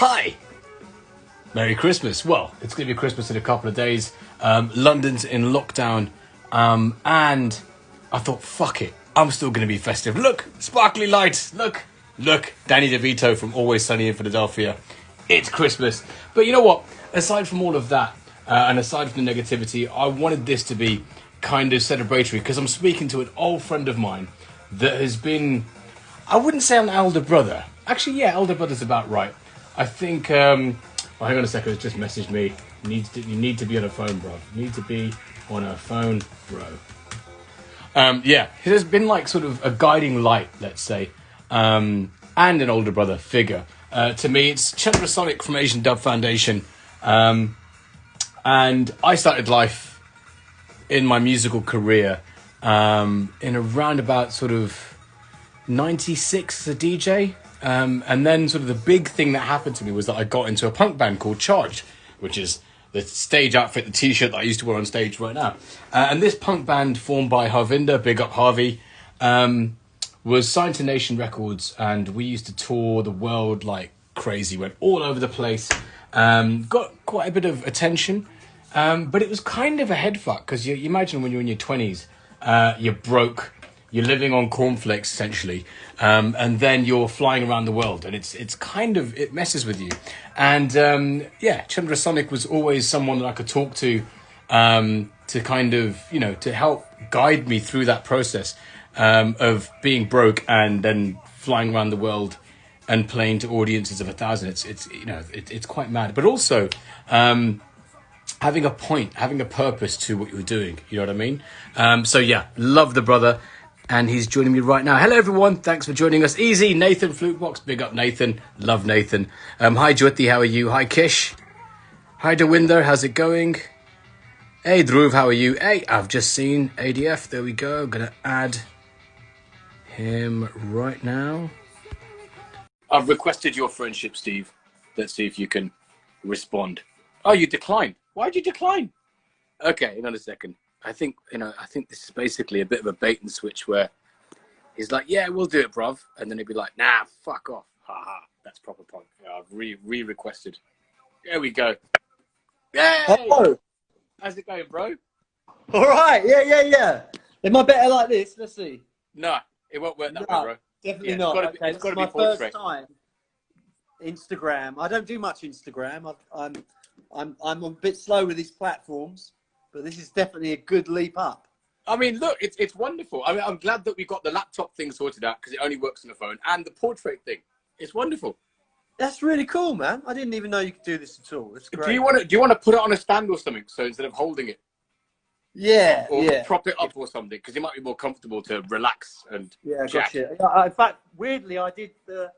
Hi! Merry Christmas. Well, it's going to be Christmas in a couple of days. London's in lockdown. And I thought, fuck it. I'm still going to be festive. Look, sparkly lights. Look. Danny DeVito from Always Sunny in Philadelphia. It's Christmas. But you know what? Aside from all of that, and aside from the negativity, I wanted this to be kind of celebratory because I'm speaking to an old friend of mine that has been, I wouldn't say an elder brother. Actually, yeah, elder brother's about right. I think, hang on a second, it's just messaged me. You need to be on a phone, bro. You need to be on a phone, bro. Yeah, he has been like sort of a guiding light, let's say, and an older brother figure. To me, it's Chandrasonic from Asian Dub Foundation. And I started life in my musical career in around about sort of 96 as a DJ. And then sort of the big thing that happened to me was that I got into a punk band called Charged, which is the stage outfit, the t-shirt that I used to wear on stage right now. And this punk band formed by Harvinder, big up Harvey, was signed to Nation Records, and we used to tour the world like crazy, went all over the place, got quite a bit of attention, but it was kind of a head fuck, because you imagine when you're in your 20s, you're broke, you're living on cornflakes essentially, and then you're flying around the world, and it's kind of, it messes with you. And yeah, Chandrasonic was always someone that I could talk to kind of, you know, to help guide me through that process of being broke and then flying around the world and playing to audiences of 1,000. It's you know, it's quite mad, but also having a point, having a purpose to what you're doing. You know what I mean? So yeah, love the brother. And he's joining me right now. Hello, everyone. Thanks for joining us. Easy, Nathan Flutebox. Big up, Nathan. Love Nathan. Hi, Jyoti. How are you? Hi, Kish. Hi, Dewinder. How's it going? Hey, Dhruv. How are you? Hey, I've just seen ADF. There we go. I'm going to add him right now. I've requested your friendship, Steve. Let's see if you can respond. Oh, you declined. Why'd you decline? Okay, hang on a second. I think this is basically a bit of a bait and switch where he's like, yeah, we'll do it, bruv. And then he'd be like, nah, fuck off. Ha ha. That's proper punk. Yeah, I've re-requested. There we go. Yay! Hello. How's it going, bro? All right. Yeah. Am I better like this? Let's see. No, it won't work that way, bro. Definitely not. It's got to be my portrait. first time. Instagram. I don't do much Instagram. I'm a bit slow with these platforms. But this is definitely a good leap up. I mean, look, it's wonderful. I mean, I'm glad that we got the laptop thing sorted out because it only works on the phone, and the portrait thing. It's wonderful. That's really cool, man. I didn't even know you could do this at all. It's great. Do you want to put it on a stand or something? So instead of holding it, or prop it up or something, because it might be more comfortable to relax and jack. Gotcha. In fact, weirdly, I did the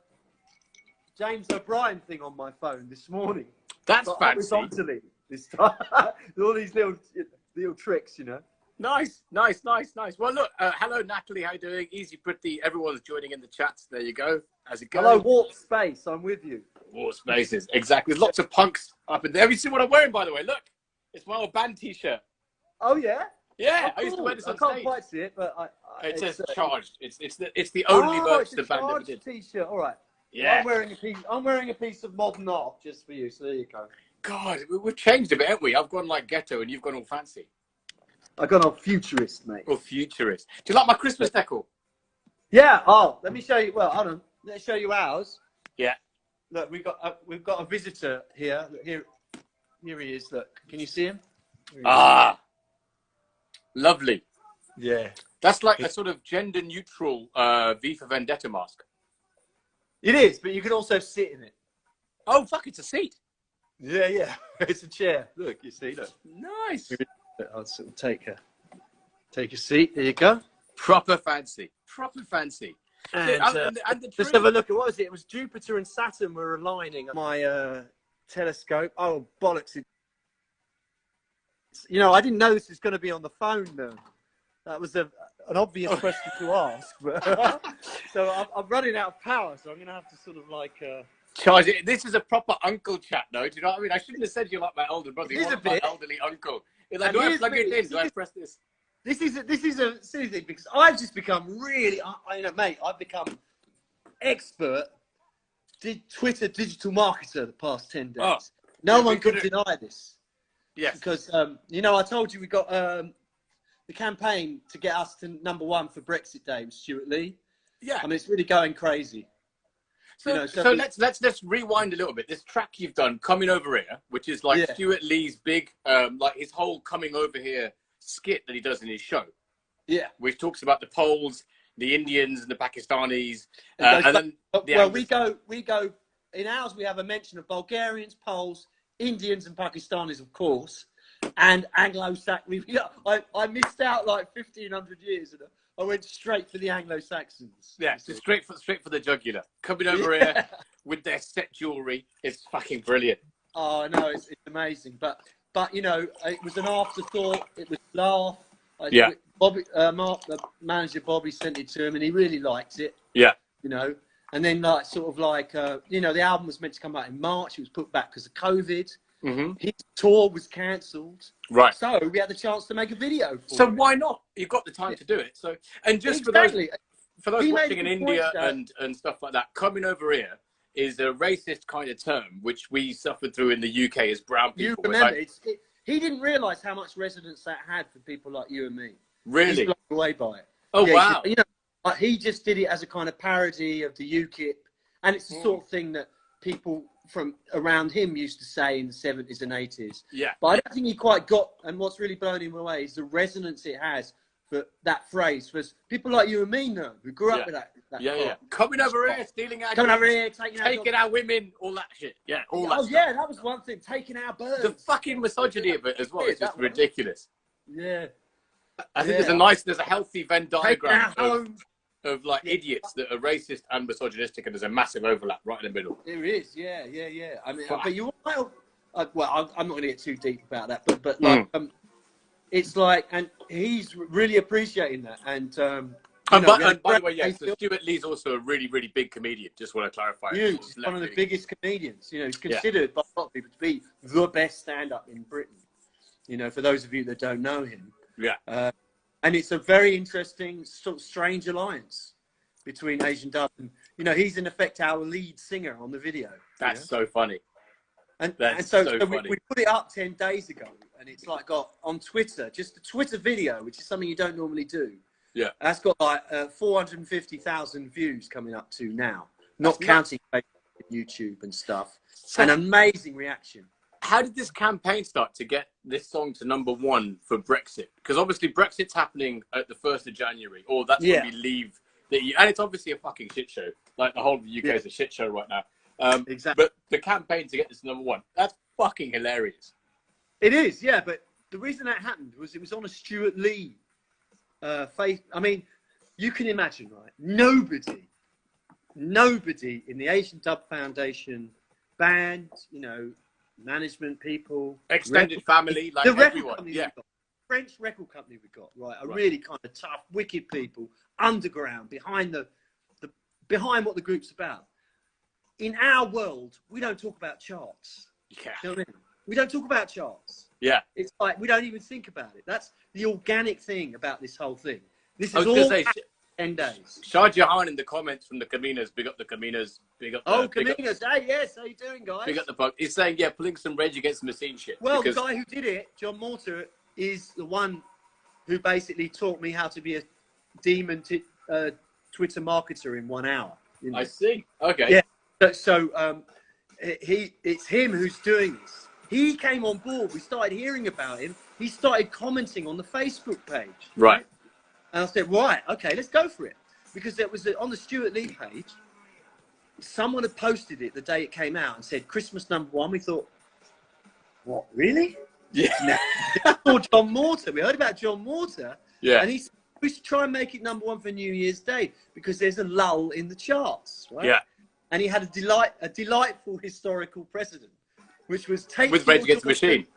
James O'Brien thing on my phone this morning. That's fancy. Horizontally. This time. All these little tricks, you know. Nice. Well, look, hello, Natalie. How you doing? Easy, pretty. Everyone's joining in the chats. There you go. How's it going? Hello, Warp Space. I'm with you. Warp Spaces. Exactly. There's lots of punks up in there. Have you seen what I'm wearing, by the way? Look, it's my old band T-shirt. Oh yeah. Yeah, oh, cool. I used to wear this on stage. I can't stage. quite see it, but it says Charged. It's the only merch the band ever did. T-shirt. All right. Yeah. Well, I'm wearing a piece of modern art just for you. So there you go. God, we've changed a bit, haven't we? I've gone like ghetto and you've gone all fancy. I've gone all futurist, mate. Or futurist. Do you like my Christmas decor? Yeah. Oh, let me show you. Well, hold on. Let's show you ours. Yeah. Look, we've got a visitor here. Here he is. Look, can you see him? Lovely. Yeah. That's like a sort of gender neutral V for Vendetta mask. It is, but you can also sit in it. Oh, fuck, it's a seat. Yeah. It's a chair. Look, you see, look. Nice. I'll sort of take a seat. There you go. Proper fancy. And the just have a look at, what was it? It was Jupiter and Saturn were aligning my telescope. Oh, bollocks. You know, I didn't know this was going to be on the phone, though. That was an obvious question to ask. But so I'm running out of power, so I'm going to have to sort of like... Charge it. This is a proper uncle chat, though. Do you know what I mean? I shouldn't have said you're like my older brother. You're like my elderly uncle. It's like, do I plug it in? Do I press this? This is a silly thing because I've just become really, mate, I've become expert Twitter digital marketer the past 10 days. Oh, no one can deny this. Yes. Because, you know, I told you we got the campaign to get us to #1 for Brexit Day with Stuart Lee. Yeah. I mean, it's really going crazy. So, you know, so let's rewind a little bit. This track you've done, Coming Over Here, which is like Stuart Lee's big, like his whole coming over here skit that he does in his show. Yeah. Which talks about the Poles, the Indians, and the Pakistanis. And then we go, in ours, we have a mention of Bulgarians, Poles, Indians, and Pakistanis, of course, and Anglo-Saxons. I missed out like 1,500 years, and I went straight for the Anglo-Saxons. Yeah, so straight for the jugular. Coming over here with their set jewellery. It's fucking brilliant. Oh, no, it's amazing. But you know, it was an afterthought. It was a laugh. Bobby, Mark, the manager Bobby, sent it to him, and he really liked it. Yeah. You know, and then like you know, the album was meant to come out in March. It was put back because of COVID. Mm-hmm. His tour was cancelled. Right. So we had the chance to make a video for it. Why not? You've got the time to do it. So, and just for those watching in India and stuff like that, Coming Over Here is a racist kind of term which we suffered through in the UK as brown people. You remember, he didn't realise how much resonance that had for people like you and me. Really? He's blown away by it. Oh, yeah, wow. You know, he just did it as a kind of parody of the UKIP, and it's the sort of thing that people from around him used to say in the 70s and 80s. Yeah. But I don't think he quite got, and what's really blown him away is the resonance it has for that phrase for people like you and me, Nerm, who grew up with that. Yeah. Coming over here, stealing our Coming over here, taking our women, all that shit. Yeah, all that stuff. Yeah, that was one thing. Taking our birds. The fucking misogyny of it as well is just ridiculous. Yeah. I think there's a healthy Venn diagram of like idiots that are racist and misogynistic, and there's a massive overlap right in the middle. There is, yeah. I mean, but you well, I'm not going to get too deep about that, but like, it's like, and he's really appreciating that, and by the way, so Stuart Lee's also a really, really big comedian. Just want to clarify. He's one of the biggest comedians. You know, he's considered by a lot of people to be the best stand-up in Britain. You know, for those of you that don't know him. Yeah. And it's a very interesting, sort of strange alliance between Asian dub and, you know, he's in effect our lead singer on the video. That's so funny. And so we put it up 10 days ago, and it's like got on Twitter, just a Twitter video, which is something you don't normally do. Yeah. That's got like 450,000 views coming up to now, not counting YouTube and stuff. An amazing reaction. How did this campaign start to get this song to #1 for Brexit? Because obviously Brexit's happening at the 1st of January, or that's when we leave. And it's obviously a fucking shit show. Like the whole of the UK is a shit show right now. Exactly. But the campaign to get this to #1, that's fucking hilarious. It is, yeah. But the reason that happened was it was on a Stuart Lee face. I mean, you can imagine, right? Nobody in the Asian Dub Foundation, band, you know, management people, extended family, like everyone. Yeah. French record company we got, right? Really kind of tough, wicked people, underground, behind behind what the group's about. In our world, we don't talk about charts. Yeah. You know what I mean? We don't talk about charts. Yeah. It's like we don't even think about it. That's the organic thing about this whole thing. This is all 10 days. Shah Jahan in the comments from the Caminas, big up the Caminas, big up the... Oh, Caminas, hey, yes, how you doing, guys? Big up the bug. He's saying, pulling some Reg against the machine shit. Well, the guy who did it, John Mortar, is the one who basically taught me how to be a demon Twitter marketer in 1 hour. You know? I see. Okay. Yeah. So it's him who's doing this. He came on board. We started hearing about him. He started commenting on the Facebook page. Right. And I said, right, okay, let's go for it. Because it was on the Stuart Lee page. Someone had posted it the day it came out and said, Christmas #1. We thought, what, really? Yeah. Or John Mortar. We heard about John Mortar. Yeah. And he said, we should try and make it #1 for New Year's Day because there's a lull in the charts, right? Yeah. And he had a delightful historical precedent, which was with Rage Against the Machine.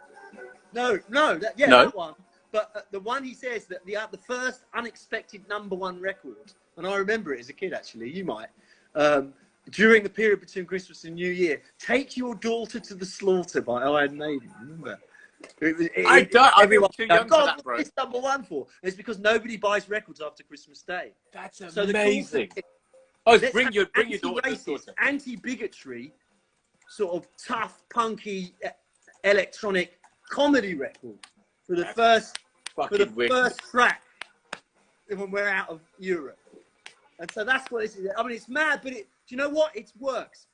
No, that one. But the one he says that the first unexpected #1 record, and I remember it as a kid actually. You might. During the period between Christmas and New Year, "Take Your Daughter to the Slaughter" by Iron Maiden. Remember? I'm too young for that, bro. It's #1 for. It's because nobody buys records after Christmas Day. That's amazing. Oh, let's bring your daughter. anti-racist, anti-bigotry, sort of tough, punky, electronic comedy record for the first track when we're out of Europe. And so that's what this is. I mean, it's mad, but do you know what? It works.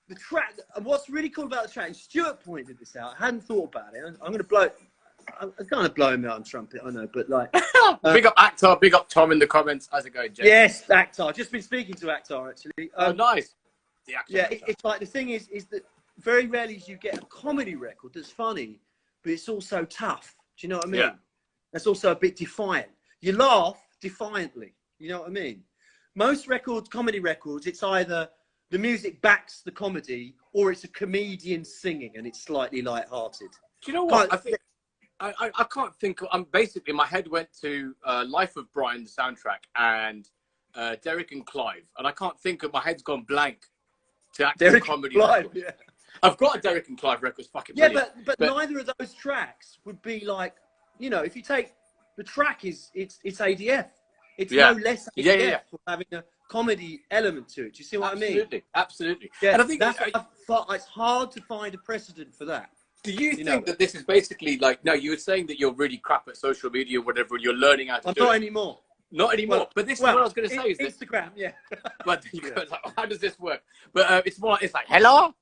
The track, and what's really cool about the track, and Stuart pointed this out. I hadn't thought about it. I'm going to blow. I'm kind of blowing me out on trumpet, I know, but like, big up Actar, big up Tom in the comments. How's it going, Jeff? Yes, Actar. Just been speaking to Actar actually. Oh, nice. Yeah, it's like the thing is that very rarely do you get a comedy record that's funny, but it's also tough. Do you know what I mean? Yeah. That's also a bit defiant. You laugh defiantly. You know what I mean? Most records, comedy records, it's either the music backs the comedy or it's a comedian singing and it's slightly light-hearted. Do you know what? I can't think. Basically, my head went to Life of Brian, the soundtrack, and Derek and Clive, and I can't think of. My head's gone blank to actual Derek comedy. Clive, records. yeah. I've got a Derek and Clive record. It's fucking brilliant. Yeah, but neither of those tracks would be like, you know, if you take the track it's ADF. It's no less ADF for having a comedy element to it. Do you see what I mean? Absolutely. Yeah, and I think it's hard to find a precedent for that. Do you think that this is basically like, no, you were saying that you're really crap at social media or whatever, and you're learning how to do it. Not anymore. Not anymore. Well, but this is what I was going to say. Is Instagram, yeah. But like, how does this work? But it's more like, it's like, hello?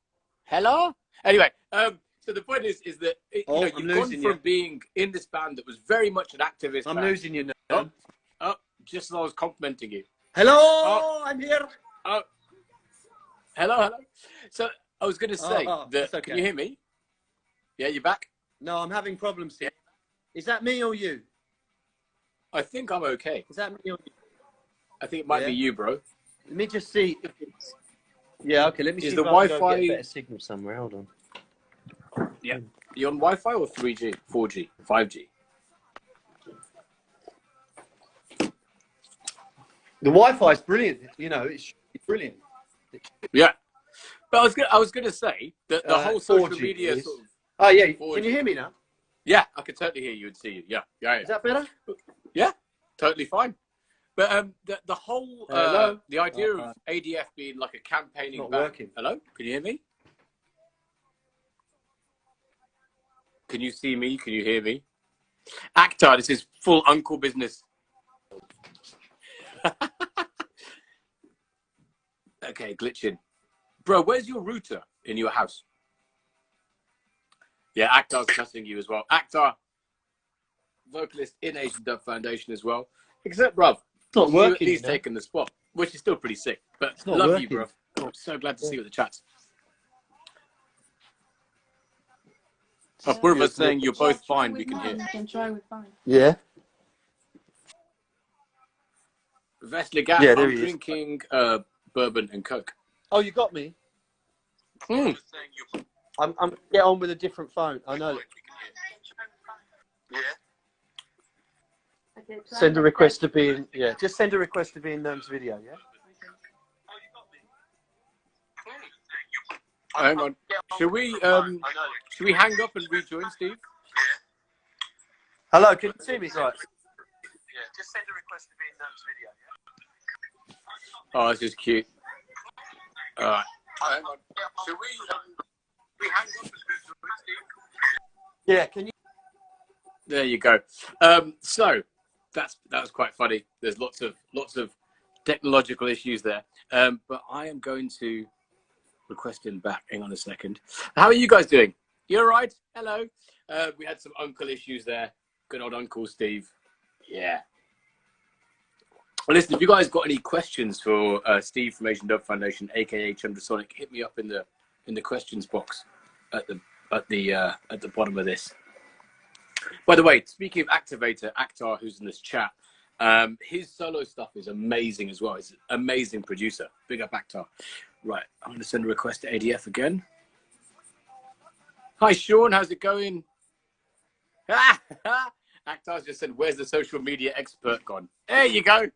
Anyway, so the point is that you've gone from being in this band that was very much an activist I'm band. losing you now. Oh, just as I was complimenting you. Hello, I'm here. Oh, hello. So I was going to say that, okay. Can you hear me? Yeah, you back? No, I'm having problems here. Is that me or you? I think I'm okay. Is that me or you? I think it might be you, bro. Let me just see if it's... Yeah, okay, let me see if the I can Wi-Fi... get a better signal somewhere. Hold on. Yeah. You on Wi-Fi or 3G, 4G, 5G? The Wi-Fi is brilliant. You know, it's brilliant. Yeah. But I was gonna say that the whole social media sort of... Oh, yeah. Can you hear me now? Yeah, I can totally hear you and see you. Yeah. Is that better? Yeah, totally fine. But the whole the idea of ADF being like a campaigning not band. working. Hello, can you hear me? Can you see me? Can you hear me? Actar, this is full uncle business. Okay, glitching. Bro, where's your router in your house? Yeah, Actar's cussing you as well. Actar, vocalist in Asian Dub Foundation as well. Except, bruv, it's not working. He's taken the spot, which is still pretty sick. But love working. You, bruv. I'm so glad to see you at the chats. Burma's saying you're both fine. We can hear. You can try with mine. Yeah. Vestligat, Yeah, I'm drinking bourbon and Coke. Oh, you got me? Mm. I'm get on with a different phone. I know. Okay, Send a request to be in. Yeah, just send a request to be in Nerm's video. Yeah. Hang on. Should we hang up and rejoin, Steve? Hello, can you see me? Right. Yeah, just send a request to be in Nerm's video. Yeah. Oh, this is cute. All right. Hang on. Should we hang up and rejoin, Steve? Yeah, can you? There you go. So that was quite funny. There's lots of technological issues there. But I am going to request him back. Hang on a second. How are you guys doing? You all right? Hello. We had some uncle issues there. Good old Uncle Steve. Yeah. Well, listen, if you guys got any questions for Steve from Asian Dub Foundation, aka Chandrasonic, hit me up in the questions box at the bottom of this. By the way, speaking of Activator, Actar, who's in this chat, his solo stuff is amazing as well. He's an amazing producer. Big up Actar. Right, I'm going to send a request to ADF again. Hi, Sean. How's it going? Actar's just said, where's the social media expert gone? There you go.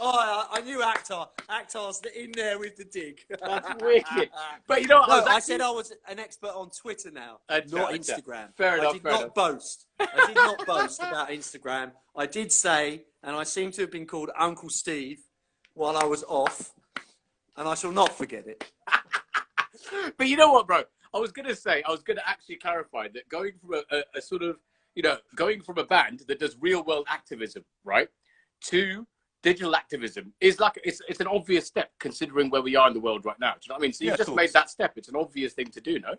Oh, I knew Actar. Actar's in there with the dig. That's wicked. But you know what? I said I was an expert on Twitter now, not Instagram. Fair enough. I did not boast. I did not boast about Instagram. I did say, and I seem to have been called Uncle Steve while I was off, and I shall not forget it. But you know what, bro? I was going to actually clarify that going from a sort of, going from a band that does real world activism, right, to digital activism is like, it's an obvious step considering where we are in the world right now. Do you know what I mean? So you've just made that step. It's an obvious thing to do, no?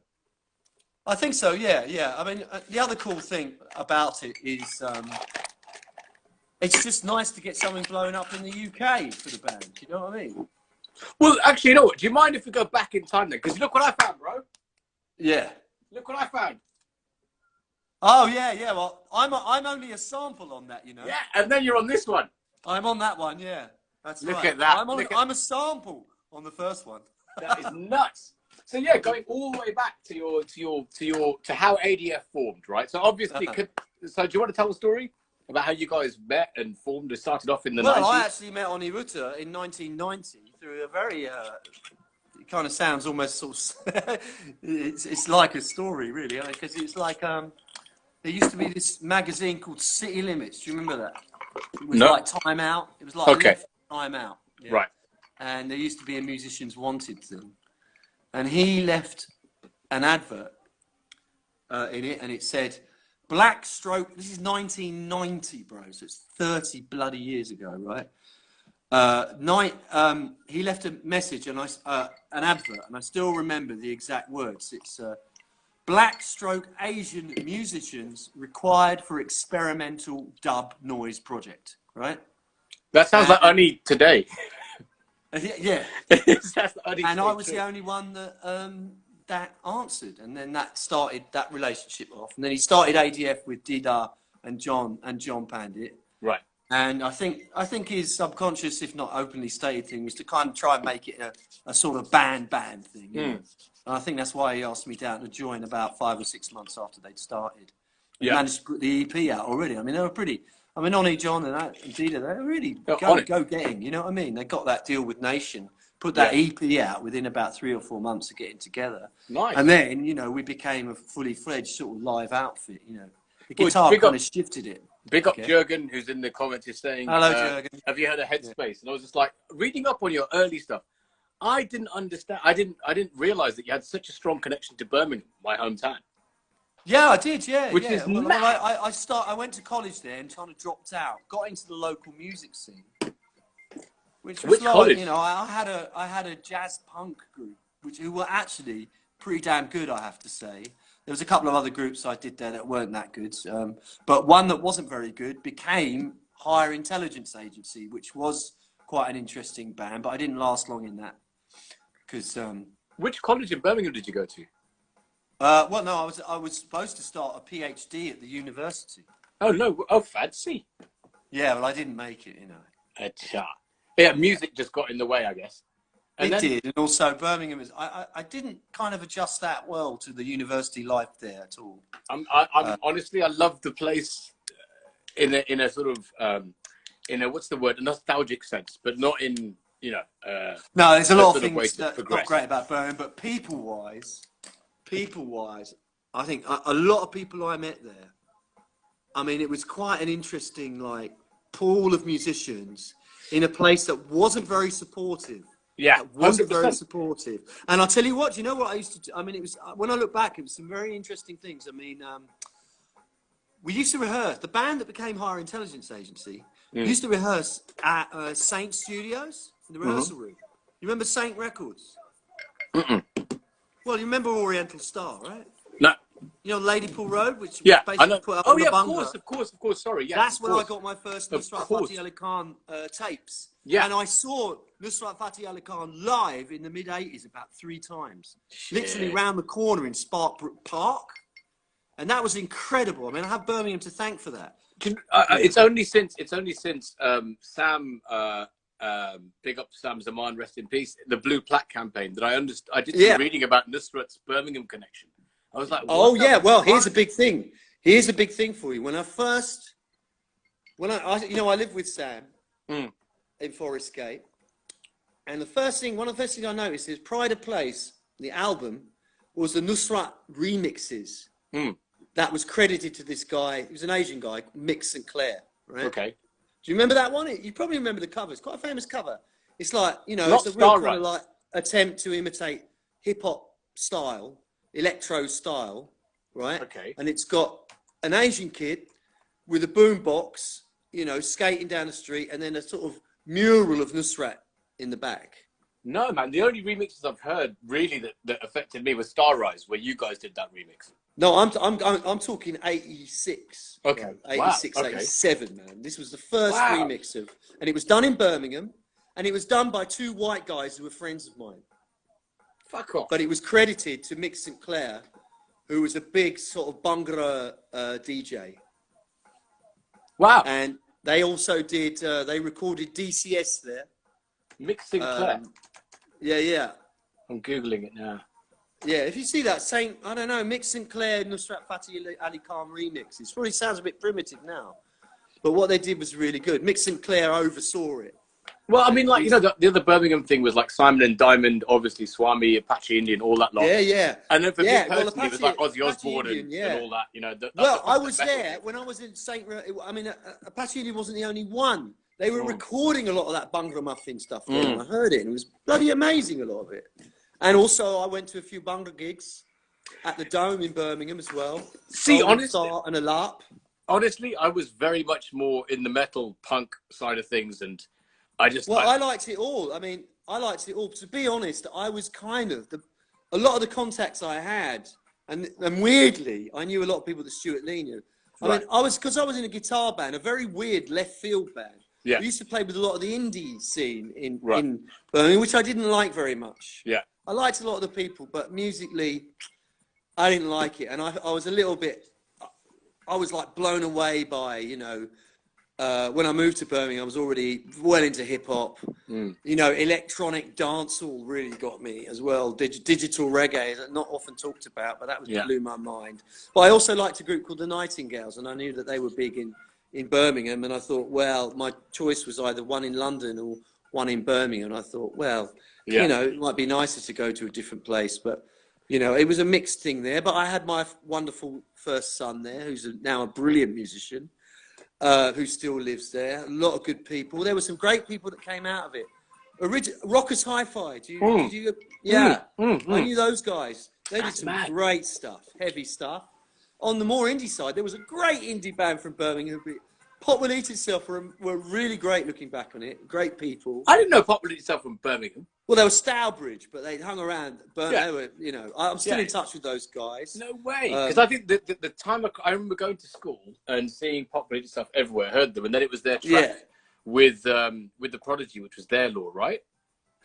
I think so, yeah. I mean, the other cool thing about it is it's just nice to get something blowing up in the UK for the band. You know what I mean? Well, actually, you know what? Do you mind if we go back in time then? Because look what I found, bro. Yeah. Look what I found. Oh, yeah. Well, I'm only a sample on that, you know. Yeah, and then you're on this one. I'm on that one, yeah. That's right. Look at that. I'm a sample on the first one. That is nuts. So yeah, going all the way back to how ADF formed, right? So obviously, so do you want to tell the story about how you guys met and formed and started off in the 90s? Well, I actually met Oni Rutter in 1990 through a very, it kind of sounds almost sort of, it's like a story really, because it's like, there used to be this magazine called City Limits. Do you remember that? It was like Time Out. It was like Time Out. Yeah. Right. And there used to be a Musicians Wanted thing. And he left an advert in it, and it said, Black Stroke, this is 1990, bro, so it's 30 bloody years ago, right? He left a message, and an advert, and I still remember the exact words. It's Black Stroke Asian musicians required for experimental dub noise project, right? That sounds like only today. Yeah. That's the only and I was the only one that answered, and then that started that relationship off. And then he started ADF with Dida and John Pandit. Right. And I think his subconscious, if not openly stated thing, was to kind of try and make it a sort of band thing. You know? And I think that's why he asked me down to join about 5 or 6 months after they'd started. They managed to put the EP out already. I mean, they were pretty. I mean, Oni, John, and Dida, they were really go getting. You know what I mean? They got that deal with Nation, put that EP out within about 3 or 4 months of getting together. Nice. And then, we became a fully fledged sort of live outfit. The guitar kind of shifted it. Big up Jürgen, who's in the comments, is saying, hello, Jürgen. Have you heard of Headspace? Yeah. And I was just like, reading up on your early stuff, I didn't understand. I didn't realize that you had such a strong connection to Birmingham, my hometown. Yeah, I did. Yeah, which is well, I went to college there and kind of dropped out. Got into the local music scene, which was college? I had a jazz punk group, who were actually pretty damn good, I have to say. There was a couple of other groups I did there that weren't that good, but one that wasn't very good became Higher Intelligence Agency, which was quite an interesting band, but I didn't last long in that because. Which college in Birmingham did you go to? Well, no, I was supposed to start a PhD at the university. Oh no! Oh, fancy. Yeah, well, I didn't make it, Yeah, music just got in the way, I guess. And it did, and also Birmingham is. I didn't kind of adjust that well to the university life there at all. Honestly, I love the place in a sort of in a what's the word, a nostalgic sense, but not in No, there's a lot of things that's not great about Birmingham, but people-wise, I think a lot of people I met there. I mean, it was quite an interesting pool of musicians in a place that wasn't very supportive. Yeah, wasn't very supportive. And I'll tell you what, I used to do? I mean, it was, when I look back, it was some very interesting things. I mean, we used to rehearse, the band that became Higher Intelligence Agency, used to rehearse at Saint Studios, in the rehearsal room. You remember Saint Records? Well, you remember Oriental Star, right? No. Ladypool Road, which was basically put up on the bungalow. Of course. Sorry, yeah. That's where I got my first Nusrat Fateh Ali Khan tapes. Yeah. And I saw Nusrat Fateh Ali Khan live in the mid-'80s about 3 times. Shit. Literally round the corner in Sparkbrook Park. And that was incredible. I mean, I have Birmingham to thank for that. It's only since Sam, big up Sam Zaman, rest in peace, the Blue Plaque campaign, that I did some reading about Nusrat's Birmingham connection. I was like, oh yeah, well, here's a big thing. Here's a big thing for you. When I lived with Sam in Forest Gate, and one of the first things I noticed is Pride of Place, the album, was the Nusrat remixes that was credited to this guy. He was an Asian guy, Mick St. Clair, right? Okay. Do you remember that one? You probably remember the cover. It's quite a famous cover. It's like, you know, Not it's a real Star kind of Rise. like attempt to imitate hip hop style, electro style, right? Okay. And it's got an Asian kid with a boombox, you know, skating down the street, and then a sort of mural of Nusrat in the back. No, man. The only remixes I've heard really that affected me was Star Rise, where you guys did that remix. No, I'm talking 86. Okay. Right? Wow. 86, Okay. 87, man. This was the first Wow. remix of, and it was done in Birmingham, and it was done by two white guys who were friends of mine. Fuck off. But it was credited to Mick St. Clair, who was a big sort of Bhangra DJ. Wow. And they also did, they recorded DCS there. Mick Sinclair. Yeah. I'm Googling it now. Yeah, if you see that, I don't know, Mick St. Clair, Nusrat Fateh Ali Khan remix. It probably sounds a bit primitive now. But what they did was really good. Mick St. Clair oversaw it. Well, I mean, like, you know, the other Birmingham thing was like Simon and Diamond, obviously Swami, Apache Indian, all that lot. Yeah. And then for me personally, Apache, it was like Ozzy Osbourne Indian, and all that, you know. I was there when I was in I mean, Apache Indian wasn't the only one. They were recording a lot of that Bhangra Muffin stuff there, and I heard it, and it was bloody amazing, a lot of it. And also, I went to a few Bhangra gigs at the Dome in Birmingham as well. See, honestly, and a LARP. Honestly, I was very much more in the metal punk side of things, and I liked it all. I mean, I liked it all. To be honest, I was kind of a lot of the contacts I had, and weirdly, I knew a lot of people that Stuart Lee knew. I mean, because I was in a guitar band, a very weird left field band. Yeah. We used to play with a lot of the indie scene in Birmingham, which I didn't like very much. Yeah. I liked a lot of the people, but musically, I didn't like it. And I was a little bit, I was like blown away by, you know, when I moved to Birmingham, I was already well into hip hop. You know, electronic dancehall really got me as well. Digital reggae is not often talked about, but that blew my mind. But I also liked a group called the Nightingales, and I knew that they were big in Birmingham. And I thought, well, my choice was either one in London or one in Birmingham. And I thought, well, you know, it might be nicer to go to a different place. But, you know, it was a mixed thing there. But I had my wonderful first son there, who's now a brilliant musician. Who still lives there. A lot of good people. There were some great people that came out of it. Rockers Hi-Fi. Did you? Yeah. I knew those guys. They did some great stuff, heavy stuff. On the more indie side, there was a great indie band from Birmingham. Pop Will Eat Itself were really great looking back on it. Great people. I didn't know Pop Will Eat Itself from Birmingham. Well, they were Stourbridge, but they hung around. They were, you know, I'm still in touch with those guys. No way. Because I think the time I remember going to school and seeing Pop Will Eat Itself everywhere, heard them, and then it was their track with the Prodigy, which was their law, right?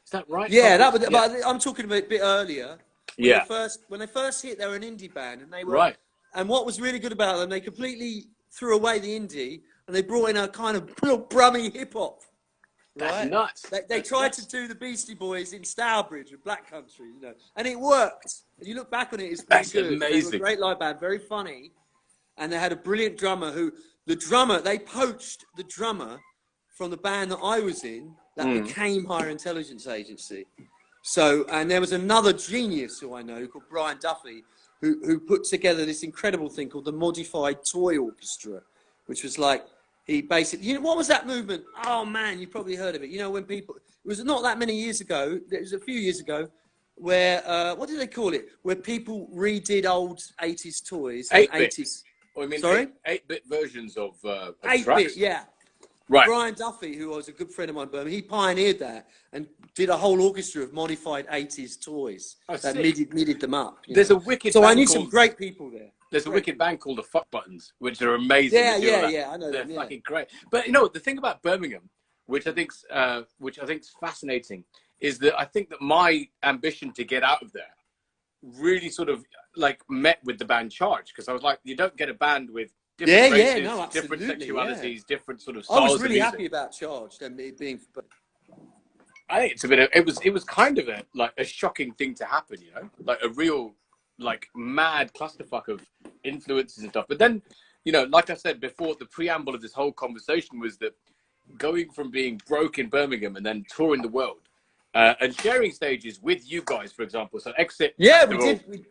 Is that right? Yeah, but I'm talking about a bit earlier. When they first hit, they were an indie band, and they were right. And what was really good about them, they completely threw away the indie, and they brought in a kind of real brummy hip hop. That's nuts. They tried to do the Beastie Boys in Stourbridge and Black Country, you know, and it worked. And you look back on it, it's pretty good. Amazing. They were a great live band, very funny, and they had a brilliant drummer they poached the drummer from the band that I was in that became Higher Intelligence Agency. So, and there was another genius who I know called Brian Duffy, who put together this incredible thing called the Modified Toy Orchestra, which was like, he basically, you know, what was that movement? Oh man, you probably heard of it. You know, when people, it was not that many years ago, it was a few years ago, where, what did they call it? Where people redid old 80s toys. 8-bit. 80s. Oh, I mean, sorry? 8-bit versions of 8-bit, tracks. yeah. Right. Brian Duffy, who was a good friend of mine, Birmingham, he pioneered that and did a whole orchestra of modified 80s toys that middied them up. There's a wicked So band I knew some great people there. There's a wicked band called the Fuck Buttons, which are amazing. Yeah, I know They're them. fucking great. But you know, the thing about Birmingham, which I think's fascinating, is that I think that my ambition to get out of there really sort of like met with the band Charge, because I was like, you don't get a band with different races, different sexualities, different sort of styles. I was really happy about Charge and it being. I think it's a bit of, it was kind of a shocking thing to happen, you know, like a real like mad clusterfuck of influences and stuff. But then, you know, like I said before, the preamble of this whole conversation was that going from being broke in Birmingham and then touring the world and sharing stages with you guys, for example. So Exit. Yeah, Festival, we did.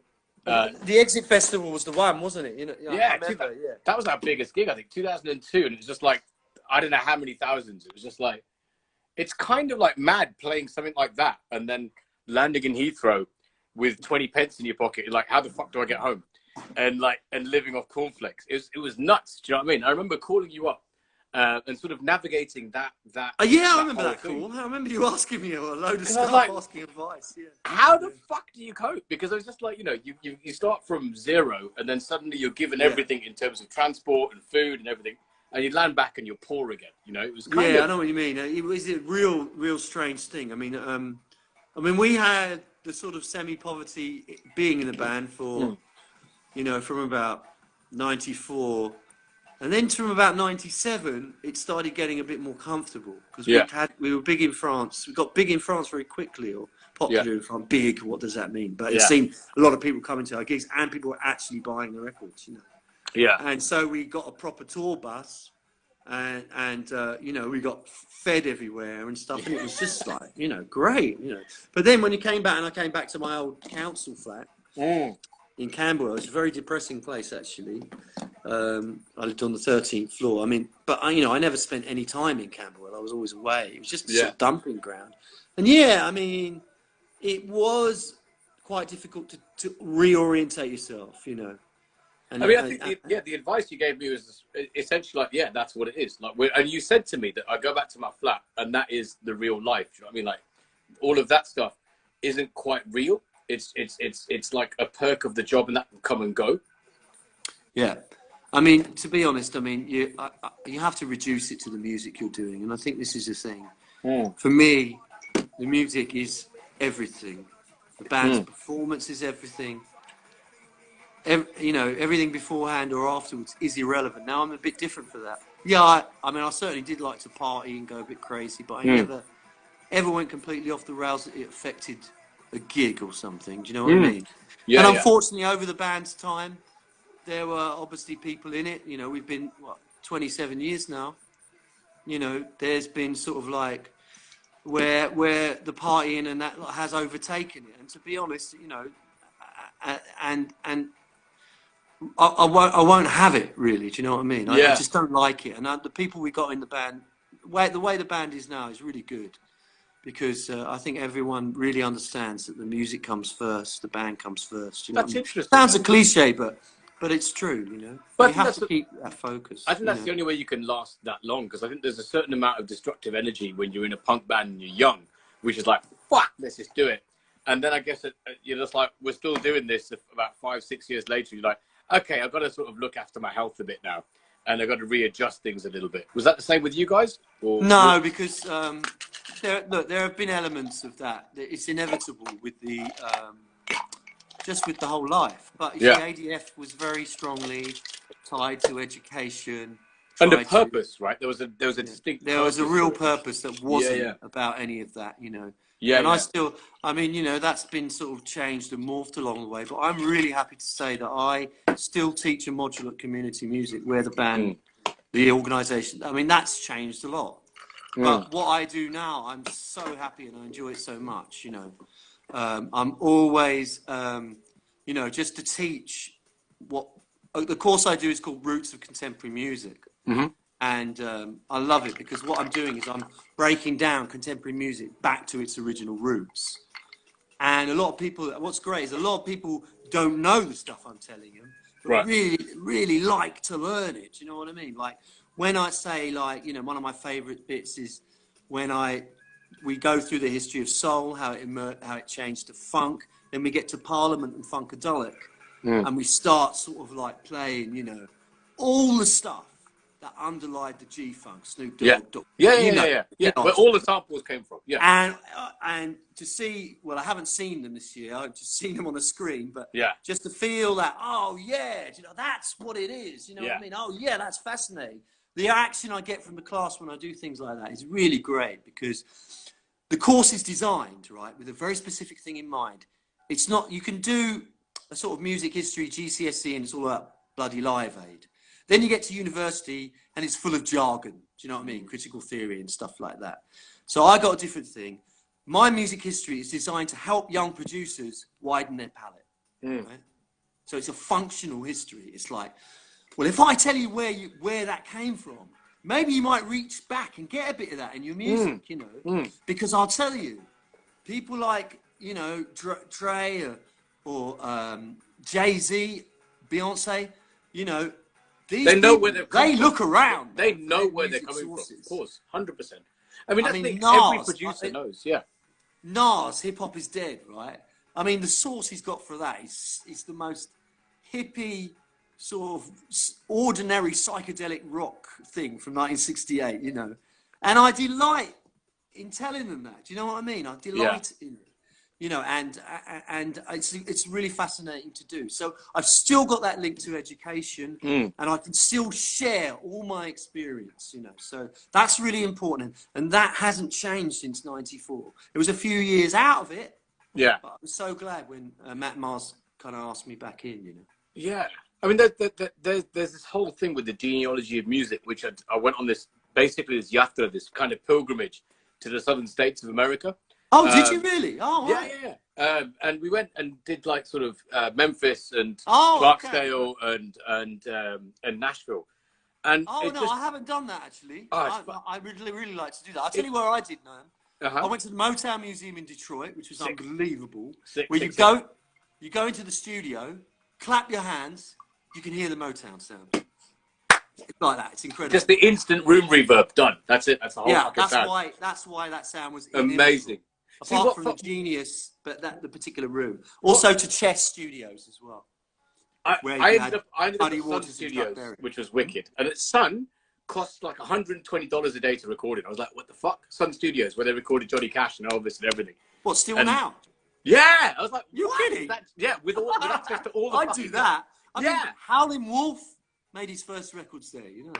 The Exit Festival was the one, wasn't it? You know, yeah, that was our biggest gig, I think, 2002, and it was just like, I don't know how many thousands. It was just like, it's kind of like mad playing something like that and then landing in Heathrow with 20 pence in your pocket. Like, how the fuck do I get home? And living off cornflakes. It was nuts. Do you know what I mean? I remember calling you up and sort of navigating that. I remember that call. I remember you asking me a load of stuff, like, asking advice. Yeah. How the fuck do you cope? Because I was just like, you start from zero and then suddenly you're given everything in terms of transport and food and everything. And you land back and you're poor again. It was kind of... I know what you mean. It was a real strange thing. I mean, we had the sort of semi-poverty being in the band for, from about 94, and then from about 97, it started getting a bit more comfortable because we were big in France. We got big in France very quickly, or popular in France. Big, what does that mean? But it seemed a lot of people coming to our gigs, and people were actually buying the records. Yeah. And so we got a proper tour bus, and we got fed everywhere and stuff, and it was just like, great, But then when I came back to my old council flat in Camberwell. It's a very depressing place, actually. I lived on the 13th floor. I mean, but I never spent any time in Camberwell. I was always away. It was just a sort of dumping ground. And I mean, it was quite difficult to reorientate yourself, And, I mean, I think the advice you gave me was essentially like, that's what it is. Like, and you said to me that I go back to my flat, and that is the real life. Do you know what I mean? Like, all of that stuff isn't quite real. It's like a perk of the job, and that can come and go. Yeah, I mean, to be honest, I mean, you have to reduce it to the music you're doing, and I think this is the thing. For me, the music is everything. The band's performance is everything. Everything beforehand or afterwards is irrelevant. Now I'm a bit different for that. I mean, I certainly did like to party and go a bit crazy, but I never ever went completely off the rails that it affected a gig or something. Do you know what I mean? And unfortunately, over the band's time, there were obviously people in it. We've been 27 years now. There's been sort of like where the partying and that has overtaken it. And to be honest, and I won't have it, really. Do you know what I mean? I just don't like it. And the people we got in the band, the way the band is now is really good, because I think everyone really understands that the music comes first, the band comes first. That's interesting. Sounds a cliche, but it's true. But you have to keep that focus. I think that's the only way you can last that long, because I think there's a certain amount of destructive energy when you're in a punk band and you're young, which is like, fuck, let's just do it. And then I guess you're just like, we're still doing this about 5-6 years later. You're like, okay, I've got to sort of look after my health a bit now, and I've got to readjust things a little bit. Was that the same with you guys? Or no, because there have been elements of that. It's inevitable with the just with the whole life. But the ADF was very strongly tied to education and a purpose, right? There was a distinct. There was a real purpose that wasn't about any of that, I mean, that's been sort of changed and morphed along the way. But I'm really happy to say that I still teach a modular community music where the band, the organisation, I mean, that's changed a lot. But what I do now, I'm so happy and I enjoy it so much, I'm always, just to teach what the course I do is called Roots of Contemporary Music. And I love it because what I'm doing is I'm breaking down contemporary music back to its original roots. And a lot of people, what's great is a lot of people don't know the stuff I'm telling them, but really, really like to learn it. Do you know what I mean? Like when I say, like, one of my favourite bits is when we go through the history of soul, how it changed to funk, then we get to Parliament and Funkadelic, and we start sort of like playing, all the stuff that underlied the G-Funk, Snoop Dogg. Where all the samples came from. And to see, well, I haven't seen them this year. I've just seen them on the screen, but just to feel that, that's what it is. You know what I mean? Oh yeah, that's fascinating. The reaction I get from the class when I do things like that is really great, because the course is designed, right, with a very specific thing in mind. It's not, you can do a sort of music history GCSE and it's all about bloody Live Aid. Then you get to university and it's full of jargon. Do you know what I mean? Critical theory and stuff like that. So I got a different thing. My music history is designed to help young producers widen their palette. Right? So it's a functional history. It's like, well, if I tell you where that came from, maybe you might reach back and get a bit of that in your music, you know, because I'll tell you, people like, you know, Dre or Jay-Z, Beyonce, you know, these they know people, where they're coming from. look around. They know where they're coming sources. from. Of course, 100%. I mean, that's Nas, every producer knows. Yeah. Nas, hip hop is dead, right? I mean, the source he's got for that is the most hippie, sort of ordinary psychedelic rock thing from 1968, you know. And I delight in telling them that. Do you know what I mean? I delight in it, you know, and it's really fascinating to do. So I've still got that link to education, and I can still share all my experience, you know. So that's really important, and that hasn't changed since '94. It was a few years out of it. Yeah. But I'm so glad when Matt Mars kind of asked me back in, you know. Yeah. I mean, there's this whole thing with the genealogy of music, which I went on this yatra, this kind of pilgrimage to the southern states of America. Oh, did you really? Oh, yeah, right. yeah. And we went and did like sort of Memphis and Clarksdale and Nashville. And I haven't done that actually. I really like to do that. I'll tell you where I did, Nerm. I went to the Motown Museum in Detroit, which was unbelievable. Where you go into the studio, clap your hands, you can hear the Motown sound. It's like that. It's incredible. Just the instant room reverb done. That's it. That's the whole fucking sound. That's why that sound was amazing. Apart from the genius, but the particular room. Also to Chess Studios as well. I ended up at Sun Studios, which was wicked. And at Sun cost like $120 a day to record it. I was like, what the fuck? Sun Studios, where they recorded Johnny Cash and Elvis and everything. What, still now? Yeah. I was like, you're kidding? With access to all the I'd do that. I mean, Howlin' Wolf made his first records there, you know.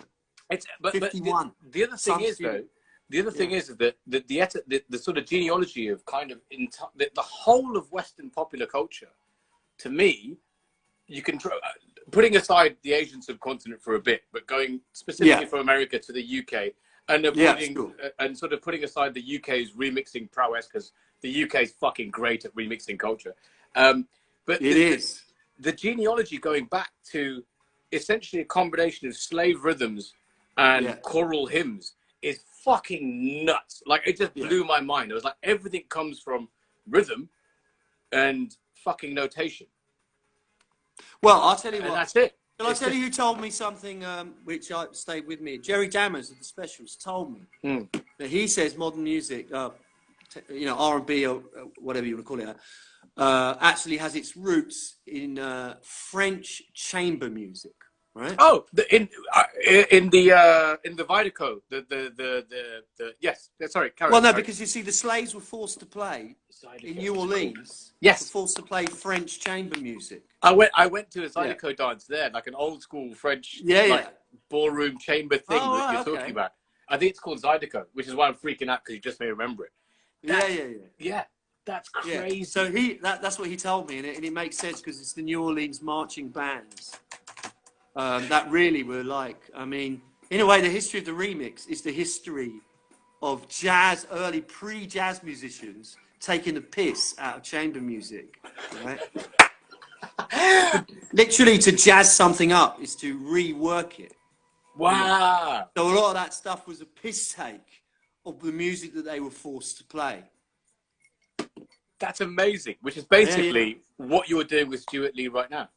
But 51. The other thing is, though, that the sort of genealogy of kind of the whole of Western popular culture, to me, you can putting aside the Asian subcontinent for a bit, but going specifically from America to the UK, and and sort of putting aside the UK's remixing prowess, because the UK is fucking great at remixing culture. But the genealogy going back to essentially a combination of slave rhythms and choral hymns is fucking nuts. Like, it just blew my mind. It was like everything comes from rhythm and fucking notation. Well, I'll tell you what. And that's it. Shall I tell you who told me something which stayed with me? Jerry Dammers of the Specials told me that he says modern music, you know, R&B or whatever you want to call it, actually has its roots in French chamber music, right? Oh, in the Zydeco, yes. Sorry, Karen. Well, no, because you see, the slaves were forced to play in New Orleans. Yes, were forced to play French chamber music. I went to a Zydeco dance there, like an old school French ballroom chamber thing that you're talking about. I think it's called Zydeco, which is why I'm freaking out, because you just may remember it. Yeah. That's crazy. Yeah. So that's what he told me, and it makes sense, because it's the New Orleans marching bands that really were like, I mean, in a way, the history of the remix is the history of jazz, early pre-jazz musicians taking the piss out of chamber music, right? Literally, to jazz something up is to rework it. Wow. So a lot of that stuff was a piss take of the music that they were forced to play. That's amazing, which is basically what you're doing with Stuart Lee right now.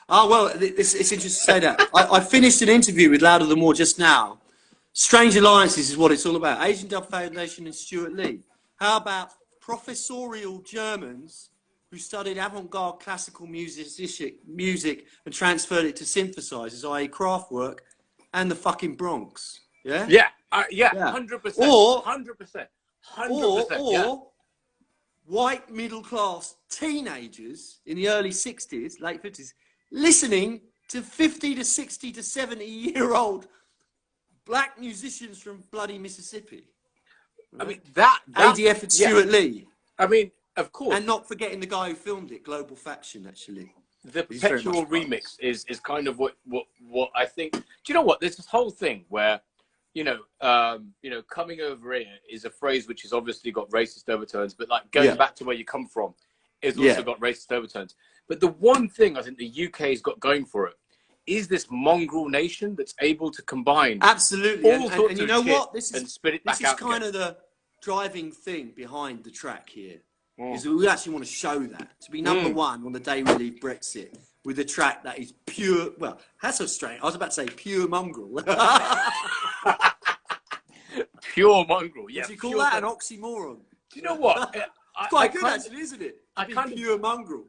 Oh, well, it's interesting to say that. I finished an interview with Louder Than More just now. Strange Alliances is what it's all about. Asian Dub Foundation and Stuart Lee. How about professorial Germans who studied avant-garde classical music and transferred it to synthesizers, i.e. Kraftwerk, and the fucking Bronx? Yeah? Yeah, 100%. Or 100%. Or white middle-class teenagers in the early 60s, late 50s, listening to 50 to 60 to 70-year-old black musicians from bloody Mississippi. I mean, that ADF and Stuart Lee. I mean, of course. And not forgetting the guy who filmed it, Global Faction, actually. The perpetual remix is kind of what I think. Do you know what? There's this whole thing where, coming over here is a phrase which has obviously got racist overtones, but like going back to where you come from is also got racist overtones. But the one thing I think the UK's got going for it is this mongrel nation that's able to combine absolutely all sorts and you of know shit what? This and spit it back is out kind again. of the driving thing behind the track here. Is that we actually want to show that to be number one on the day we leave Brexit with a track that is pure. Well, that's so strange. I was about to say pure mongrel. Pure mongrel. Yeah. Would you call that an oxymoron? Do you know what? It's quite good, actually, isn't it? Pure mongrel.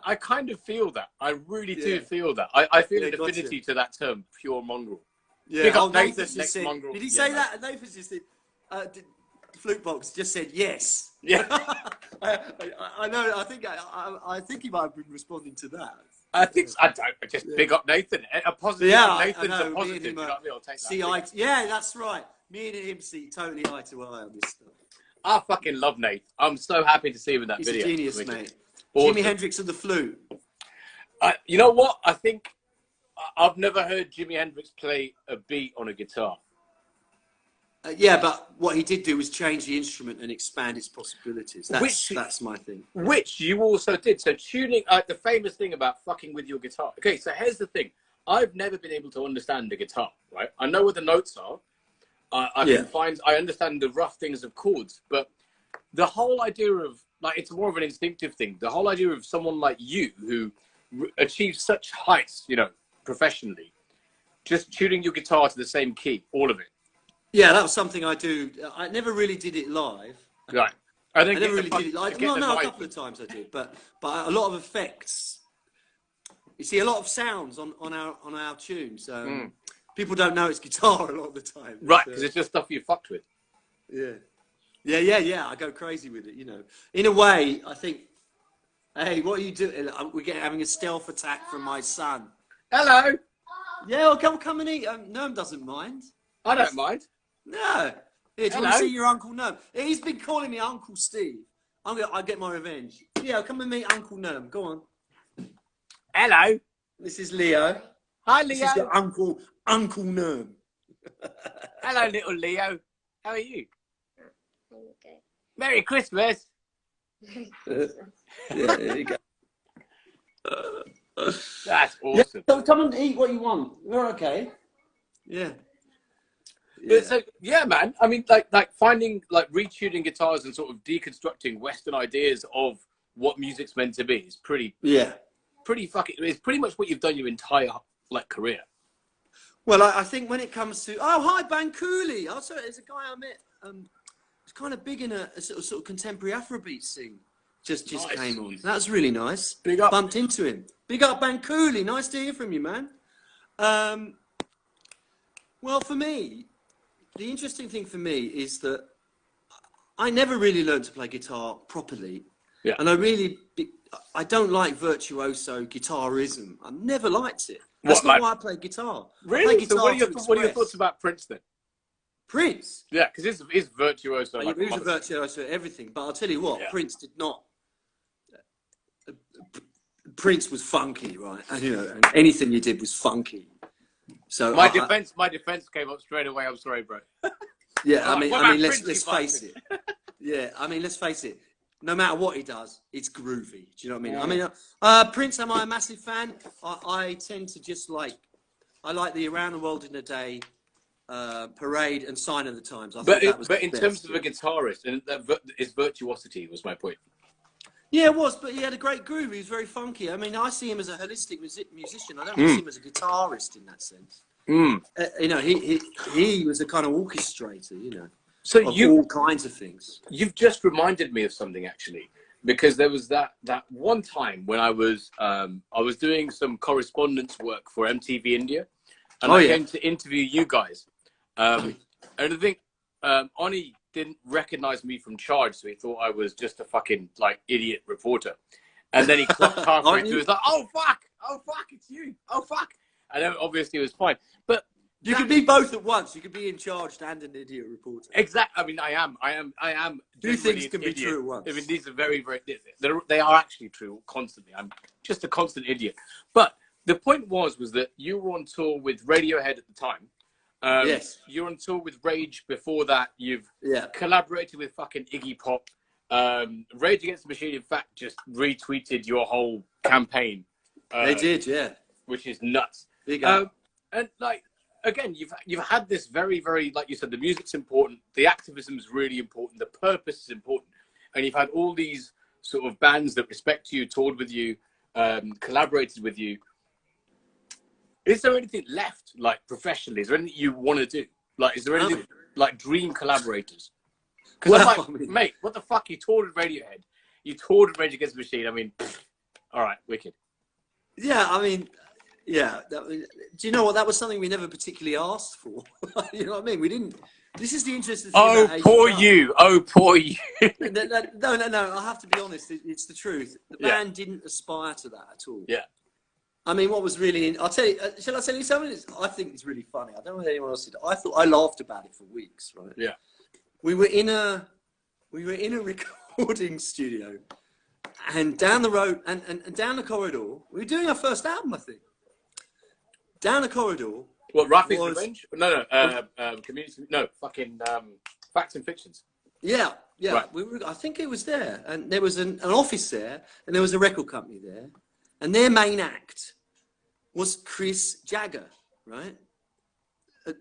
I kind of feel that. I really do feel that. I feel an gotcha. affinity to that term, pure mongrel. Yeah. Pick up Nathan, Nathan's next said, mongrel. did he say that? Nathan's just said, Flukebox just said yes. Yeah. I know. I think he might have been responding to that. I think I just big up Nathan. A positive. Nathan's a positive. You know what I mean? I'll take that. Yeah, that's right. Me and him see totally eye to eye on this stuff. I fucking love Nate. I'm so happy to see him in that He's video. He's a genius, mate. Awesome. Jimi Hendrix and the flute. You know what? I think I've never heard Jimi Hendrix play a beat on a guitar. Yeah, but what he did do was change the instrument and expand its possibilities. That's my thing. Which you also did. So tuning, the famous thing about fucking with your guitar. Okay, so here's the thing. I've never been able to understand the guitar, right? I know where the notes are. I understand the rough things of chords, but the whole idea of, like, it's more of an instinctive thing. The whole idea of someone like you who achieves such heights, you know, professionally, just tuning your guitar to the same key, all of it. Yeah, that was something I do. I never really did it live. Right. I never really did it live. No, a couple of times I did, but a lot of effects. You see, a lot of sounds on our tunes. People don't know it's guitar a lot of the time. Right, because it's just stuff you fucked with. Yeah. I go crazy with it, you know. In a way, I think, hey, what are you doing? We're having a stealth attack from my son. Hello. Yeah, well, come and eat. Nerm doesn't mind. I don't mind. No. Here, do you want to see your Uncle Nerm? He's been calling me Uncle Steve. I'll get my revenge. Yeah, come and meet Uncle Nerm. Go on. Hello. This is Leo. Hi, Leo. This is your Uncle Nerm. Hello, little Leo. How are you? Okay. Merry Christmas. Yeah, there you go. That's awesome. Yeah, so come and eat what you want. We're okay. Yeah. So, yeah, man. I mean, like finding, like, retuning guitars and sort of deconstructing Western ideas of what music's meant to be is pretty fucking. It's pretty much what you've done your entire career. Well, I think when it comes to hi Bancooli. Also, there's a guy I met. He's kind of big in a sort of contemporary Afrobeat scene. Just nice. Came on. That was really nice. Big up. Bumped into him. Big up Bancooli. Nice to hear from you, man. Well, for me, the interesting thing for me is that I never really learned to play guitar properly. Yeah. And I don't like virtuoso guitarism. I never liked it. That's not why I play guitar. Really? So what are your thoughts about Prince then? Prince? Yeah, because it's virtuoso. He was a virtuoso at everything. But I'll tell you what, Prince did not. Prince was funky, right? And, you know, and anything you did was funky. So my defense came up straight away. I'm sorry, bro. Yeah, I mean, let's face it. Yeah, I mean, let's face it. No matter what he does, it's groovy. Do you know what I mean? Yeah. I mean, Prince, am I a massive fan? I tend to just I like the Around the World in a Day parade and Sign of the Times. But in terms of a guitarist, and his virtuosity was my point. Yeah, it was, but he had a great groove. He was very funky. I mean, I see him as a holistic musician. I don't see him as a guitarist in that sense. You know, he was a kind of orchestrator, you know, so all kinds of things. You've just reminded me of something, actually, because there was that one time when I was doing some correspondence work for MTV India, and I came to interview you guys. And I think Oni didn't recognize me from Charge, so he thought I was just a fucking idiot reporter. And then he clocked halfway through. He was like, "Oh fuck, it's you. Oh fuck." And then obviously it was fine. But you could be both at once. You could be in charge and an idiot reporter. Exactly. I mean, I am. Two things can be true at once. I mean, these are very, very. They are actually true constantly. I'm just a constant idiot. But the point was that you were on tour with Radiohead at the time. Yes. You're on tour with Rage before that. You've collaborated with fucking Iggy Pop. Rage Against the Machine, in fact, just retweeted your whole campaign. They did, yeah. Which is nuts. Big up. And like, again, you've had this very, very, like you said, the music's important, the activism is really important, the purpose is important, and you've had all these sort of bands that respect you, toured with you, collaborated with you. Is there anything left, like professionally? Is there anything you want to do? Like, is there anything like dream collaborators? Because I'm like, mate, what the fuck? You toured with Radiohead, you toured with Rage Against the Machine. I mean, all right, wicked. Yeah, I mean, yeah. Do you know what? That was something we never particularly asked for. You know what I mean? We didn't. This is the interesting thing. Oh, poor you. Oh, poor you. No. I have to be honest. It's the truth. The band didn't aspire to that at all. Yeah. I mean, what was really... I'll tell you... shall I tell you something? I think it's really funny. I don't know if anyone else did. I laughed about it for weeks, right? Yeah. We were in a recording studio, and down the road and down the corridor, we were doing our first album, I think. Down the corridor... What, Rafi's Revenge? No, Community... No, fucking Facts and Fictions. Yeah. Right. I think it was there. And there was an office there, and there was a record company there. And their main act was Chris Jagger, right?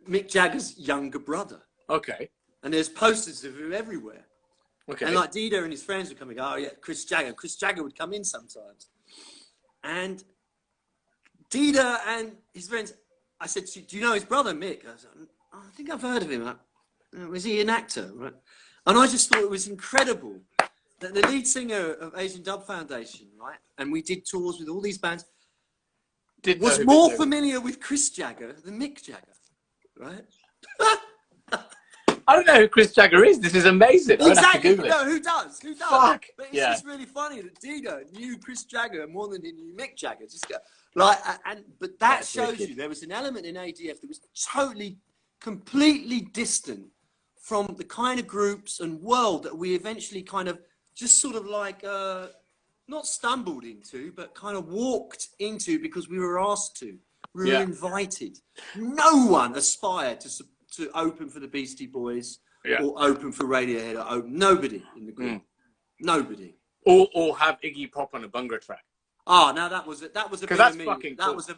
Mick Jagger's younger brother. Okay. And there's posters of him everywhere. Okay. And like Dida and his friends would come and go, oh yeah, Chris Jagger. Chris Jagger would come in sometimes. And Dida and his friends, I said, do you know his brother, Mick? I said, oh, I think I've heard of him. Was he an actor? Right? And I just thought it was incredible that the lead singer of Asian Dub Foundation, right, and we did tours with all these bands, was more familiar with Chris Jagger than Mick Jagger, right? I don't know who Chris Jagger is. This is amazing. Exactly. No, who does? Who does? Fuck. But it's just really funny that Dida knew Chris Jagger more than he knew Mick Jagger. But that shows you there was an element in ADF that was totally, completely distant from the kind of groups and world that we eventually kind of just sort of like not stumbled into, but kind of walked into because we were asked to. We were invited. No one aspired to open for the Beastie Boys or open for Radiohead or open. Nobody in the group. Nobody. Or have Iggy Pop on a Bunga track. Oh, now that was a bit that's of me. fucking that cool. was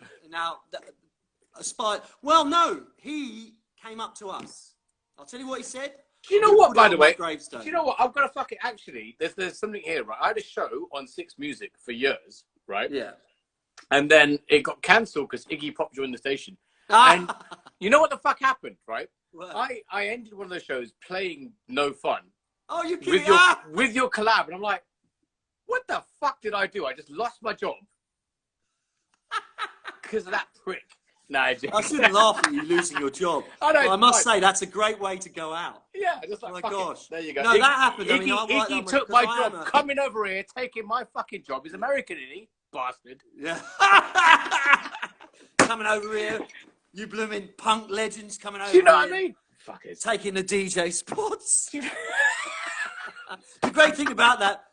aspired. Well, no, he came up to us. I'll tell you what he said. Do you know what, by the way? Do Gravestone. you know what? I've got to fucking... Actually, there's something here, right? I had a show on Six Music for years, right? Yeah. And then it got cancelled because Iggy Pop joined the station. And you know what the fuck happened, right? What? I ended one of those shows playing No Fun. Oh, you kidding? With your collab. And I'm like, what the fuck did I do? I just lost my job. Because of that prick. No, I shouldn't laugh at you losing your job. I must say, that's a great way to go out. Yeah, just like, oh my gosh. There you go. No, that happened. Iggy took my job. Coming over here, taking my fucking job. He's American, isn't he? Bastard. Yeah. Coming over here. You blooming punk legends coming over here. Do you know what I mean? Fuckers. Taking the DJ spots. The great thing about that...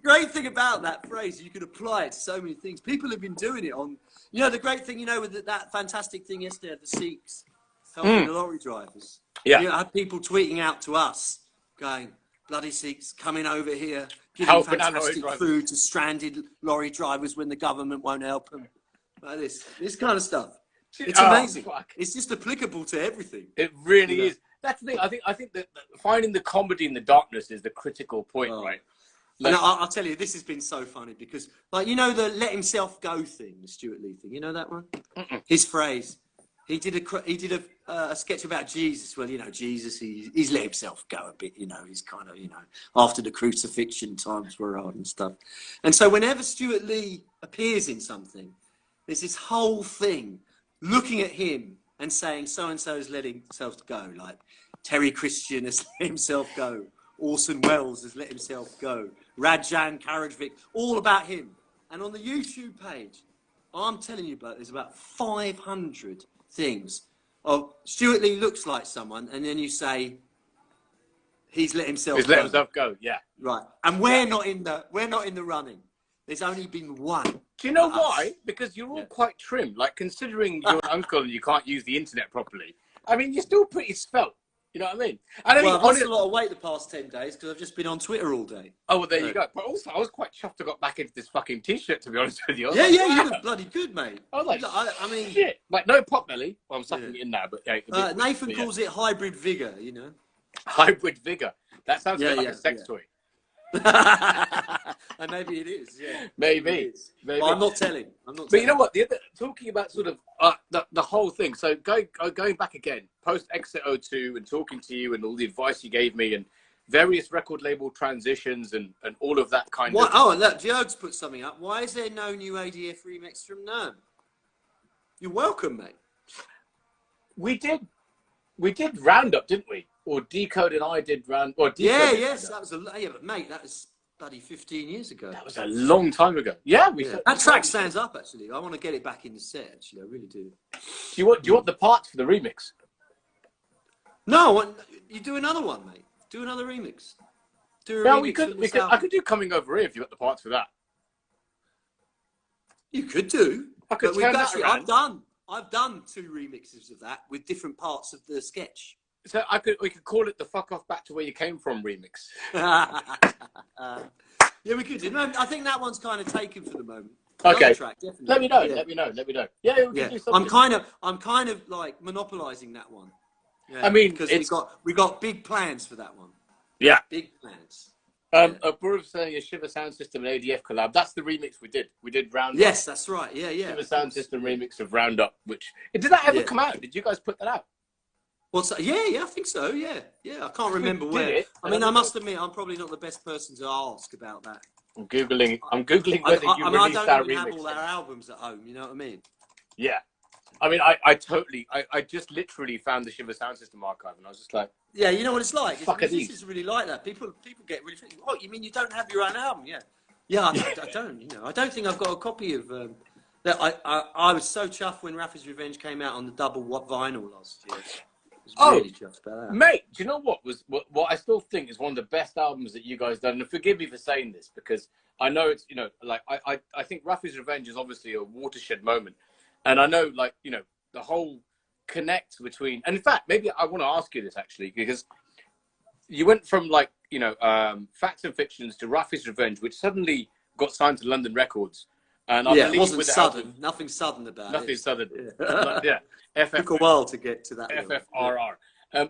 Great thing about that phrase, you can apply it to so many things. People have been doing it on, you know, the great thing, you know, with that fantastic thing yesterday, the Sikhs helping the lorry drivers. Yeah. You know, I had people tweeting out to us, going, bloody Sikhs coming over here, giving fantastic food to stranded lorry drivers when the government won't help them. Like this kind of stuff. It's amazing. Fuck. It's just applicable to everything. It really is. That's the thing. I think that finding the comedy in the darkness is the critical point, right? Like, and I'll tell you, this has been so funny because, like, you know, the let himself go thing, the Stuart Lee thing. You know that one? His phrase. He did a sketch about Jesus. Well, you know, Jesus, he's let himself go a bit. You know, he's kind of, you know, after the crucifixion, times were hard and stuff. And so, whenever Stuart Lee appears in something, there's this whole thing looking at him and saying, so and so is letting himself go. Like Terry Christian has let himself go. Orson Welles has let himself go. Rajan Karadzic, all about him. And on the YouTube page, I'm telling you, there's about 500 things of Stuart Lee looks like someone, and then you say he's let himself go. Let himself go, yeah. Right. And we're not in the running. There's only been one. Do you know why? Because you're all quite trim. Like, considering you're an uncle and you can't use the internet properly. I mean, you're still pretty svelte. You know what I mean? And I mean, Well, I've lost a lot of weight the past 10 days because I've just been on Twitter all day. Oh, well, there you go. But also, I was quite chuffed I got back into this fucking T-shirt, to be honest with you. Yeah, you look bloody good, mate. I was like, I mean, shit. Like, no pot belly. Well, I'm sucking it in now, but yeah. Nathan calls it hybrid vigor, you know. Hybrid vigor. That sounds like a sex toy. And maybe it is, yeah. Maybe. But I'm not telling. But you know what? Talking about sort of the whole thing. So going back again, post Exit 02 and talking to you and all the advice you gave me and various record label transitions and all of that kind of. Oh, and look, Diogo's put something up. Why is there no new ADF remix from Nerm? You're welcome, mate. We did Roundup, didn't we? Or Decode and I did Round. Or Decode that was but mate, that was bloody 15 years ago. That was a long time ago. Yeah, that track stands up. Actually, I want to get it back in the set. Actually, I really do. Do you want the parts for the remix? No, you do another one, mate. Do another remix. Do a remix. We could. I could do Coming Over Here if you got the parts for that. You could do. I could turn that around. I've done 2 remixes of that with different parts of the sketch. So we could call it the "Fuck Off Back to Where You Came From" remix. Yeah, we could do. No, I think that one's kind of taken for the moment. Okay. Track, definitely. Let me know. Yeah. Let me know. Yeah, we can do something. I'm kind of like monopolizing that one. Yeah, I mean, because we got big plans for that one. Yeah, big plans. Burv saying a Shiver Sound System and ADF collab. That's the remix we did. We did Roundup. Yes, that's right. Yeah. Shiver Sound System remix of Roundup. Which did that ever come out? Did you guys put that out? What's that? Yeah, I think so. Yeah. I can't remember where. I mean, I must admit, I'm probably not the best person to ask about that. I'm googling whether you released our remix. I don't even have all our albums at home. You know what I mean? Yeah. I mean, I just literally found the Shiver Sound System archive, and I was just like, yeah, you know what it's like. This is really like that. People get really. What you mean you don't have your own album? Yeah. I don't. You know, I don't think I've got a copy of. I was so chuffed when Rapper's Revenge came out on the double vinyl last year. Really chuffed about that. Mate, do you know what I still think is one of the best albums that you guys done? And forgive me for saying this because I know it's like I think Rapper's Revenge is obviously a watershed moment. And I know, like, the whole connect between... And in fact, maybe I want to ask you this, actually, because you went from, like, Facts and Fictions to Rafi's Revenge, which suddenly got signed to London Records. And it wasn't sudden. Nothing sudden about it. Nothing sudden. Yeah. Took a while to get to that. FFRR.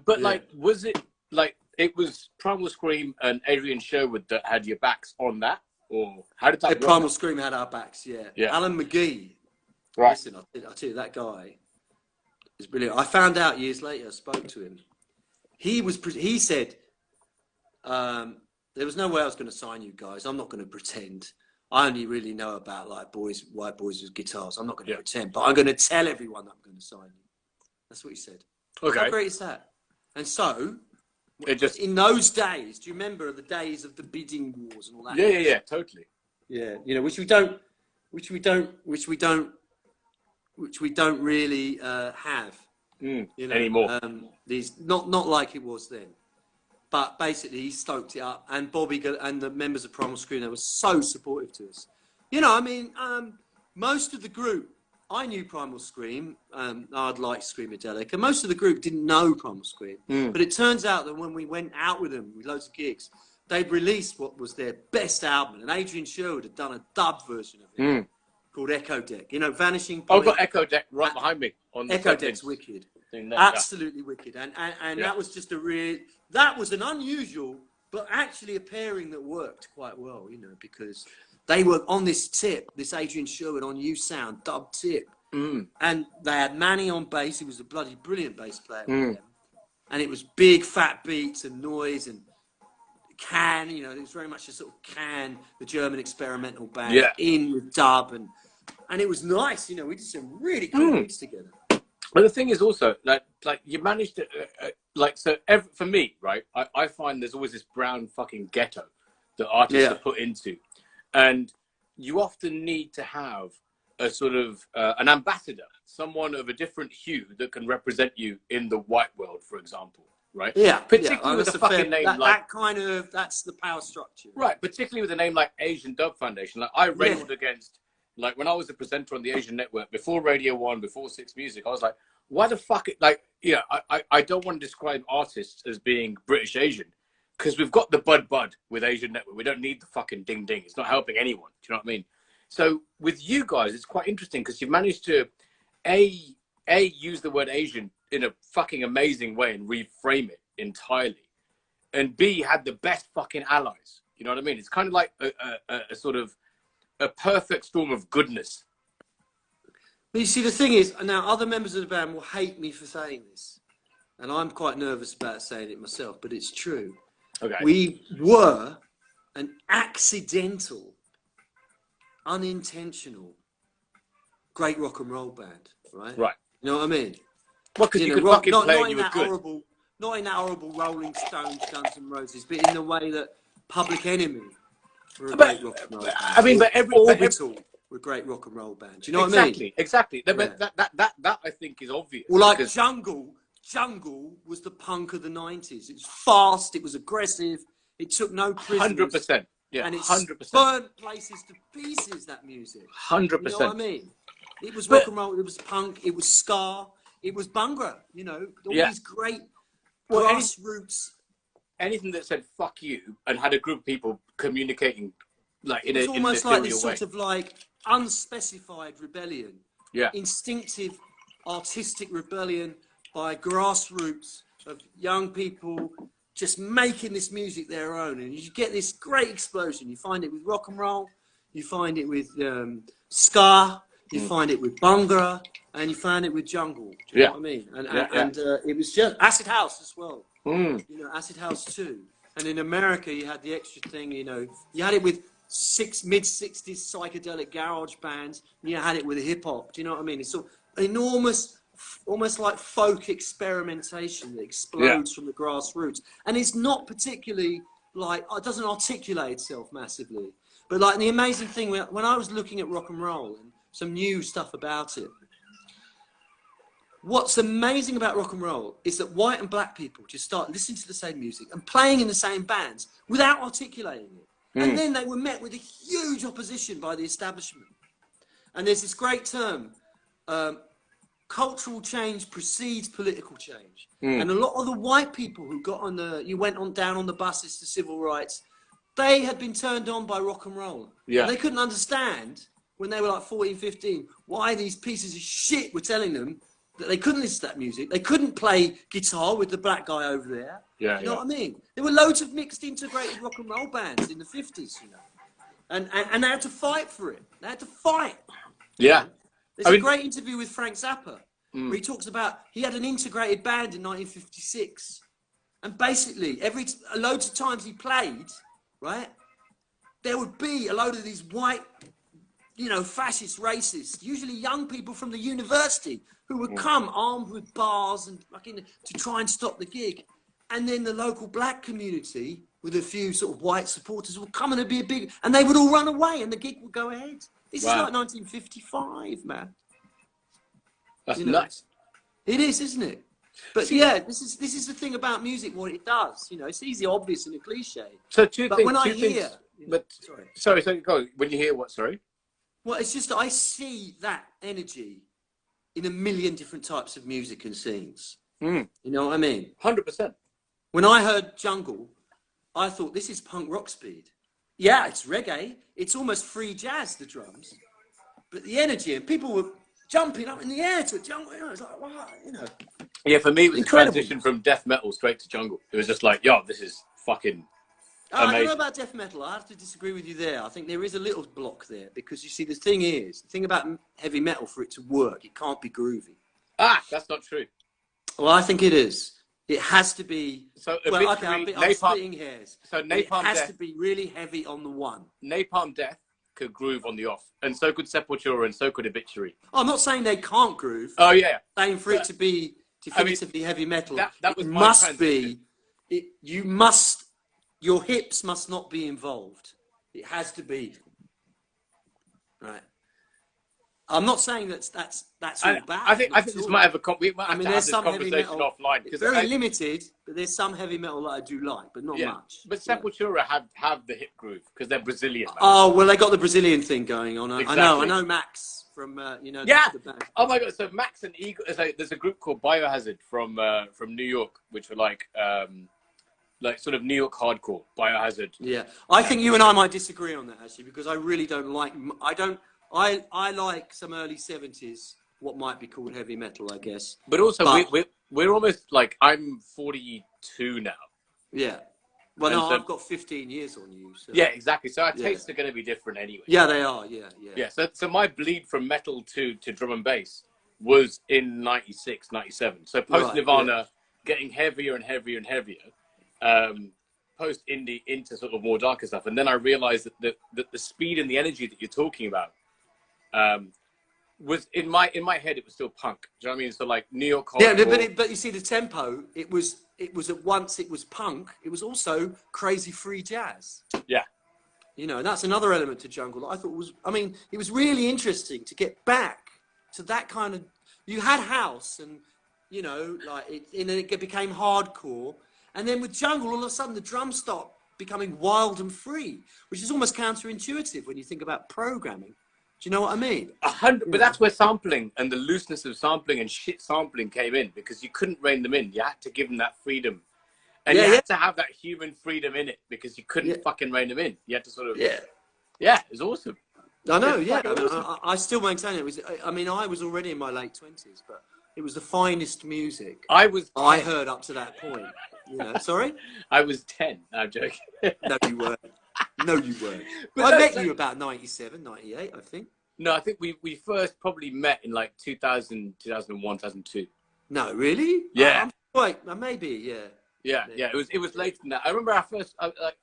But, like, was it... Like, it was Primal Scream and Adrian Sherwood that had your backs on that? Or how did that work? Primal Scream had our backs, yeah. Alan McGee. Right. Listen, I'll tell you, that guy is brilliant. I found out years later, I spoke to him. He said, there was no way I was going to sign you guys. I'm not going to pretend. I only really know about like white boys with guitars. I'm not going to pretend, but I'm going to tell everyone that I'm going to sign you. That's what he said. Okay. How great is that? And so, in those days, do you remember the days of the bidding wars and all that? Yeah, totally. Yeah, which we don't really have anymore. These not like it was then, but basically he stoked it up, and Bobby and the members of Primal Scream, they were so supportive to us. I mean, most of the group, I knew Primal Scream. I'd like Screamadelic, and most of the group didn't know Primal Scream. But it turns out that when we went out with them with loads of gigs, they'd released what was their best album, and Adrian Sherwood had done a dub version of it. Called Echo Deck, Vanishing Point. I've got Echo Deck right behind me. On the Echo Deck's wicked, absolutely wicked, and that was just that was an unusual, but actually a pairing that worked quite well, because they were on this Adrian Sherwood on U Sound dub tip, and they had Manny on bass. He was a bloody brilliant bass player, with them. And it was big fat beats and noise and Can, it was very much a sort of Can, the German experimental band, in with dub and it was nice, we did some really cool things together. But the thing is also, like you managed to, for me, right, I find there's always this brown fucking ghetto that artists are put into. And you often need to have a sort of, an ambassador, someone of a different hue that can represent you in the white world, for example. Right. Yeah. Particularly with a fucking name like that's the power structure. Right. Particularly with a name like Asian Dub Foundation. Like I railed against, like when I was a presenter on the Asian Network before Radio 1, before Six Music, I was like, why the fuck? I don't want to describe artists as being British Asian because we've got the Bud with Asian Network. We don't need the fucking ding ding. It's not helping anyone. Do you know what I mean? So with you guys, it's quite interesting because you've managed to use the word Asian in a fucking amazing way and reframe it entirely, and B, had the best fucking allies. You know what I mean? It's kind of like a sort of a perfect storm of goodness. But you see, the thing is, now other members of the band will hate me for saying this, and I'm quite nervous about saying it myself, but it's true. Okay. We were an accidental, unintentional, great rock and roll band, right? Right. You know what I mean? Well, because you could fucking play and you were good. Not in that horrible Rolling Stones, Guns N' Roses, but in the way that Public Enemy were a great rock and roll band. I mean, but Orbital were a great rock and roll band. Do you know what I mean? Exactly. Yeah. That I think is obvious. Well, like Jungle was the punk of the 90s. It was fast, it was aggressive, it took no prisoners. 100%. Yeah, and it 100%. burnt places to pieces, that music. 100%. You know what I mean? It was rock and roll, it was punk, it was ska, it was Bhangra, you know, all these great grassroots. Anything that said fuck you and had a group of people communicating like in It's a almost in an like this way. sort of like unspecified rebellion. Yeah. Instinctive, artistic rebellion by grassroots of young people just making this music their own. And you get this great explosion. You find it with rock and roll, you find it with ska, you find it with Bhangra, and you find it with jungle. Do you know what I mean? And it was just acid house as well. You know, acid house too. And in America, you had the extra thing. You know, you had it with mid-60s psychedelic garage bands, and you had it with hip hop. Do you know what I mean? It's sort of enormous, almost like folk experimentation that explodes from the grassroots. And it's not particularly like, it doesn't articulate itself massively. But like the amazing thing, when I was looking at rock and roll and some new stuff about it, what's amazing about rock and roll is that white and black people just start listening to the same music and playing in the same bands without articulating it. And then they were met with a huge opposition by the establishment. And there's this great term, cultural change precedes political change. And a lot of the white people who got on down on the buses to civil rights, they had been turned on by rock and roll. Yeah. And they couldn't understand when they were like 14, 15, why these pieces of shit were telling them that they couldn't listen to that music. They couldn't play guitar with the black guy over there. Yeah, you know what I mean? There were loads of mixed integrated rock and roll bands in the 50s, you know. And they had to fight for it. They had to fight. Yeah. There's a great interview with Frank Zappa where he talks about he had an integrated band in 1956. And basically, loads of times he played, right, there would be a load of these white, you know, fascist racists, usually young people from the university, who would come armed with bars and fucking to try and stop the gig. And then the local black community, with a few sort of white supporters, would come and it'd be a big, and they would all run away and the gig would go ahead. This is like 1955, man. That's nuts. It is, isn't it? But yeah, this is the thing about music, what it does. You know, it's easy, obvious, and a cliche. So sorry, go. When you hear what? Sorry. Well, it's just that I see that energy in a million different types of music and scenes. You know what I mean? 100%. When I heard Jungle, I thought, this is punk rock speed. Yeah, it's reggae. It's almost free jazz, the drums. But the energy, and people were jumping up in the air to a jungle. You know, it's like, wow, you know. Yeah, for me, it was incredible. a transition from death metal straight to jungle. It was just like, yo, this is fucking amazing. I don't know about death metal. I have to disagree with you there. I think there is a little block there because you see, the thing about heavy metal, for it to work, it can't be groovy. That's not true. Well, I think it is. It has to be. So, well, okay, I'm splitting hairs. So, Napalm it has Death to be really heavy on the one. Napalm Death could groove on the off, and so could Sepultura, and so could Obituary. I'm not saying they can't groove. Oh yeah. Saying for it to be definitively heavy metal, that was it my must transition. be. Your hips must not be involved. It has to be right. I'm not saying that's all bad. I think this might have we might have to have there's this some heavy conversation metal, offline it's very limited, but there's some heavy metal that I do like, but not much. But Sepultura have the hip groove because they're Brazilian. Man. Oh well, they got the Brazilian thing going on. Exactly. I know Max from Yeah. The band. Oh my god! So Max and Eagle. There's a group called Biohazard from New York, which were like sort of New York hardcore. Biohazard. Yeah, I think you and I might disagree on that actually, because I really don't like. I like some early 70s, what might be called heavy metal, I guess. But also, we're almost like, I'm 42 now. Yeah. Well, no, I've got 15 years on you. So. Yeah, exactly. So our tastes are going to be different anyway. Yeah, they are. Yeah. Yeah. So my bleed from metal to drum and bass was in 96, 97. So post Nirvana, getting heavier and heavier and heavier. Post indie into sort of more darker stuff, and then I realized that the speed and the energy that you're talking about was in my head. It was still punk. Do you know what I mean? So like New York hardcore. Yeah, but you see the tempo. It was at once it was punk. It was also crazy free jazz. Yeah. You know, and that's another element to jungle that I thought was. I mean, it was really interesting to get back to that kind of. You had house, and you know, like it became hardcore. And then with jungle, all of a sudden the drums start becoming wild and free, which is almost counterintuitive when you think about programming. Do you know what I mean? 100, but that's where sampling and the looseness of sampling and shit sampling came in, because you couldn't rein them in. You had to give them that freedom. And you had to have that human freedom in it, because you couldn't fucking rein them in. You had to sort of... Yeah, it was awesome. I know, I still maintain it was... I mean, I was already in my late 20s, but it was the finest music I heard up to that point. You know, sorry? I was 10. No, I'm joking. No, you weren't. No, you weren't. I met you about 97, 98, I think. No, I think we first probably met in like 2000, 2001, 2002. No, really? Yeah. Maybe, yeah. Yeah. It was later than that. I remember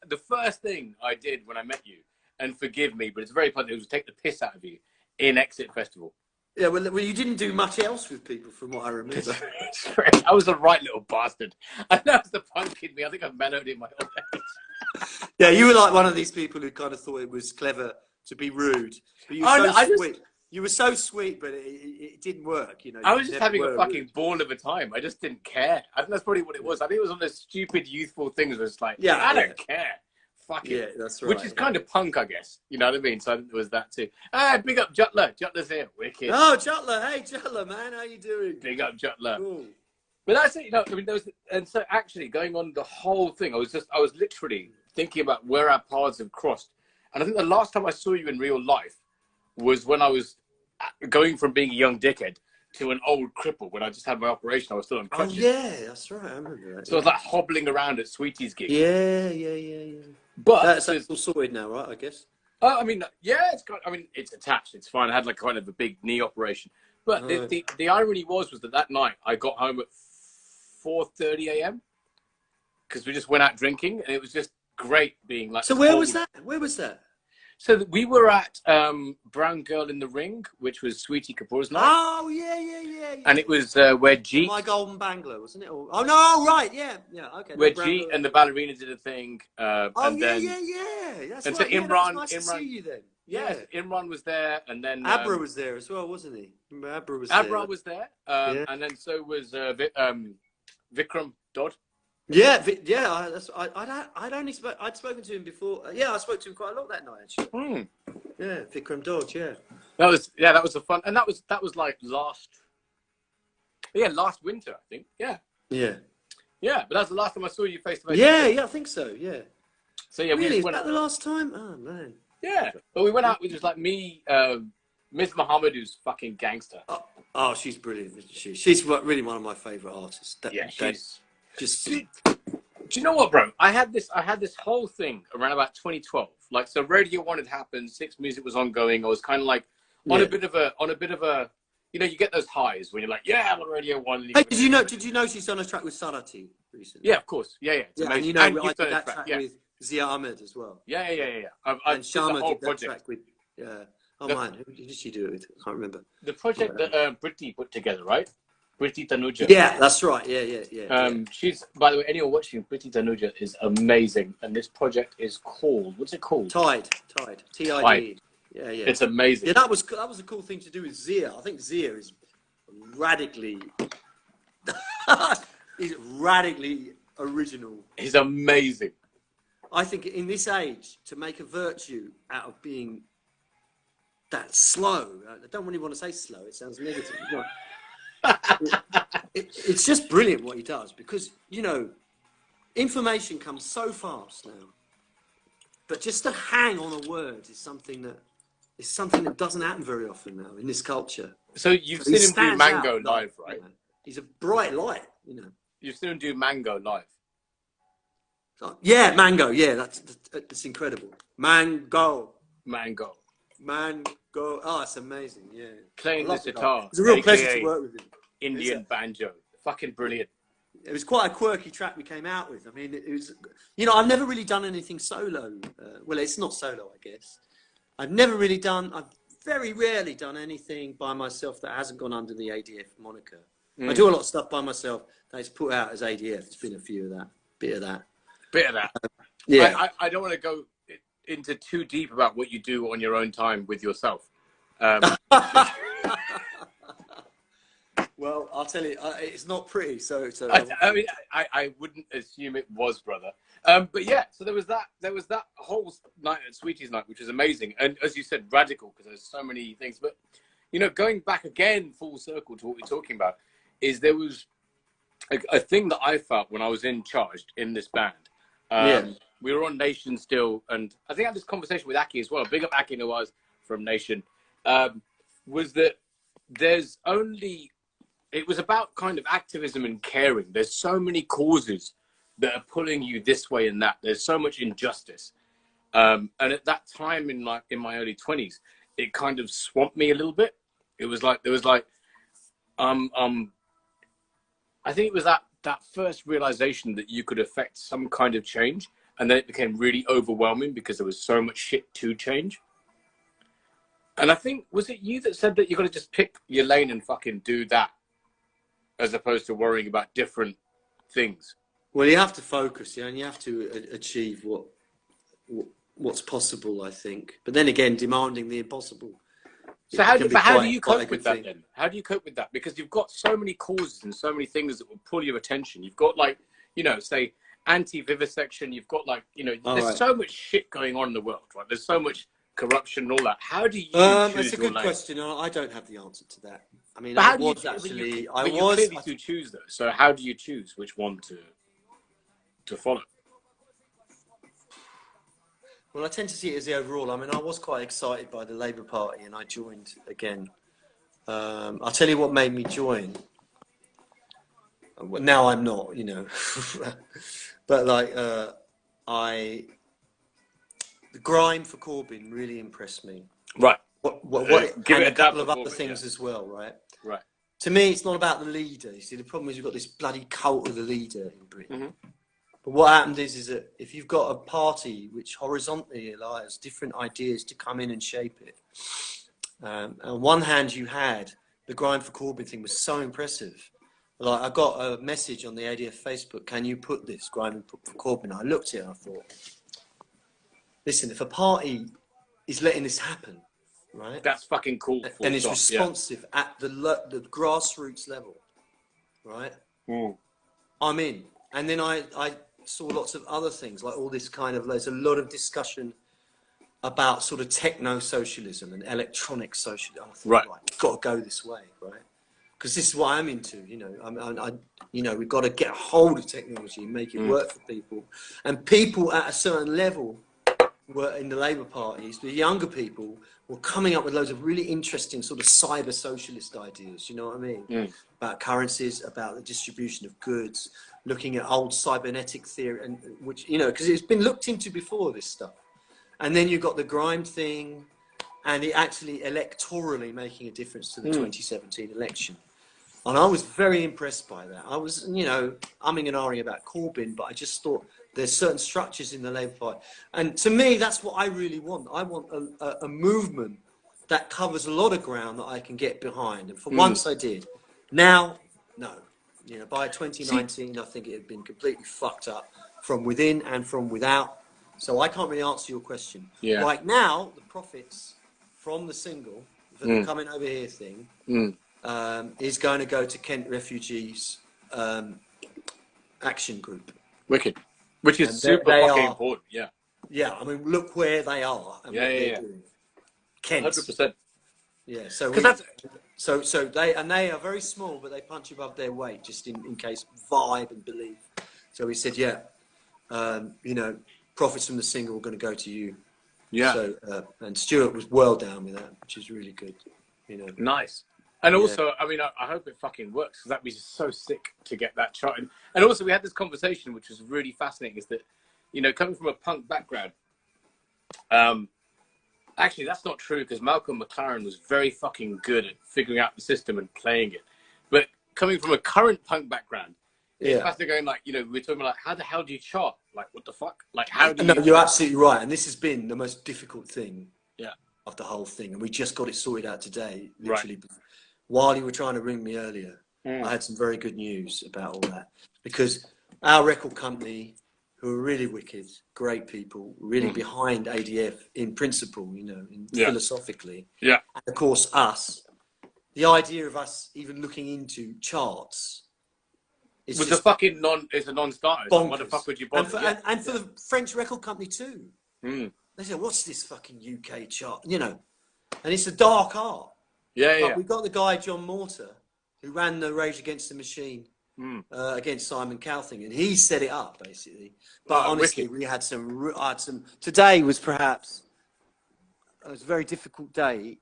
the first thing I did when I met you, and forgive me, but it's very funny, it was to take the piss out of you in Exit Festival. Yeah, well, you didn't do much else with people, from what I remember. I was a right little bastard. I know it's the punk in me. I think I've mellowed in my old age. Yeah, you were like one of these people who kind of thought it was clever to be rude. But you were so sweet. You were so sweet, but it didn't work. You know. I was just having a fucking ball of a time. I just didn't care. I think that's probably what it was. I think it was one of those stupid youthful things where it's like, I don't care. Fuck it. Yeah, that's right. Which is kind of punk, I guess. You know what I mean? So I think there was that too. Ah, big up Jutler. Jutler's here. Wicked. Oh, Jutler. Hey, Jutler, man. How you doing? Big up Jutler. Cool. But that's it. You know, I mean, and so actually going on the whole thing, I was literally thinking about where our paths have crossed. And I think the last time I saw you in real life was when I was going from being a young dickhead to an old cripple. When I just had my operation, I was still on crutches. Oh, yeah, that's right. I remember that. So I was like hobbling around at Sweetie's gig. Yeah. But that's all sorted now, right? I guess. I mean, yeah, it's attached. It's fine. I had like kind of a big knee operation. But the irony was that night I got home at 4:30 a.m. because we just went out drinking, and it was just great being like. So where was that? Where was that? So we were at Brown Girl in the Ring, which was Sweetie Kapoor's night. Oh yeah. And it was where Jeet. My Golden Bangler, wasn't it? Oh no, right, yeah, okay. Where Jeet and the ballerina did a thing. Yeah. That's and right. So Imran, nice to see you then. Yeah, Imran was there, and then Abra was there as well, wasn't he? Remember Abra was there. And then so was Vikram Dodd. Yeah. I'd spoken to him before. I spoke to him quite a lot that night actually. Yeah, Vikram Dodd. Yeah. That was a fun, and that was like last winter, I think. Yeah. But that's the last time I saw you face to face. Yeah, I think so. Yeah. So yeah, really, is that the last time? Oh man. Yeah, but we went out with just like me, Miss Muhammad, who's fucking gangster. Oh, she's brilliant. She's really one of my favourite artists. She's just. Do you know what, bro? I had this whole thing around about 2012. Like, so Radio 1 had happened, Six Music was ongoing. I was kind of like on a bit of a, you know, you get those highs when you're like, yeah, I'm on Radio 1. Hey, did you know she's done a track with Sarati recently? Yeah, of course. Yeah. And you know, I did that track with Zia Ahmed as well. Yeah. And Sharma did that track with. Who did she do it with? I can't remember. The project that Brittany put together, right? Brittany Tanuja. Yeah, that's right. Yeah. She's, by the way, anyone watching, Brittany Tanuja is amazing, and this project is called, what's it called? Tide. T-I-D. Yeah, yeah. It's amazing. Yeah, that was a cool thing to do with Zia. I think Zia is radically original. He's amazing. I think in this age, to make a virtue out of being that slow, I don't really want to say slow, it sounds negative. It's just brilliant what he does, because, you know, information comes so fast now. But just to hang on a word is something that doesn't happen very often now in this culture. So you've seen him do Mango live, right? You know, he's a bright light, you know. You've seen him do Mango live. Yeah, Mango. Yeah, that's incredible. Mango. Oh, it's amazing. Yeah. Playing the guitar. It's a real pleasure to work with him. Indian banjo. Fucking brilliant. It was quite a quirky track we came out with. I mean, it was, you know, I've never really done anything solo. Well, it's not solo, I guess. I've very rarely done anything by myself that hasn't gone under the ADF moniker. I do a lot of stuff by myself that is put out as ADF. There's been a few of that, bit of that. Yeah. I don't want to go into too deep about what you do on your own time with yourself. Well, I'll tell you, it's not pretty. So I mean, I wouldn't assume it was, brother. But yeah, so there was that whole night at Sweetie's night, which was amazing, and as you said, radical, because there's so many things. But you know, going back again, full circle to what we're talking about, is there was a thing that I felt when I was in charge in this band. We were on Nation still, and I think I had this conversation with Aki as well. Big up Aki Nawaz from Nation. Was that it was about kind of activism and caring. There's so many causes that are pulling you this way and that. There's so much injustice. And at that time in my early 20s, it kind of swamped me a little bit. It was like, I think it was that first realization that you could affect some kind of change. And then it became really overwhelming because there was so much shit to change. And I think, was it you that said that you've got to just pick your lane and fucking do that, as opposed to worrying about different things? Well, you have to focus, yeah, and you have to achieve what's possible, I think. But then again, demanding the impossible. So how do you cope with that then? How do you cope with that? Because you've got so many causes and so many things that will pull your attention. You've got, like, you know, say anti-vivisection. You've got, like, you know, there's so much shit going on in the world, right? There's so much corruption and all that. How do you choose It's a good lane? question. I don't have the answer to that. I mean, but you clearly do choose though. So how do you choose which one to follow? Well, I tend to see it as the overall. I mean, I was quite excited by the Labour Party, and I joined again. I'll tell you what made me join. Well, now I'm not, you know, but like the grime for Corbyn really impressed me. Right. Give it a couple of other things as well, right? Right. To me, it's not about the leader. You see, the problem is you've got this bloody cult of the leader in Britain. Mm-hmm. But what happened is that if you've got a party which horizontally allows different ideas to come in and shape it, on one hand, you had the grime for Corbyn thing was so impressive. Like, I got a message on the ADF Facebook, can you put this grime for Corbyn? I looked at it and I thought, listen, if a party is letting this happen, right? That's fucking cool. And it's responsive at the grassroots level, right? I'm in. And then I saw lots of other things, like all this kind of, there's a lot of discussion about sort of techno-socialism and electronic socialism. I thought, right, we've got to go this way, right? Because this is what I'm into, you know. You know, we've got to get a hold of technology and make it work for people. And people at a certain level were in the Labour parties, the younger people were coming up with loads of really interesting sort of cyber socialist ideas, you know what I mean? About currencies, about the distribution of goods, looking at old cybernetic theory, and which, you know, because it's been looked into before, this stuff. And then you've got the grime thing, and it actually electorally making a difference to the 2017 election. And I was very impressed by that. I was, you know, umming and ahhing about Corbyn, but I just thought there's certain structures in the Labour Party. And to me, that's what I really want. I want a movement that covers a lot of ground that I can get behind. And for once I did. Now, no. You know, by 2019, I think it had been completely fucked up from within and from without. So I can't really answer your question. Yeah. Right now, the profits from the single, for the Coming Over Here thing, is going to go to Kent Refugees Action Group. Wicked. Which is super fucking important, yeah. Yeah, I mean, look where they are and what they're doing. Kent. 100%. Yeah, so they are very small, but they punch above their weight, just in case vibe and belief. So we said, you know, profits from the single are going to go to you. Yeah. So and Stuart was well down with that, which is really good. You know. Nice. And also, I mean, I hope it fucking works, because that'd be so sick to get that chart. And also, we had this conversation, which was really fascinating, is that, you know, coming from a punk background, actually, that's not true, because Malcolm McLaren was very fucking good at figuring out the system and playing it. But coming from a current punk background, it's fascinating going, like, you know, we're talking about, like, how the hell do you chart? Like, what the fuck? Like, how do you... No, you're absolutely right. And this has been the most difficult thing of the whole thing. And we just got it sorted out today, literally. Right. While you were trying to ring me earlier, I had some very good news about all that. Because our record company, who are really wicked, great people, really behind ADF in principle, you know, philosophically. Yeah. And of course, us, the idea of us even looking into charts is a fucking it's a non-starter. Bonkers. What the fuck would you bother? And for the French record company too. They said, what's this fucking UK chart? You know, and it's a dark art. But we got the guy, John Mortar, who ran the Rage Against the Machine against Simon Cowthing, and he set it up, basically. But honestly, wicked. we had some... Today was perhaps... It was a very difficult day,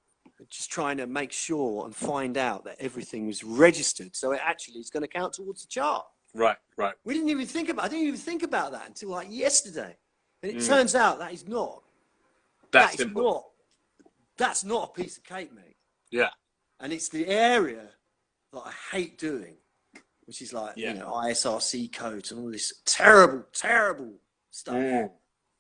just trying to make sure and find out that everything was registered, so it actually is going to count towards the chart. Right, right. I didn't even think about that until, like, yesterday. And it turns out that is not... That's simple. That's not a piece of cake, mate. Yeah. And it's the area that I hate doing, which is like, you know, ISRC codes and all this terrible, terrible stuff.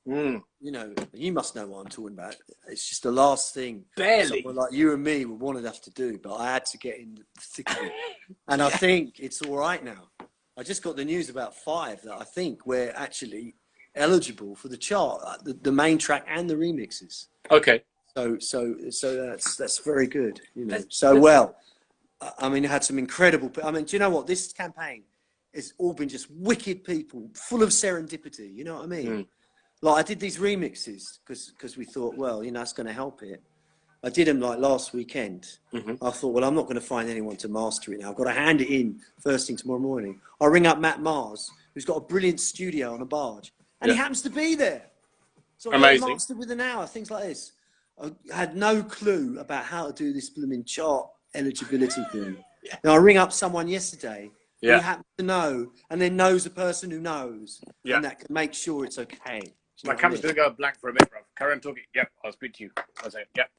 You know, you must know what I'm talking about. It's just the last thing someone like you and me would wanted us to do, but I had to get in the thick of it. And I think it's all right now. I just got the news about 5 that I think we're actually eligible for the chart, the main track and the remixes. Okay. So that's very good, you know. I mean, it had some incredible. I mean, do you know what? This campaign has all been just wicked people, full of serendipity. You know what I mean? Like, I did these remixes because we thought, well, you know, that's going to help it. I did them like last weekend. I thought, well, I'm not going to find anyone to master it now. I've got to hand it in first thing tomorrow morning. I ring up Matt Mars, who's got a brilliant studio on a barge, and he happens to be there. So I mastered within an hour, things like this. I had no clue about how to do this blooming chart eligibility thing. Now, I ring up someone yesterday who happens to know, and then knows a person who knows, and that can make sure it's okay. My camera's going to go blank for a minute, bro. Carry on talking. Yep, I'll speak to you. I'll say, yep.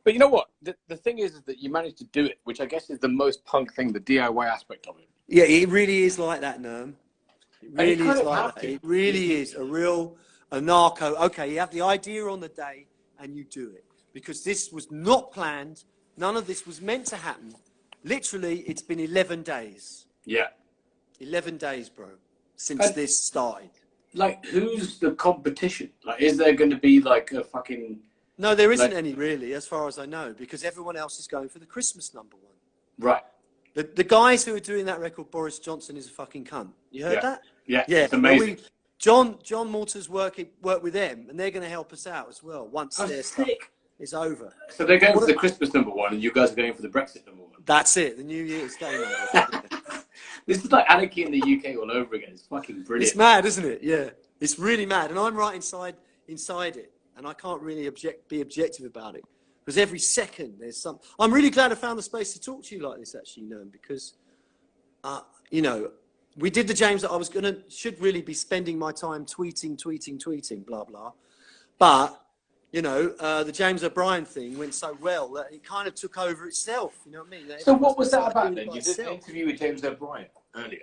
But you know what? The thing is that you managed to do it, which I guess is the most punk thing, the DIY aspect of it. Yeah, it really is like that, Nerm. It really is like that. It really is a narco. Okay, you have the idea on the day, and you do it. Because this was not planned. None of this was meant to happen. Literally, it's been 11 days. Yeah. 11 days, bro, since this started. Like, who's the competition? Like, is there going to be, like, a fucking... No, there isn't any, really, as far as I know, because everyone else is going for the Christmas #1. Right. The guys who are doing that record, Boris Johnson is a fucking cunt. You heard that? Yeah, it's amazing. John Mortar's work with them, and they're going to help us out as well once their stuff is over. So they're going for the Christmas #1, and you guys are going for the Brexit #1. That's it, the New Year's Day #1. This is like anarchy in the UK all over again. It's fucking brilliant. It's mad, isn't it? Yeah, it's really mad, and I'm right inside it, and I can't really be objective about it because every second there's some. I'm really glad I found the space to talk to you like this, actually, Nerm, because you know, we did the James that I was should really be spending my time tweeting, blah blah, but. You know, the James O'Brien thing went so well that it kind of took over itself. You know what I mean? So what was that about then? You did an interview with James O'Brien earlier.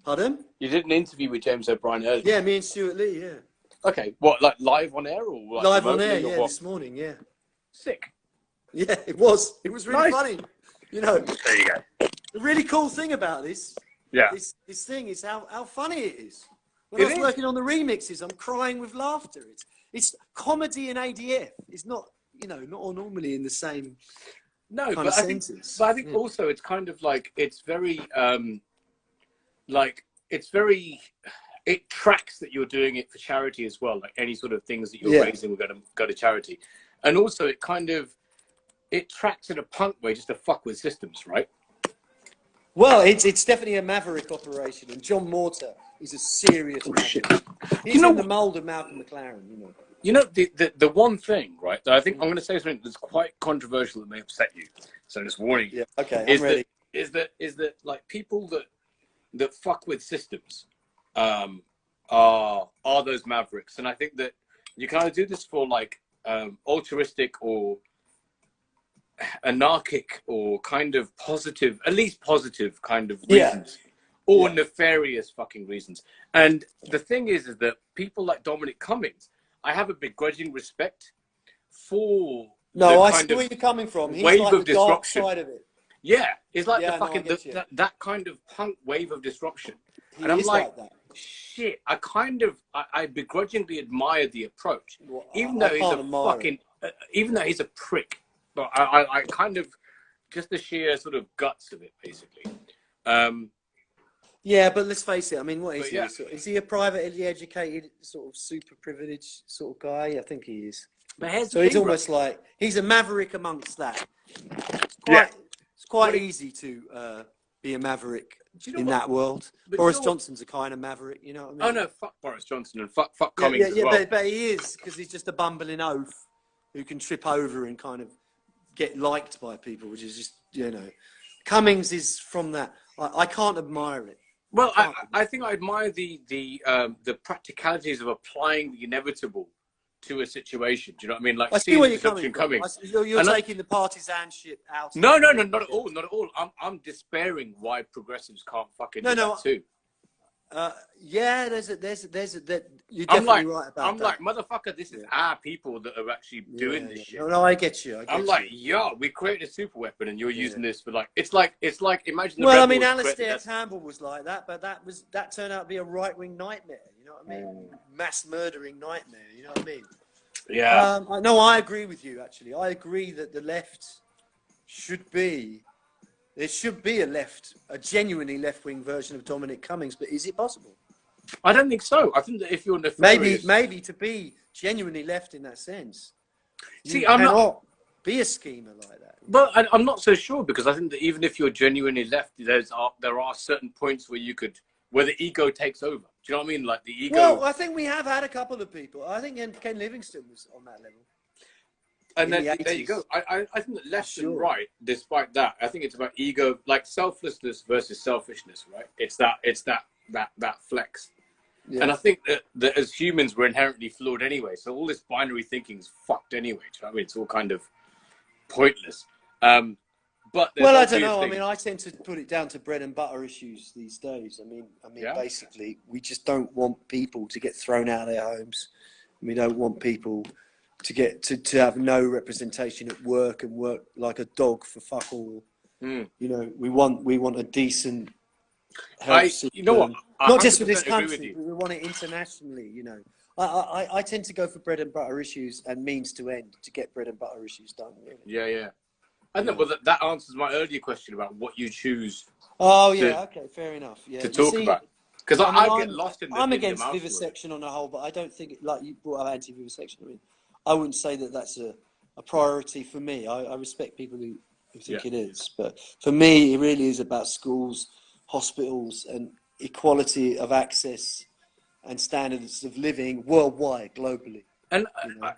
Pardon? You did an interview with James O'Brien earlier? Yeah, me and Stuart Lee, yeah. Okay, what, like live on air or like live on air, yeah, this morning, yeah. Sick. Yeah, it was. It was really funny. You know, there you go. The really cool thing about this thing is how funny it is. When I was working on the remixes, I'm crying with laughter. It's comedy in ADF. It's not you know, not all normally in the same No, kind of sentence. I think also it's kind of like it's very like it's very it tracks that you're doing it for charity as well. Like any sort of things that you're raising will go to charity, and also it kind of it tracks in a punk way just to fuck with systems, right? Well, it's definitely a maverick operation, and John Mortar is a serious maverick. He's in the mould of Malcolm McLaren, you know. You know, the one thing, right, that I think I'm going to say something that's quite controversial that may upset you. So just warning you. Yeah, okay, I'm ready. Is that like people that fuck with systems are those mavericks. And I think that you kind of do this for like altruistic or anarchic or kind of positive, at least positive kind of reasons. Or nefarious fucking reasons. And the thing is that people like Dominic Cummings, I have a begrudging respect for. No, I see where you're coming from. He's wave like of the dark disruption. side of it. Yeah, it's like Yeah, the fucking no, that kind of punk wave of disruption. He And I'm is like that. shit. I begrudgingly admire the approach, Well, even though I he's can't a admire fucking, even though he's a prick. But I kind of just the sheer sort of guts of it, basically. Yeah, but let's face it. I mean, what is But he? yeah. Is he a privately educated, sort of super privileged sort of guy? I think he is. But here's So the he's thing, almost like he's a maverick amongst that. Yeah. It's quite easy to be a maverick Do you know in what? that world. But Boris you know what? Johnson's a kind of maverick, you know what I mean? Oh no, fuck Boris Johnson and fuck Cummings as well. but he is, because he's just a bumbling oaf who can trip over and kind of get liked by people, which is just, you know. Cummings is from that. I can't admire it. Well, I think I admire the practicalities of applying the inevitable to a situation. Do you know what I mean? Like, I see where you're coming from. You're taking the partisanship out. No, not at all, not at all. I'm despairing why progressives can't fucking do that too. Yeah, there's you're definitely right about that. I'm like, motherfucker, this is our people that are actually doing this shit. No, I get you. I'm like, yo, we created a super weapon and you're using this for like, it's like, imagine the Well, I rebels mean, created Alistair that- Campbell was like that, but that turned out to be a right-wing nightmare. You know what I mean? Mass murdering nightmare. You know what I mean? Yeah. No, I agree with you. Actually, I agree that the left should be. There should be a genuinely left-wing version of Dominic Cummings, but is it possible? I don't think so. I think that if you're nefarious... Maybe to be genuinely left in that sense, See, you I'm cannot not... be a schemer like that. Well, I'm not so sure, because I think that even if you're genuinely left, there are certain points where the ego takes over. Do you know what I mean? Like the ego... Well, I think we have had a couple of people. I think Ken Livingstone was on that level. And then there you go. I think that left and right, despite that, I think it's about ego, like selflessness versus selfishness, right? It's that flex. Yeah. And I think that as humans, we're inherently flawed anyway. So all this binary thinking is fucked anyway. Do you know what I mean? It's all kind of pointless. But I don't know. I mean, I tend to put it down to bread and butter issues these days. I mean, basically, we just don't want people to get thrown out of their homes. We don't want people to get to have no representation at work and work like a dog for fuck all. You know, we want a decent health system. You know what? Not just for this country, but we want it internationally. You know, I tend to go for bread and butter issues and means to end to get bread and butter issues done. Really. Yeah. I know, but that answers my earlier question about what you choose. Oh yeah, okay, fair enough. Yeah, to talk about. Because I get lost in the I'm against vivisection on the whole, but I don't think, like you brought up anti-vivisection. I mean, I wouldn't say that that's a priority for me. I respect people who think it is, but for me, it really is about schools, hospitals, and equality of access and standards of living worldwide, globally. And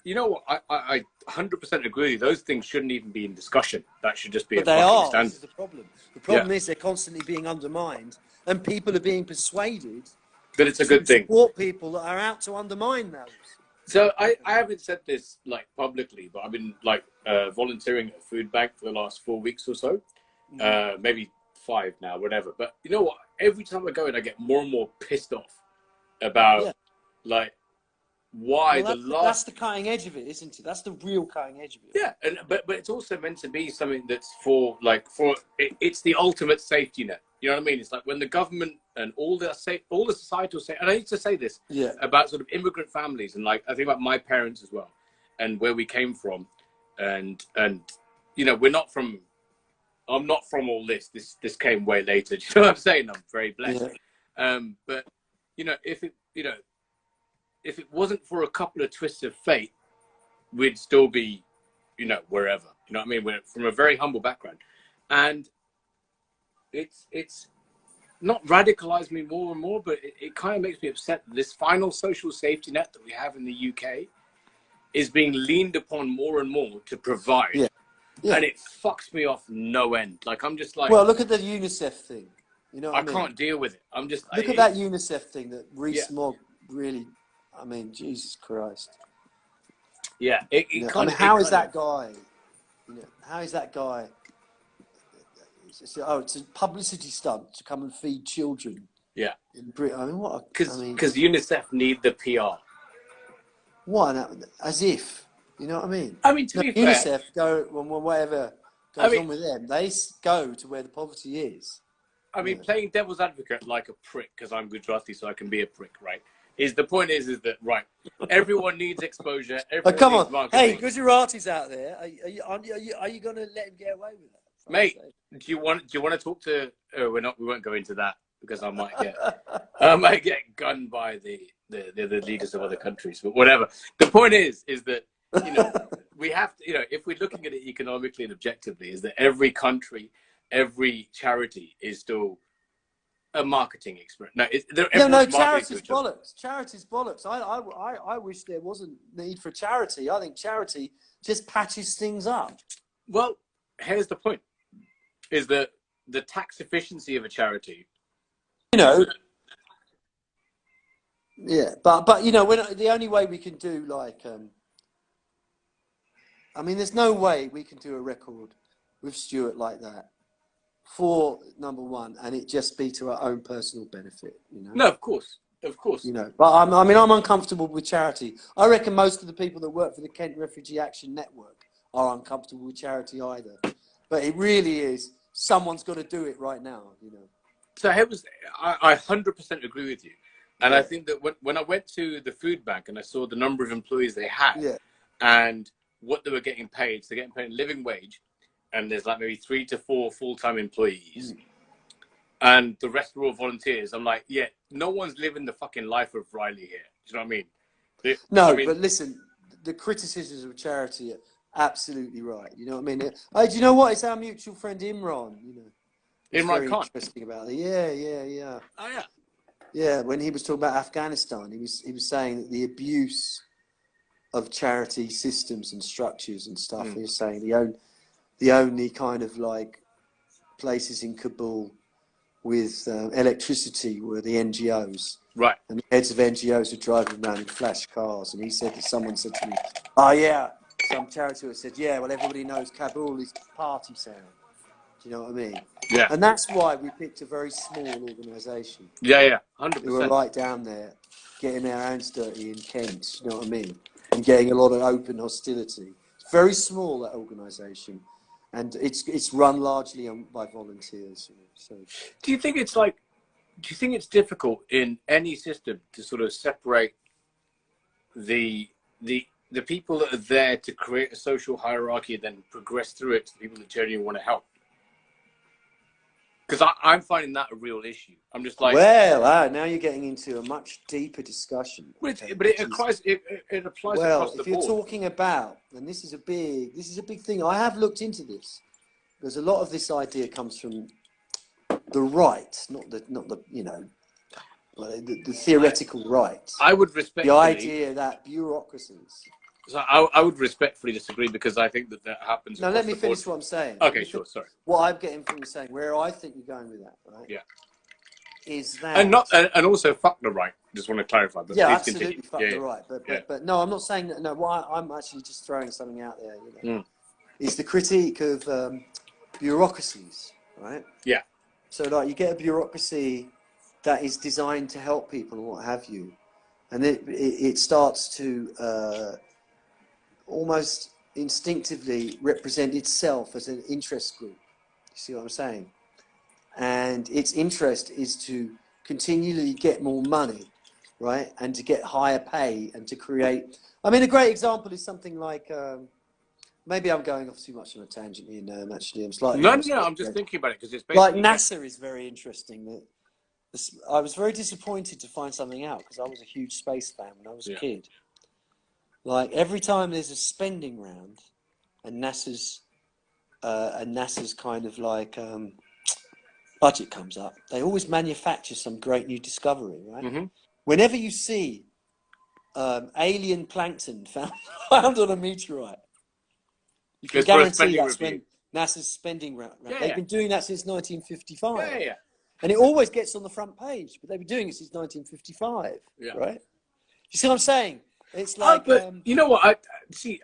you know what? I 100% agree with you. Those things shouldn't even be in discussion. That should just be a fucking standard. This is the problem. The problem is they're constantly being undermined, and people are being persuaded that it's a good thing. Support people that are out to undermine those. So I haven't said this like publicly, but I've been like volunteering at a food bank for the last 4 weeks or so, maybe 5 now, whatever. But you know what? Every time I go in, I get more and more pissed off about like why that's the cutting edge of it, isn't it? That's the real cutting edge of it. Yeah, but it's also meant to be something that's it's the ultimate safety net. You know what I mean? It's like when the government and all the societal say, and I need to say this about sort of immigrant families, and like I think about my parents as well, and where we came from. and you know, I'm not from all this. This came way later. Do you know what I'm saying? I'm very blessed. Yeah. But you know, if it wasn't for a couple of twists of fate, we'd still be, you know, wherever. You know what I mean? We're from a very humble background, and it's not radicalized me more and more, but it kind of makes me upset that this final social safety net that we have in the UK is being leaned upon more and more to provide. Yeah. Yeah. And it fucks me off no end. Like, I'm just like... Well, look at the UNICEF thing. You know what I mean? I can't deal with it. I'm just... Look at that UNICEF thing that Rees-Mogg really... I mean, Jesus Christ. Yeah. How is that guy... You know, how is that guy... it's a publicity stunt to come and feed children. Yeah. In Britain. I mean, what? Because UNICEF need the PR. What? As if. You know what I mean? I mean, to be fair, UNICEF go whatever goes on with them. They go to where the poverty is. I mean, playing devil's advocate like a prick because I'm Gujarati, so I can be a prick, right? The point is that right? Everyone needs exposure. Everyone come needs on, marketing. hey, Gujaratis out there, are you going to let him get away with that? Mate, do you want to talk to? Oh, we won't go into that because I might get gunned by the leaders of other countries. But whatever. The point is that, you know, we have to, you know, if we're looking at it economically and objectively, is that every country, every charity is still a marketing experiment. No, charity's bollocks. Charity's bollocks. I wish there wasn't need for charity. I think charity just patches things up. Well, here's the point: is that the tax efficiency of a charity, you know. Yeah, but you know, the only way we can do like, I mean, there's no way we can do a record with Stuart like that for number one, and it just be to our own personal benefit. You know? No, of course. You know, but I'm uncomfortable with charity. I reckon most of the people that work for the Kent Refugee Action Network are uncomfortable with charity either. But it really is. Someone's got to do it right now. You know. So I 100% agree with you. And I think that when I went to the food bank and I saw the number of employees they had and what they were getting paid, so they're getting paid a living wage, and there's like maybe 3 to 4 full-time employees, and the rest are all volunteers. I'm like, yeah, no one's living the fucking life of Riley here. Do you know what I mean? But listen, the criticisms of charity are absolutely right. You know what I mean? Oh, do you know what? It's our mutual friend Imran. You know, Imran Khan. Interesting about it. Yeah. Oh yeah. Yeah, when he was talking about Afghanistan, he was saying that the abuse of charity systems and structures and stuff. He was saying the only kind of like places in Kabul with electricity were the NGOs. Right. And the heads of NGOs were driving around in flash cars. And he said that someone said to me, "Oh yeah," some charity said, "Yeah, well everybody knows Kabul is party town." Do you know what I mean? Yeah. And that's why we picked a very small organisation. Yeah, 100%. We were right down there, getting our hands dirty in Kent, you know what I mean? And getting a lot of open hostility. It's very small, that organisation. And it's run largely by volunteers. You know, so. Do you think it's difficult in any system to sort of separate the people that are there to create a social hierarchy and then progress through it to the people that genuinely want to help? Because I'm finding that a real issue. I'm just like... Well, now you're getting into a much deeper discussion. But it applies across the board. Well, if you're talking about, and this is a big thing, I have looked into this, because a lot of this idea comes from the right, not the you know, the theoretical right. I would respect the idea that bureaucracies... So I would respectfully disagree, because I think that happens. Now let me finish what I'm saying. Okay, sure. Sorry. What I'm getting from you saying, where I think you're going with that, right? Yeah. Is that and also fuck the right. Just want to clarify. But yeah, please absolutely continue. fuck the right. But no, I'm not saying that. No, I'm actually just throwing something out there. You know, is the critique of bureaucracies, right? Yeah. So like you get a bureaucracy that is designed to help people and what have you, and it starts to almost instinctively represent itself as an interest group. You see what I'm saying? And its interest is to continually get more money, right? And to get higher pay and to create... I mean, a great example is something like maybe I'm going off too much on a tangent here. No, actually, I'm slightly. No. I'm just thinking about it because it's basically like NASA is very interesting. I was very disappointed to find something out because I was a huge space fan when I was a kid. Like every time there's a spending round, and NASA's kind of like budget comes up, they always manufacture some great new discovery, right? Mm-hmm. Whenever you see alien plankton found on a meteorite, you can guarantee that's when NASA's spending round. They've been doing that since 1955. Yeah. And it always gets on the front page, but they've been doing it since 1955, right? You see what I'm saying? It's like, but you know what? I see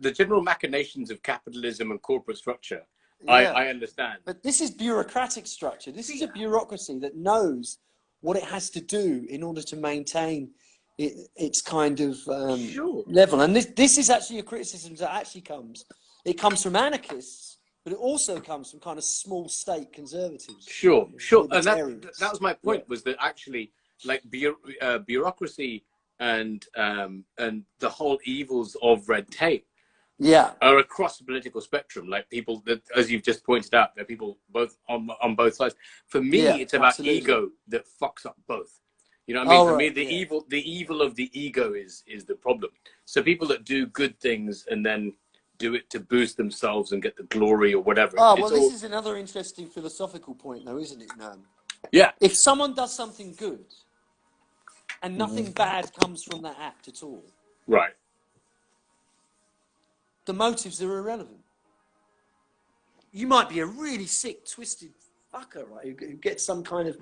the general machinations of capitalism and corporate structure. I understand. But this is bureaucratic structure. This is a bureaucracy that knows what it has to do in order to maintain its kind of level. And this is actually a criticism that actually comes from anarchists, but it also comes from kind of small state conservatives. Sure. And that was my point, was that actually like bureaucracy and the whole evils of red tape are across the political spectrum. Like people that, as you've just pointed out, there are people both on both sides. For me, it's about ego that fucks up both. You know what I mean? For me, the evil of the ego is the problem. So people that do good things and then do it to boost themselves and get the glory or whatever. This is another interesting philosophical point, though, isn't it, Nerm? Yeah. If someone does something good and nothing bad comes from that act at all, right, the motives are irrelevant. You might be a really sick, twisted fucker, right, who gets some kind of,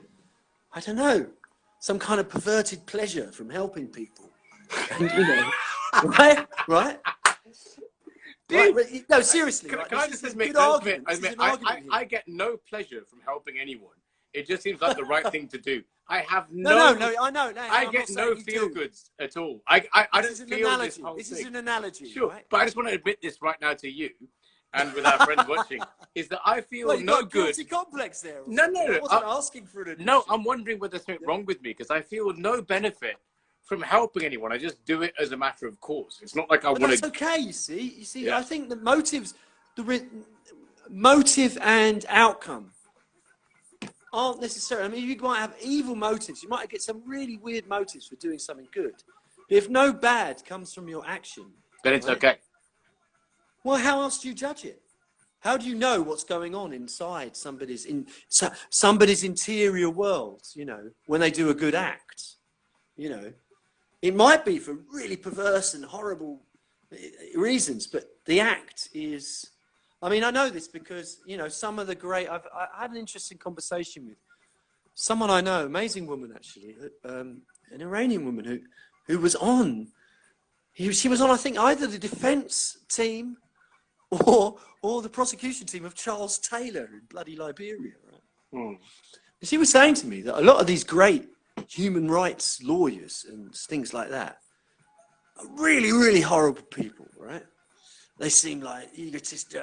I don't know, some kind of perverted pleasure from helping people. And, you know, right? Dude, right? No, seriously. Can I just admit, I get no pleasure from helping anyone. It just seems like the right thing to do. I have no. I know. I get no feel goods at all. I don't feel this whole thing. This is an analogy. Sure, right? but I just want to admit this right now to you, and with our friends watching, is that I feel no good. Guilty complex there. No. I wasn't asking for it. No, I'm wondering whether there's something wrong with me because I feel no benefit from helping anyone. I just do it as a matter of course. It's not like I want to. That's okay. You see. I think the motives, motive and outcome aren't necessarily. I mean, you might have evil motives. You might get some really weird motives for doing something good. But if no bad comes from your action, then it's okay. Well, how else do you judge it? How do you know what's going on inside somebody's interior world? You know, when they do a good act, you know. It might be for really perverse and horrible reasons, but the act is... I mean, I know this because, you know, some of the great... I had an interesting conversation with someone I know, amazing woman, actually, an Iranian woman who was on... She was on, I think, either the defence team or the prosecution team of Charles Taylor in bloody Liberia, right? She was saying to me that a lot of these great human rights lawyers and things like that are really, really horrible people, right? They seem like egotistic,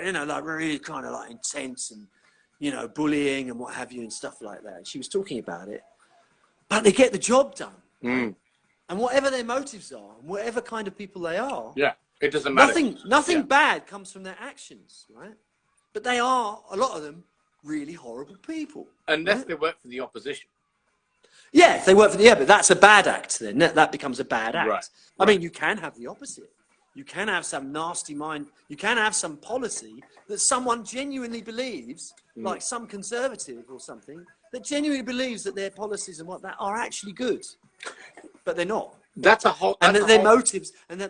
you know, like really kind of like intense and, you know, bullying and what have you and stuff like that. And she was talking about it, but they get the job done. Right? And whatever their motives are, and whatever kind of people they are, it doesn't matter. Nothing bad comes from their actions, right? But they are, a lot of them, really horrible people. Unless they work for the opposition. Yeah, if they work for but that's a bad act then. That becomes a bad act. Right. I mean, you can have the opposite. You can have some nasty mind. You can have some policy that someone genuinely believes, like some conservative or something, that genuinely believes that their policies and what that are actually good, but they're not. That's a whole. And that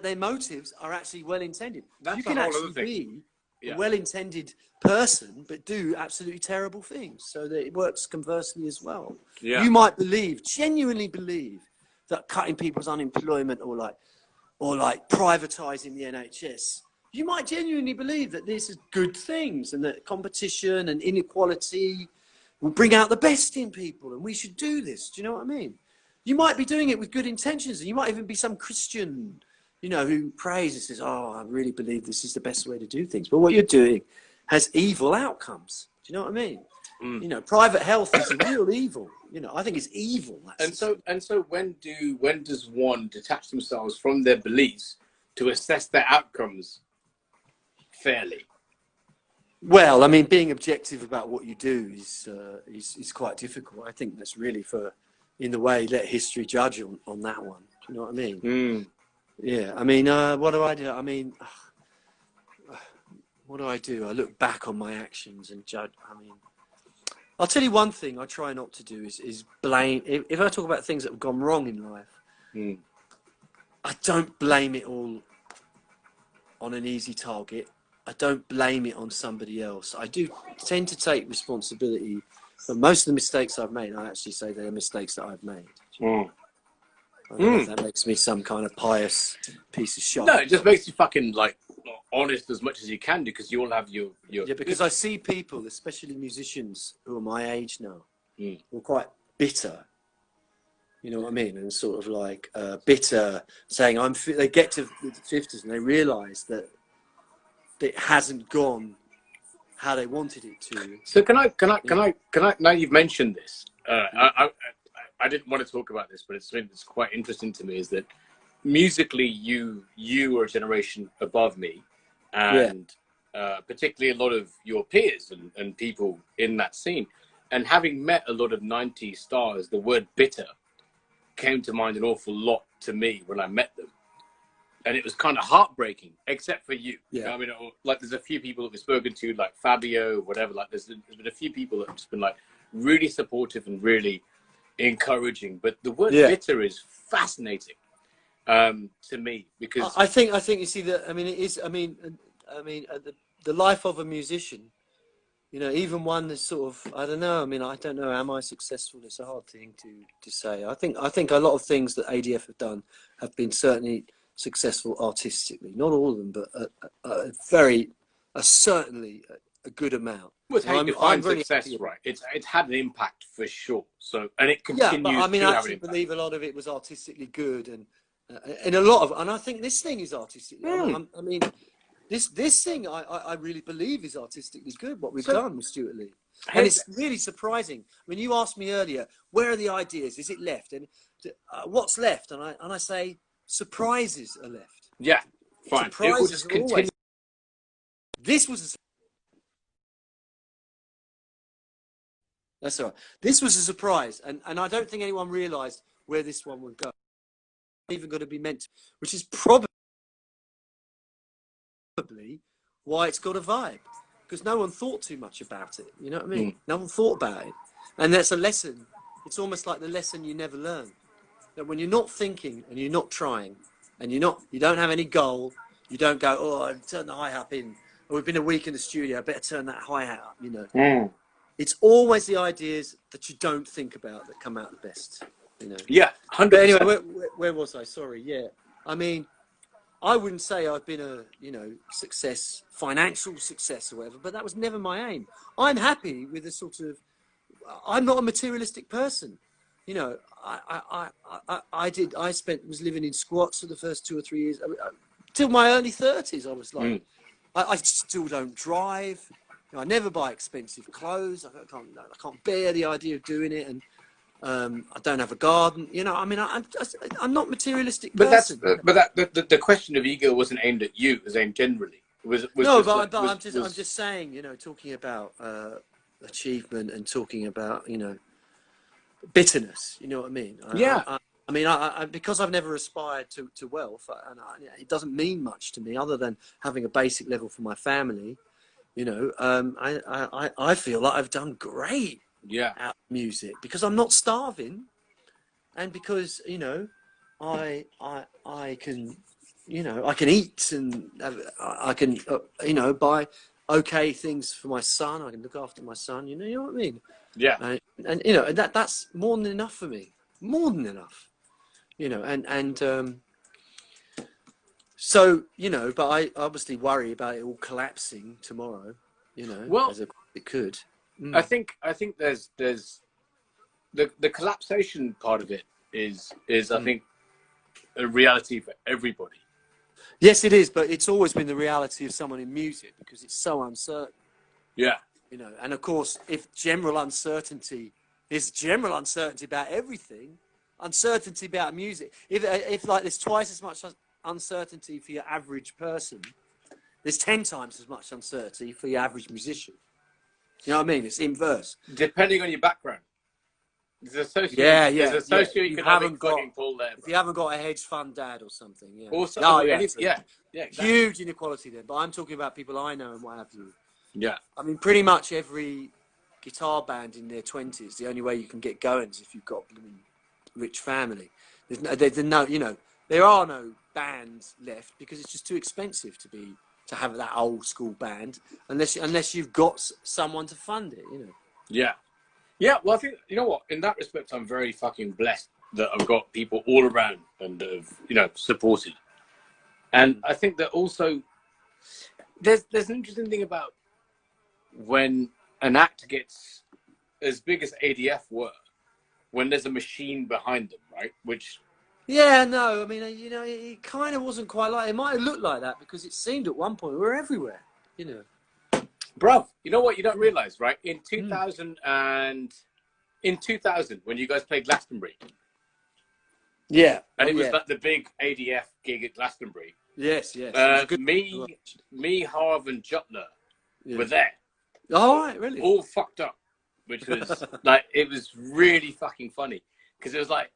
their motives are actually well intended. That's you can actually be a well-intended person, but do absolutely terrible things. So that it works conversely as well. Yeah. You might genuinely believe that cutting people's unemployment or like privatizing the NHS, you might genuinely believe that this is good things and that competition and inequality will bring out the best in people and we should do this. Do you know what I mean? You might be doing it with good intentions and you might even be some Christian, you know, who prays and says, oh, I really believe this is the best way to do things. But what you're doing has evil outcomes. Do you know what I mean? You know, private health is a real evil. You know, I think it's evil. And so when does one detach themselves from their beliefs to assess their outcomes fairly? Well, I mean, being objective about what you do is quite difficult. I think that's really in the way, let history judge on that one. Do you know what I mean? Mm. Yeah. I mean, what do I do? I mean, what do I do? I look back on my actions and judge. I mean, I'll tell you one thing I try not to do is blame. If I talk about things that have gone wrong in life, I don't blame it all on an easy target. I don't blame it on somebody else. I do tend to take responsibility for most of the mistakes I've made. I actually say they're mistakes that I've made. I don't know if that makes me some kind of pious piece of shit. No, it just makes you fucking like honest as much as you can do, because you all have your... Yeah, because I see people, especially musicians who are my age now, who are quite bitter. You know what I mean? And sort of like bitter, saying they get to the 50s and they realise that it hasn't gone how they wanted it to. So can I now you've mentioned this, I didn't want to talk about this, but it's something that's quite interesting to me, is that musically you are a generation above me, and particularly a lot of your peers and people in that scene. And having met a lot of 90s stars, the word bitter came to mind an awful lot to me when I met them. And it was kind of heartbreaking, except for you. Yeah. I mean, like, there's a few people that we've spoken to, like Fabio, whatever. Like, there's been a few people that have just been like really supportive and really encouraging. But the word bitter is fascinating to me, because I think you see that. I mean, it is. I mean, the life of a musician. You know, even one that's sort of, I don't know. I mean, I don't know. Am I successful? It's a hard thing to say. I think a lot of things that ADF have done have been certainly successful artistically. Not all of them, but certainly a good amount. well, it's how you define really success, right? It's had an impact for sure. So, and it continues. Yeah, but I mean, I actually believe a lot of it was artistically good, and a lot of, and I think this thing is artistically. I mean, this thing I really believe is artistically good. What we've done with Stuart Lee, and it's really surprising. I mean, you asked me earlier, where are the ideas? Is it left? And what's left? And I say surprises are left. Yeah, fine. It will just continue. This was. That's all right. This was a surprise, and I don't think anyone realised where this one would go. Even going to be meant, which is probably why it's got a vibe, because no one thought too much about it. You know what I mean? No one thought about it, and that's a lesson. It's almost like the lesson you never learn. That when you're not thinking and you're not trying, and you don't have any goal, you don't go, oh, I've turned the hi-hat in. Or we've been a week in the studio, I better turn that hi-hat up. You know. It's always the ideas that you don't think about that come out the best, you know. Yeah, 100%. But anyway, where was I? Sorry. Yeah, I mean, I wouldn't say I've been a financial success or whatever, but that was never my aim. I'm happy with a sort of. I'm not a materialistic person, you know. I was living in squats for the first 2 or 3 years till my early 30s. I was like, I still don't drive. I never buy expensive clothes. I can't bear the idea of doing it, and I don't have a garden. You know, I mean, I'm not materialistic person. But the question of ego wasn't aimed at you; it was aimed generally. I'm just saying, you know, talking about achievement and talking about, you know, bitterness. You know what I mean? I mean, because I've never aspired to wealth, and it doesn't mean much to me other than having a basic level for my family. You know, I feel like I've done great out of music because I'm not starving, and because, you know, I can, you know, I can eat, and I can, you know, buy okay things for my son. I can look after my son. You know what I mean? Yeah. And you know, that's more than enough for me. More than enough. You know, and so, you know, but I obviously worry about it all collapsing tomorrow, you know, well, as it could. I think there's the collapsation part of it is I think a reality for everybody. Yes, it is, but it's always been the reality of someone in music because it's so uncertain. Yeah. You know, and of course, if general uncertainty is general uncertainty about everything, uncertainty about music, if like there's twice as much uncertainty for your average person, There's 10 times as much uncertainty for the average musician. You know what I mean? It's inverse. Depending on your background. There's a There's a socioeconomic fucking pull there. If you haven't got a hedge fund dad or something, yeah. Also, Exactly. exactly. Huge inequality there. But I'm talking about people I know and what have you. Yeah. I mean, pretty much every guitar band in their 20s, the only way you can get going is if you've got a rich family. There's no, you know, there are no bands left because it's just too expensive to have that old school band unless you've got someone to fund it, you know. Yeah. Yeah, well, I think, you know what, in that respect, I'm very fucking blessed that I've got people all around and have, you know, supported. And I think that also, there's an interesting thing about when an act gets as big as ADF were, when there's a machine behind them, right? Which... Yeah, no, I mean, you know, it kind of wasn't quite like, it might have looked like that because it seemed at one point we were everywhere, you know. Bruv, you know what you don't realise, right? In 2000, when you guys played Glastonbury. Yeah. And it was like the big ADF gig at Glastonbury. Yes. Me, Harv and Jutler were there. Oh, right, really? All fucked up, which was like, it was really fucking funny. Because it was like,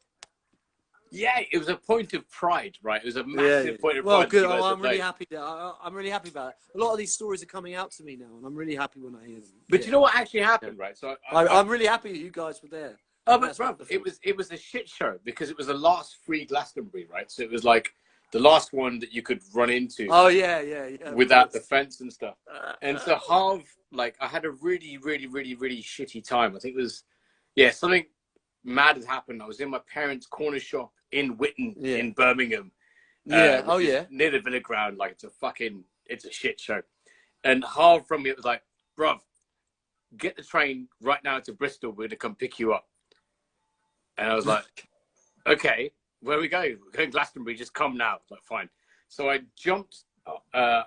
it was a point of pride, right? It was a massive point of pride. Well, good. I'm really happy. I'm really happy about it. A lot of these stories are coming out to me now, and I'm really happy when I hear them. But you know what actually happened, right? So I'm really happy that you guys were there. Oh, but bro, it was a shit show because it was the last free Glastonbury, right? So it was like the last one that you could run into. Oh yeah. Without the fence and stuff. And so Harv, like, I had a really, really, really, really shitty time. I think it was, something mad had happened. I was in my parents' corner shop in Witten in Birmingham. Near the Villa Ground. Like, it's a shit show. And Harv from me, it was like, bruv, get the train right now to Bristol. We're going to come pick you up. And I was like, okay, where we go? We're going to Glastonbury. Just come now. Like, fine. So I jumped. I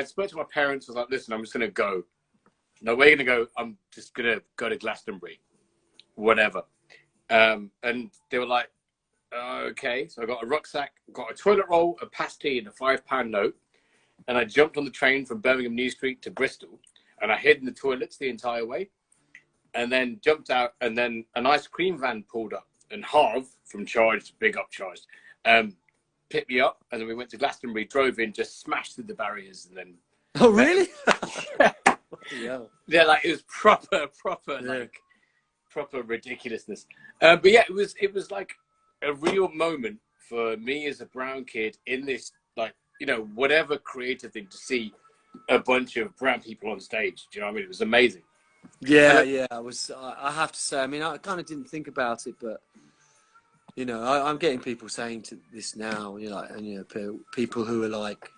spoke to my parents. I was like, listen, I'm just going to go. No, we're going to go. I'm just going to go to Glastonbury. Whatever. And they were like, okay. So I got a rucksack, got a toilet roll, a pasty, and a £5 note. And I jumped on the train from Birmingham New Street to Bristol. And I hid in the toilets the entire way. And then jumped out. And then an ice cream van pulled up. And Harv from Charged, big up Charged, picked me up. And then we went to Glastonbury, drove in, just smashed through the barriers. And then... Oh, really? Yeah, like, it was proper, like, proper ridiculousness. But yeah, it was like a real moment for me as a brown kid in this, like, you know, whatever creative thing, to see a bunch of brown people on stage. Do you know what I mean? It was amazing. Yeah. I have to say, I mean, I kind of didn't think about it, but, you know, I'm getting people saying to this now, you know, and, you know, people who are like,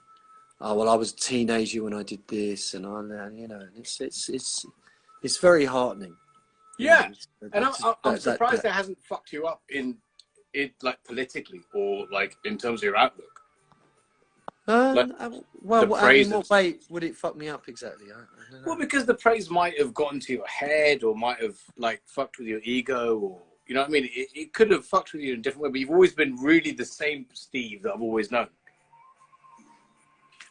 oh, well, I was a teenager when I did this, and you know, it's very heartening. Yeah, and I'm surprised that hasn't fucked you up in like politically or like in terms of your outlook. Like, in what way would it fuck me up exactly? I don't know. Well, because the praise might have gotten to your head, or might have like fucked with your ego, or you know what I mean. It could have fucked with you in a different way, but you've always been really the same Steve that I've always known.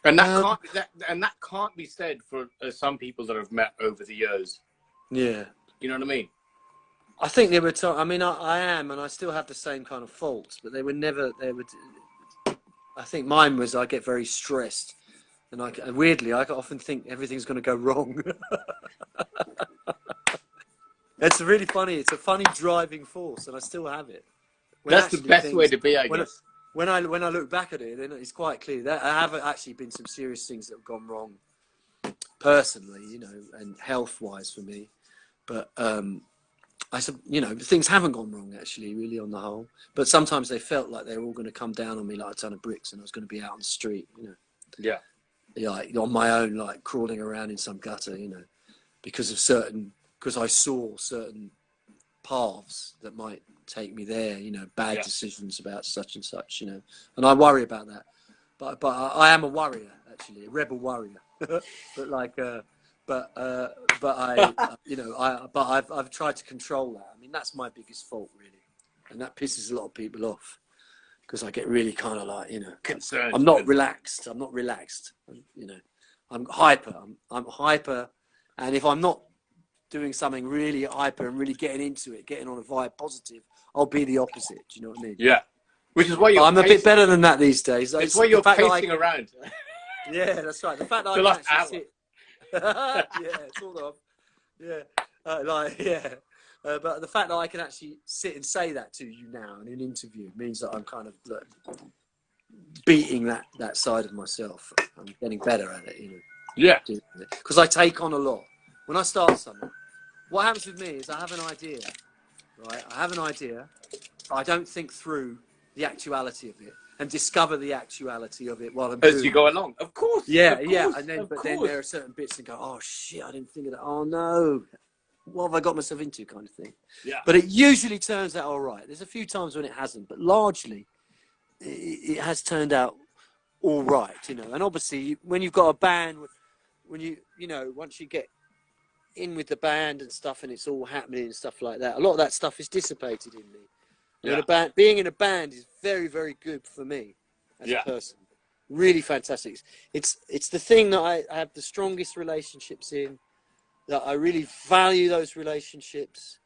And that can't be said for some people that I've met over the years. Yeah. You know what I mean? I think they were. I mean, I am, and I still have the same kind of faults, but they were never. I think mine was I get very stressed, and weirdly I often think everything's going to go wrong. It's really funny. It's a funny driving force, and I still have it. That's the best way to be, I guess. When I look back at it, then it's quite clear that there have actually been some serious things that have gone wrong, personally, you know, and health-wise for me. But I said, you know, things haven't gone wrong actually, really on the whole. But sometimes they felt like they were all going to come down on me like a ton of bricks, and I was going to be out on the street, you know. Yeah. Like on my own, like crawling around in some gutter, you know, because I saw certain paths that might take me there, you know, bad decisions about such and such, you know, and I worry about that. But I am a worrier, actually, a rebel warrior. I've tried to control that. I mean, that's my biggest fault, really, and that pisses a lot of people off. because I get really kind of like, concerned. I'm not relaxed. I'm hyper. I'm hyper, and if I'm not doing something really hyper and really getting into it, getting on a vibe positive, I'll be the opposite. Do you know what I mean? Yeah. Which is why I'm a bit better than that these days. It's why you're pacing around. Yeah, that's right. The fact that I can actually sit. Yeah, sort of. Yeah, but the fact that I can actually sit and say that to you now in an interview means that I'm kind of beating that side of myself. I'm getting better at it, Yeah. Because I take on a lot. When I start something, what happens with me is I have an idea, right? I have an idea, but I don't think through the actuality of it and discover the actuality of it while I'm as you go along. Of course. Yeah, of course, yeah. And then, then there are certain bits that go, oh shit, I didn't think of that. Oh no, what have I got myself into, kind of thing. Yeah. But it usually turns out all right. There's a few times when it hasn't, but largely it has turned out all right, And obviously, when you've got a band, when once you get in with the band and stuff, and it's all happening and stuff like that, a lot of that stuff is dissipated in me. Yeah. Being in a band is very, very good for me as a person. Really fantastic. It's the thing that I have the strongest relationships in. That I really value those relationships,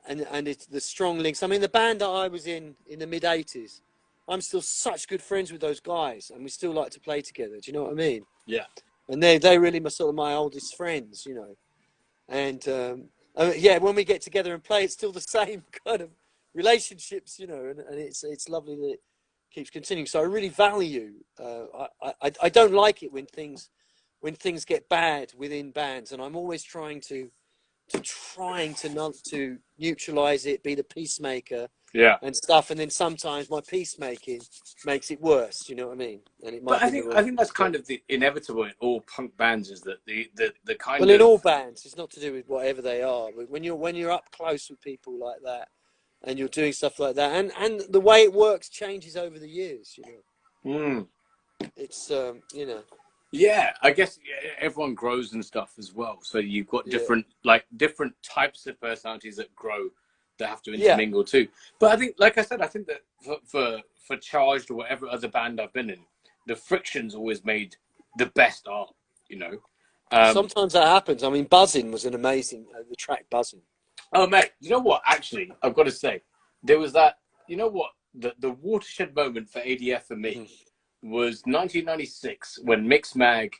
and it's the strong links. I mean, the band that I was in the mid '80s, I'm still such good friends with those guys, and we still like to play together. Do you know what I mean? Yeah. And they really are sort of my oldest friends, And when we get together and play, it's still the same kind of relationships, and it's lovely that it keeps continuing. So I really value. I don't like it when things get bad within bands, and I'm always trying to neutralize it, be the peacemaker, and stuff. And then sometimes my peacemaking makes it worse. You know what I mean? And it might. But I think that's kind of the inevitable in all punk bands, is that the kind of. Well, in all bands, it's not to do with whatever they are. But when you're up close with people like that, and you're doing stuff like that, and the way it works changes over the years. It's Yeah, I guess everyone grows and stuff as well. So you've got different types of personalities that grow, that have to intermingle too. But I think, like I said, I think that for Charged or whatever other band I've been in, the friction's always made the best art. Sometimes that happens. I mean, Buzzing was an amazing the track Buzzing. Oh mate, you know what? Actually, I've got to say, there was that. You know what? The watershed moment for ADF for me. Was 1996 when Mixmag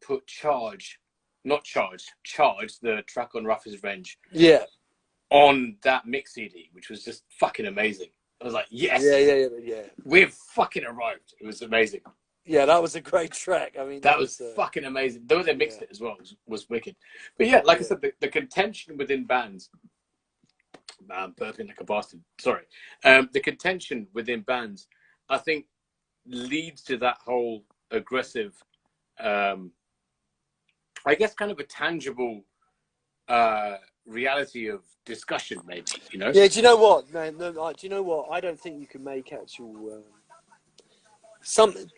put Charge, the track on Rough is Revenge, on that mix CD, which was just fucking amazing. I was like, yes, yeah, we've fucking arrived. It was amazing. Yeah, that was a great track. I mean, that was fucking amazing. Though they mixed it as well was wicked. But yeah, like I said, the contention within bands. I'm burping like a bastard. Sorry. The contention within bands, I think, leads to that whole aggressive, I guess, kind of a tangible reality of discussion, maybe, Yeah, do you know what, man? No, do you know what? I don't think you can make actual something.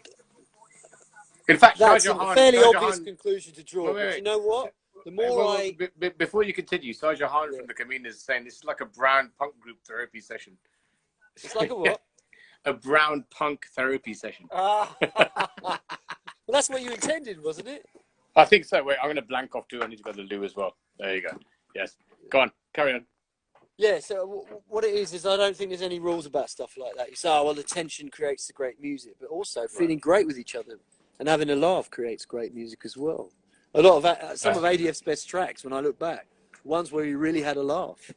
In fact, that's a fairly obvious conclusion to draw. But you know what? The more before you continue, Sajah Khan from the Kameen is saying this is like a brown punk group therapy session. It's like a what? A brown punk therapy session. Well, that's what you intended, wasn't it? I think so. Wait, I'm going to blank off too. I need to go to the loo as well. There you go. Yes. Go on. Carry on. Yeah, so what it is I don't think there's any rules about stuff like that. You say, oh, well, the tension creates the great music, but also feeling great with each other and having a laugh creates great music as well. A lot of some of ADF's best tracks, when I look back, ones where we really had a laugh.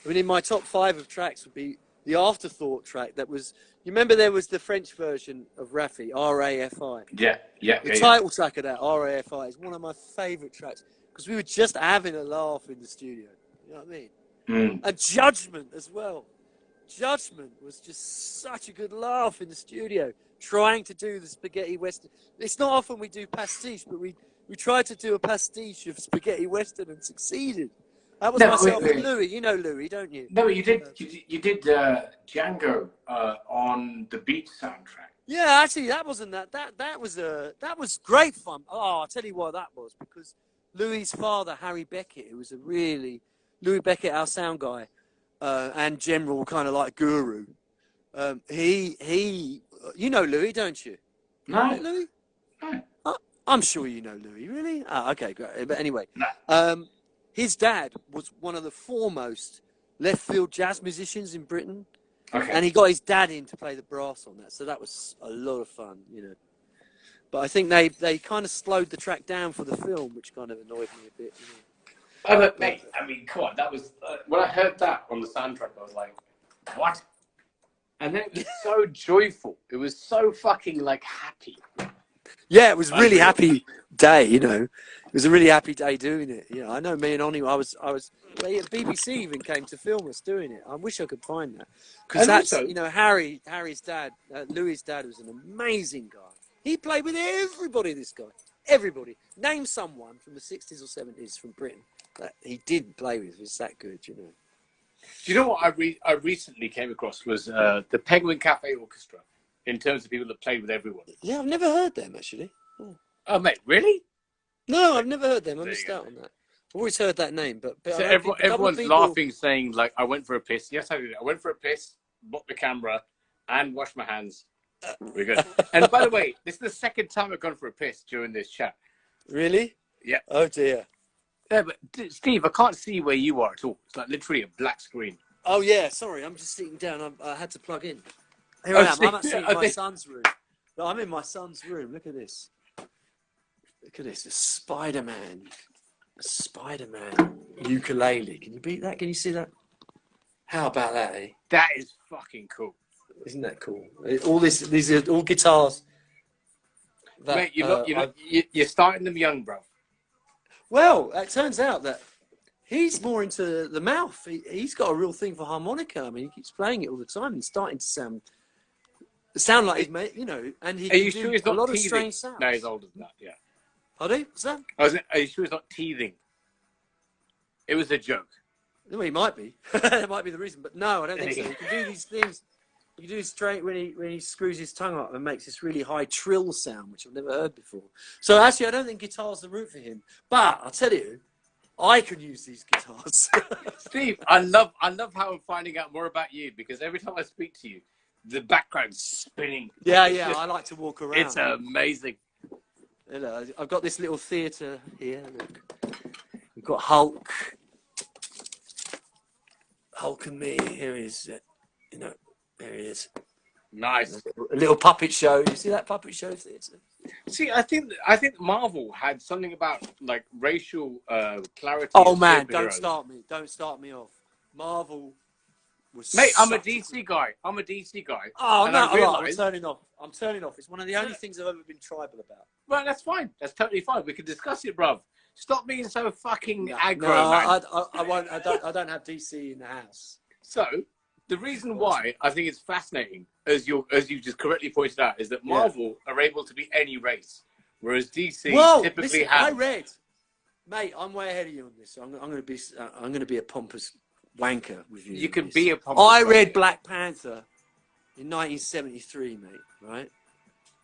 I mean, in my top 5 of tracks would be the Afterthought track that was... You remember there was the French version of Rafi, R-A-F-I? Yeah. The title track of that, R-A-F-I, is one of my favourite tracks because we were just having a laugh in the studio. You know what I mean? And Judgment as well. Judgment was just such a good laugh in the studio, trying to do the spaghetti western. It's not often we do pastiche, but we tried to do a pastiche of spaghetti western and succeeded. That was myself and Louis. You know Louis, don't you? No, you did Django on the Beat soundtrack. Yeah, actually, that wasn't that. That was great fun. Oh, I'll tell you why that was, because Louis's father, Harry Beckett, who was Louis Beckett, our sound guy, and general kind of like guru, You know Louis, don't you? No. Right, Louis? No. I'm sure you know Louis, really? Oh, okay, great. But anyway, No. his dad was one of the foremost left field jazz musicians in Britain. Okay. And he got his dad in to play the brass on that. So that was a lot of fun, you know. But I think they kind of slowed the track down for the film, which kind of annoyed me a bit, you know. Oh, but mate, I mean, come on, that was when I heard that on the soundtrack, I was like, what? And then it was so joyful. It was so fucking like happy. Yeah, it was a really happy day, you know. It was a really happy day doing it. You know, I know me and Oni, BBC even came to film us doing it. I wish I could find that. Because that's, also, you know, Harry's dad, Louis' dad was an amazing guy. He played with everybody, this guy. Everybody. Name someone from the 60s or 70s from Britain that he did play with. It's that good, you know. Do you know what I recently came across was the Penguin Cafe Orchestra, in terms of people that played with everyone. Yeah, I've never heard them, actually. Oh, mate, really? No, I've never heard them. I missed out on that. I've always heard that name, but so everyone's laughing, saying, like, I went for a piss. Yes, I did. I went for a piss, blocked the camera, and washed my hands. We're good. And by the way, this is the second time I've gone for a piss during this chat. Really? Yeah. Oh, dear. Yeah, but Steve, I can't see where you are at all. It's like literally a black screen. Oh, yeah, sorry. I'm just sitting down. I had to plug in. Here I am. I'm actually in my son's room. No, I'm in my son's room. Look at this. Look at this. A Spider-Man. A Spider-Man ukulele. Can you beat that? Can you see that? How about that, eh? That is fucking cool. Isn't that cool? These are all guitars. Mate, you're starting them young, bro. Well, it turns out that he's more into the mouth. He's got a real thing for harmonica. I mean, he keeps playing it all the time and starting to sound like he's made, you know. And he can do a lot of strange sounds. No, he's older than that. Yeah. Pardon? What's that? Are you sure he's not teething? It was a joke. Well, he might be. That might be the reason. But no, I don't think so. He can do these things. He can do it straight when he screws his tongue up and makes this really high trill sound, which I've never heard before. So actually, I don't think guitar's the route for him. But I'll tell you, I can use these guitars. Steve, I love how I'm finding out more about you, because every time I speak to you, the background's spinning. Yeah, I like to walk around. It's amazing. You know, I've got this little theatre here. Look. We've got Hulk and me. Here he is. You know, there he is. Nice. A little puppet show. You see that puppet show theatre? See, I think Marvel had something about like racial clarity. Oh man, don't start me off. Marvel was. Mate, I'm a DC guy. Oh no, I'm turning off. It's one of the only things I've ever been tribal about. Well, that's fine. That's totally fine. We can discuss it, bruv. Stop being so fucking aggro, man. I won't. I don't have DC in the house. So the reason why I think it's fascinating, as you just correctly pointed out, is that Marvel are able to be any race, whereas DC typically have. I read, mate. I'm way ahead of you on this. I'm going to be a pompous wanker with you. You can be a pompous. I read Black Panther in 1973, mate. Right.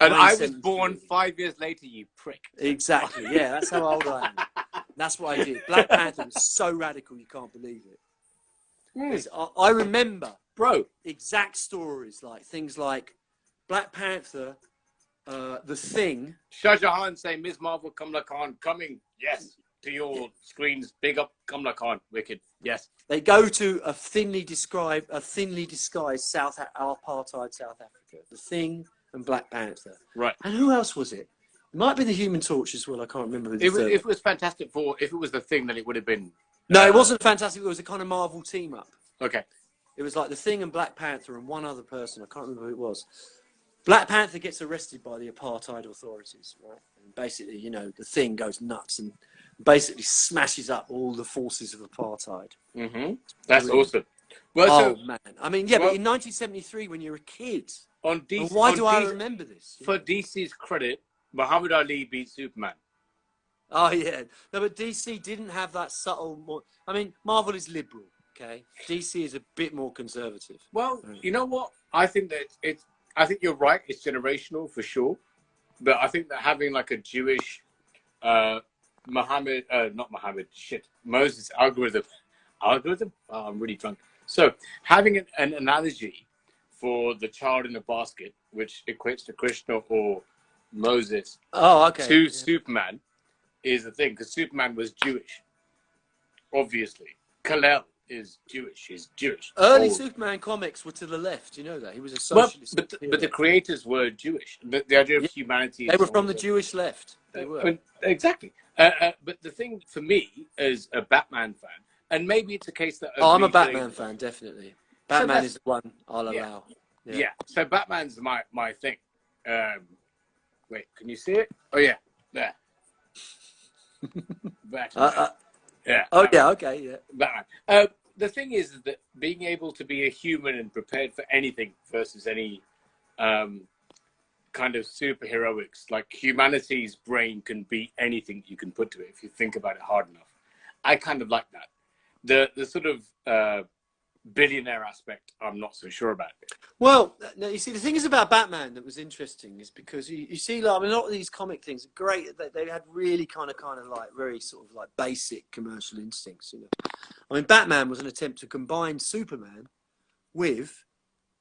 And I was born 5 years later, you prick. Exactly. Yeah, that's how old I am. That's what I did. Black Panther was so radical, you can't believe it. I remember, bro, exact stories, like things like Black Panther, The Thing. Shah Jahan saying, Ms. Marvel, Kamala Khan, coming, yes, to your screens. Big up, Kamala Khan, wicked, yes. They go to a thinly disguised apartheid South Africa. The Thing and Black Panther. Right. And who else was it? It might be the Human Torch as well. I can't remember. If it was Fantastic Four, if it was The Thing, then it would have been. No, it wasn't Fantastic. It was a kind of Marvel team up. Okay. It was like The Thing and Black Panther and one other person. I can't remember who it was. Black Panther gets arrested by the apartheid authorities, right? And basically, you know, The Thing goes nuts and basically smashes up all the forces of apartheid. Mm-hmm. That's awesome. Well, man. I mean, yeah, but in 1973, when you're a kid. Why do I remember this? For DC's credit, Muhammad Ali beat Superman. Oh, yeah. No, but DC didn't have that subtle... I mean, Marvel is liberal, okay? DC is a bit more conservative. Well, you know what? I think that I think you're right. It's generational for sure. But I think that having like a Jewish... Moses algorithm. Oh, I'm really drunk. So having an analogy for the child in a basket, which equates to Krishna or Moses, Oh, okay. to Superman is the thing, because Superman was Jewish, obviously. Kal-El is Jewish. He's Jewish. Early Superman comics were to the left. You know that he was a socialist. But the creators were Jewish. The idea of humanity. They were from the Jewish left. They were. Exactly. But the thing for me as a Batman fan, and maybe it's a case that I'm a Batman fan, definitely. Batman is the one I'll allow. Yeah. So Batman's my thing. Wait, can you see it? Oh yeah, there. Batman. Yeah. Oh yeah. Okay. Yeah. Batman. The thing is that being able to be a human and prepared for anything versus any kind of superheroics, like humanity's brain can beat anything you can put to it if you think about it hard enough. I kind of like that. The sort of billionaire aspect, I'm not so sure about it. Well, no, you see, the thing is about Batman that was interesting is because you see, like, I mean, a lot of these comic things are great. They had really kind of like very sort of like basic commercial instincts. You know, I mean, Batman was an attempt to combine Superman with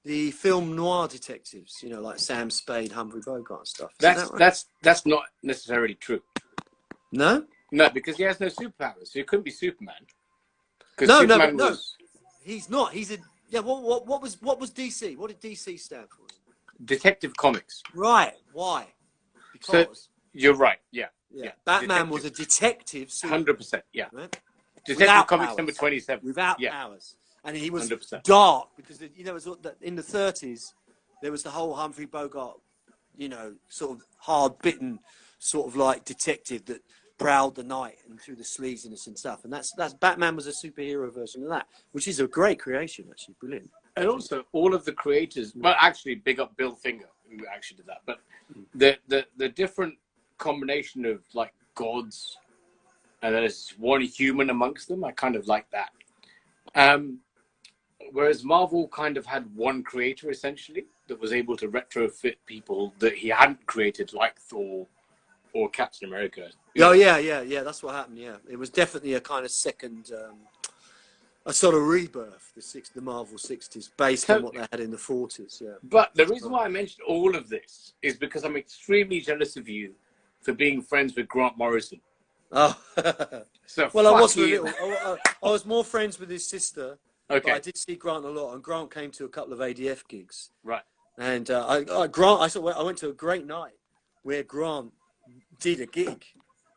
the film noir detectives. You know, like Sam Spade, Humphrey Bogart and stuff. That's not necessarily true. No. No, because he has no superpowers, so he couldn't be Superman. No. He's not. He's a What was DC? What did DC stand for? Detective Comics. Right. Why? Because so, you're right. Yeah. Batman was a detective. 100%. Yeah. Right? Detective Comics number 27. Without powers, and he was 100%. dark because you know in the 30s there was the whole Humphrey Bogart, you know, sort of hard-bitten sort of like detective that prowled the night and through the sleaziness and stuff, and that's Batman was a superhero version of that, which is a great creation, actually, brilliant. And also, all of the creators, well, actually, big up Bill Finger, who actually did that, but the different combination of like gods, and there's one human amongst them, I kind of like that. Whereas Marvel kind of had one creator essentially that was able to retrofit people that he hadn't created, like Thor or Captain America. Oh yeah. That's what happened. Yeah, it was definitely a kind of second, a sort of rebirth. The Marvel '60s, based on what they had in the '40s. Yeah. But the reason why I mentioned all of this is because I'm extremely jealous of you for being friends with Grant Morrison. Oh. So well, I was more friends with his sister. Okay. But I did see Grant a lot, and Grant came to a couple of ADF gigs. Right. And I went to a great night where Grant did a gig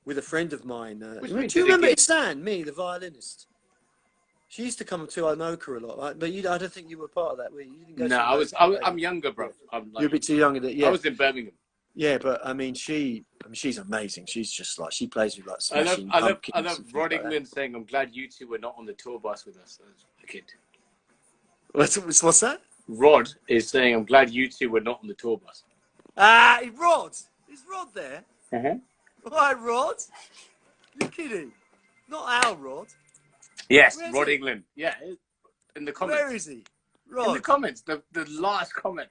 with a friend of mine. Do you remember Isan, me, the violinist? She used to come to Anoka a lot, right? But I don't think you were part of that. You didn't go. No, I'm younger, bro. You're a bit too young. Yeah. I was in Birmingham. Yeah, but I mean, she's amazing. She's just like, she plays with like Smashing I Pumpkins. love Rod England saying, "I'm glad you two were not on the tour bus with us as a kid." What's that? Rod is saying, "I'm glad you two were not on the tour bus." Rod, is Rod there? Why, Rod? You're kidding? Not our Rod. Yes, Rod England. Yeah, in the comments. Where is he? Rod. In the comments, the last comment.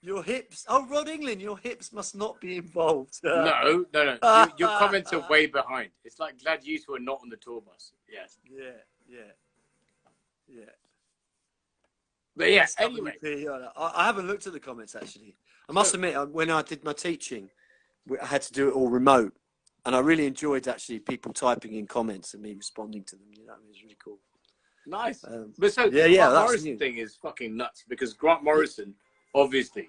Your hips. Oh, Rod England, your hips must not be involved. No. Your comments are way behind. It's like, glad you two are not on the tour bus. Yes. Yeah. But yeah, anyway. I haven't looked at the comments, actually. I must admit, when I did my teaching, I had to do it all remote. And I really enjoyed, actually, people typing in comments and me responding to them. You know, it was really cool. Nice. But so the Grant Morrison thing is fucking nuts, because Grant Morrison, obviously,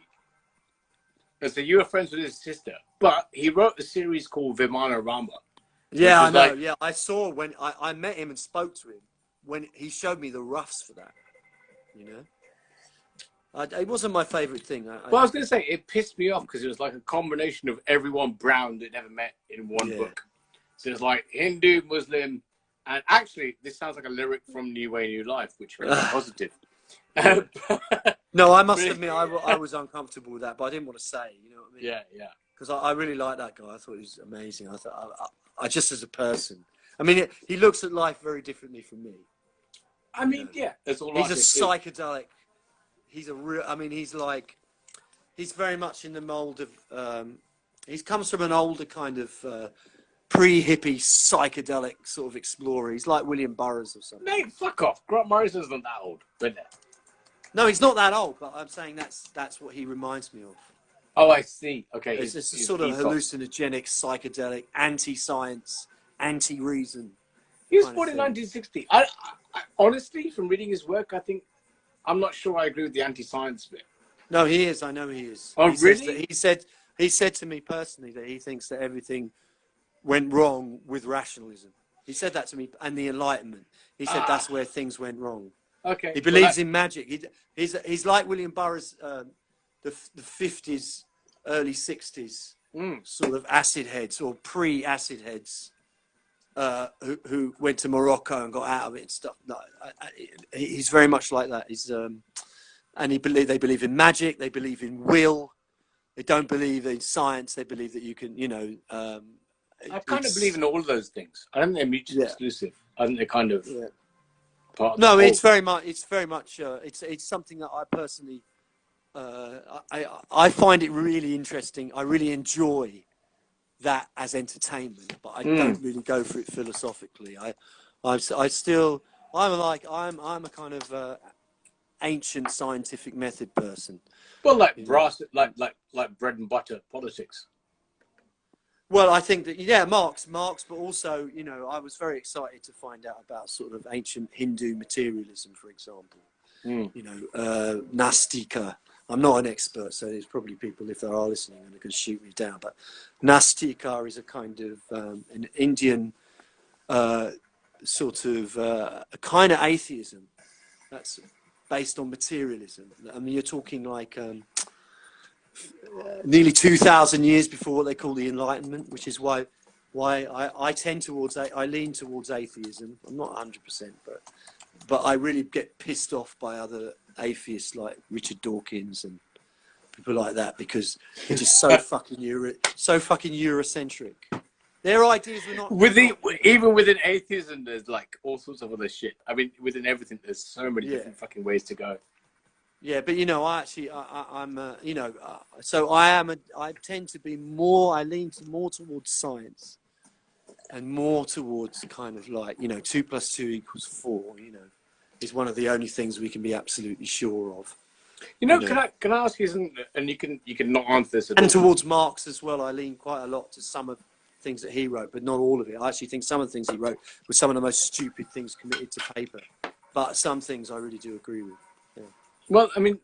and so you were friends with his sister, but he wrote a series called Vimana Rama. Yeah, I know. Yeah, I saw when I met him and spoke to him when he showed me the roughs for that. You know, it wasn't my favorite thing. I was going to say, it pissed me off because it was like a combination of everyone brown that never met in one book. So it's like Hindu, Muslim, and actually, this sounds like a lyric from New Way, New Life, which was positive. No, I must admit, I was uncomfortable with that, but I didn't want to say, you know what I mean? Yeah. Because I really like that guy. I thought he was amazing. I just as a person, I mean, he looks at life very differently from me. I mean, that's all. He's a psychedelic. He's a real. I mean, he's very much in the mold of. He comes from an older kind of pre-hippie psychedelic sort of explorer. He's like William Burroughs or something. Mate, fuck off. Grant Morrison's not that old, but No, he's not that old, but I'm saying that's what he reminds me of. Oh, I see. Okay. It's a sort of hallucinogenic, psychedelic, anti-science, anti-reason. He was born in 1960. I honestly, from reading his work, I'm not sure I agree with the anti-science bit. No, he is. I know he is. Oh, really? He said to me personally that he thinks that everything went wrong with rationalism. He said that to me, and the Enlightenment. He said that's where things went wrong. Okay. He believes in magic. He's like William Burroughs, the 50s, early 60s sort of acid heads or pre-acid heads who went to Morocco and got out of it and stuff. No, he's very much like that. He's and they believe in magic. They believe in will. They don't believe in science. They believe that you can, I kind of believe in all of those things. I don't think they're mutually exclusive. I think they're kind of part of the whole. It's very much. It's something that I personally. I find it really interesting. I really enjoy that as entertainment, but I don't really go for it philosophically. I'm a kind of ancient scientific method person. Well, like bread and butter politics. Well, I think that Marx, but also I was very excited to find out about sort of ancient Hindu materialism, for example. Nastika. I'm not an expert, so there's probably people, if they are listening, and they can shoot me down. But Nastika is a kind of an Indian sort of a kind of atheism that's based on materialism. I mean, you're talking like nearly 2,000 years before what they call the Enlightenment, which is why I lean towards atheism. I'm not 100%, but I really get pissed off by other atheists like Richard Dawkins and people like that because they're just so fucking Eurocentric. Their ideas were not. Even within atheism, there's like all sorts of other shit. I mean, within everything, there's so many different fucking ways to go. Yeah, but so I tend to be more. I lean more towards science, and more towards kind of like 2 + 2 = 4. Is one of the only things we can be absolutely sure of. Can I ask you something? And you can not answer this. And towards Marx as well, I lean quite a lot to some of things that he wrote, but not all of it. I actually think some of the things he wrote were some of the most stupid things committed to paper. But some things I really do agree with. Yeah. Well, I mean,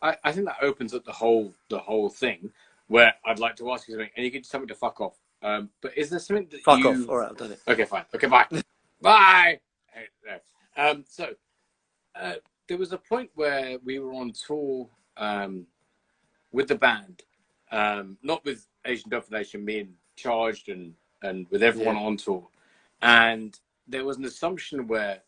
I think that opens up the whole thing. Where I'd like to ask you something, and you can just tell me to fuck off. But is there something that fuck off? All right, I've done it. Okay, fine. Okay, bye. Bye. There was a point where we were on tour with the band, not with Asian Definition, me and Charged and with everyone on tour. And there was an assumption where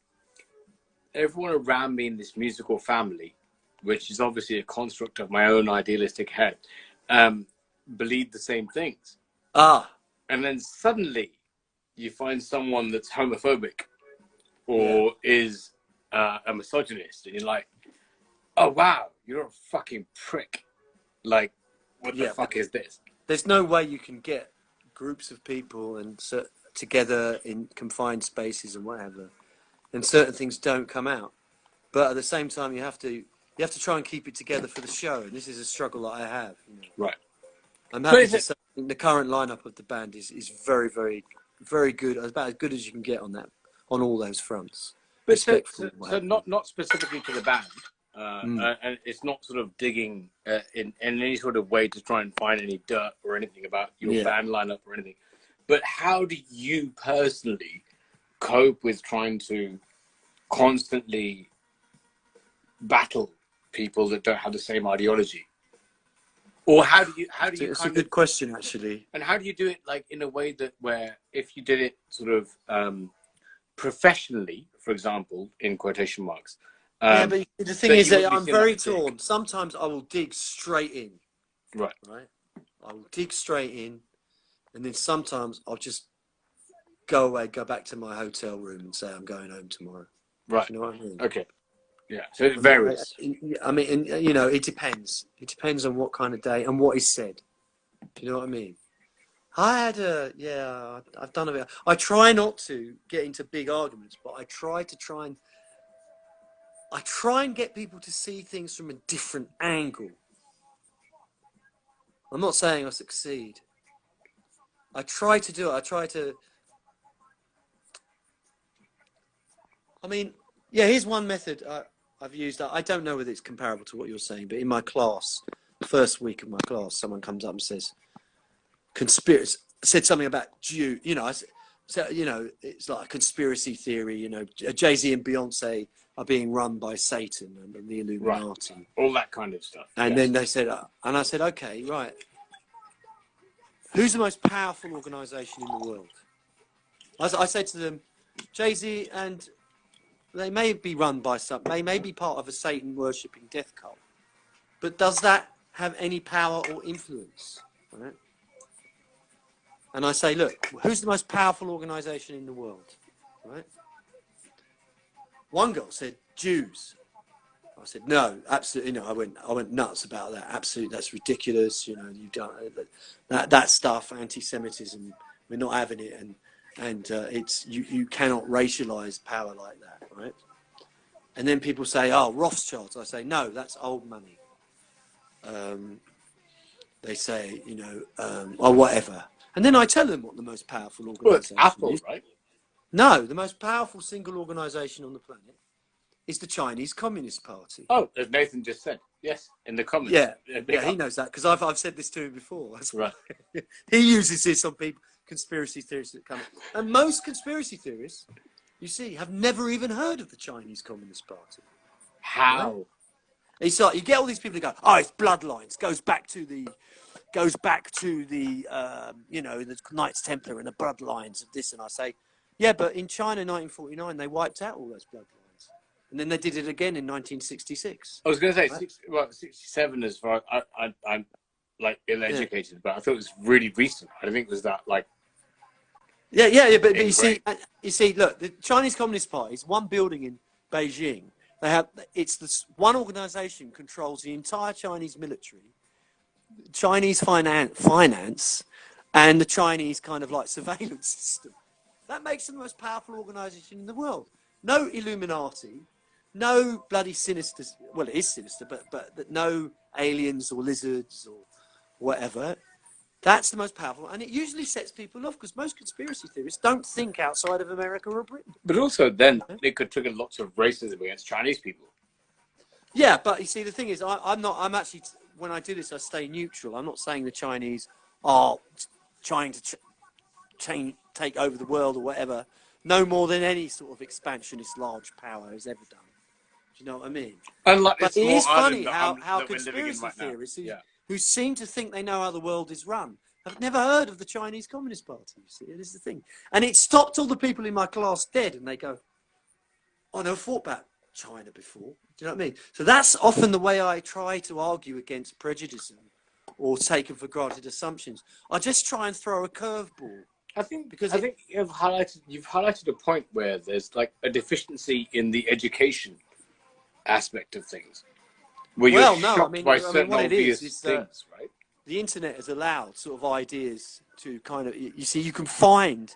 everyone around me in this musical family, which is obviously a construct of my own idealistic head, believed the same things. And then suddenly you find someone that's homophobic or is a misogynist, and you're like, oh wow, you're a fucking prick. Like, what the fuck is this? There's no way you can get groups of people and together in confined spaces and whatever, and certain things don't come out. But at the same time, you have to try and keep it together for the show, and this is a struggle that I have. Right. I'm happy to say the current lineup of the band is very, very, very good. About as good as you can get on all those fronts. But so not specifically to the band, and it's not sort of digging in any sort of way to try and find any dirt or anything about your band lineup or anything. But how do you personally cope with trying to constantly battle people that don't have the same ideology? Or how do you? It's a good question, actually. And how do you do it, like in a way where if you did it sort of professionally, for example, in quotation marks. But the thing is that I'm very torn. Sometimes I will dig straight in. Right. I will dig straight in, and then sometimes I'll just go back to my hotel room and say I'm going home tomorrow. Right. You know what I mean? Okay. Yeah. So it varies. I mean, it depends. It depends on what kind of day and what is said. Do you know what I mean? I've done a bit. I try not to get into big arguments, but I I try and get people to see things from a different angle. I'm not saying I succeed. I try to do it. I mean, yeah, here's one method I've used. I don't know whether it's comparable to what you're saying, but in my class, the first week of my class, someone comes up and says, said something about Jew, so, it's like a conspiracy theory, Jay-Z and Beyonce are being run by Satan and the Illuminati. Right. All that kind of stuff. And then they said, and I said, okay, right. Who's the most powerful organization in the world? I said to them, Jay-Z, and they may be run by they may be part of a Satan worshipping death cult, but does that have any power or influence? Right? And I say, look, who's the most powerful organization in the world? Right? One girl said, Jews. I said, no, absolutely no. I went nuts about that. Absolutely, that's ridiculous. You don't that stuff, anti-Semitism. We're not having it, and it's you cannot racialize power like that, right? And then people say, oh, Rothschilds. I say, no, that's old money. They say, or whatever. And then I tell them what the most powerful organisation Apple, is. right? No, the most powerful single organisation on the planet is the Chinese Communist Party. Oh, as Nathan just said. Yes, in the comments. Yeah, he knows that because I've said this to him before. That's right. He uses this on people, conspiracy theorists that come. And most conspiracy theorists, you see, have never even heard of the Chinese Communist Party. How? Right? It's like you get all these people that go, oh, it's bloodlines, goes back to the the Knights Templar and the bloodlines of this. And I say, yeah, but in China, 1949, they wiped out all those bloodlines, and then they did it again in 1966. I was going to say, 67 as far. I'm like ill-educated, but I thought it was really recent. I think it was that like. Yeah, but you see, look, the Chinese Communist Party is one building in Beijing. It's this one organization controls the entire Chinese military, Chinese finance, and the Chinese kind of like surveillance system. That makes them the most powerful organization in the world. No Illuminati, no bloody sinister. Well, it is sinister, but no aliens or lizards or whatever. That's the most powerful, and it usually sets people off because most conspiracy theorists don't think outside of America or Britain. But also, then it could trigger lots of racism against Chinese people. Yeah, but you see, the thing is, I'm actually, when I do this, I stay neutral. I'm not saying the Chinese are trying to take over the world or whatever, no more than any sort of expansionist large power has ever done. Do you know what I mean? But it is funny how conspiracy theorists who seem to think they know how the world is run have never heard of the Chinese Communist Party. You see, it is the thing. And it stopped all the people in my class dead, and they go, I never thought about China before. Do you know what I mean? So that's often the way I try to argue against prejudice or taken for granted assumptions. I just try and throw a curveball. I think you've highlighted a point where there's like a deficiency in the education aspect of things. Where you're shocked by certain obvious things, right? The internet has allowed sort of ideas to kind of, you see, you can find,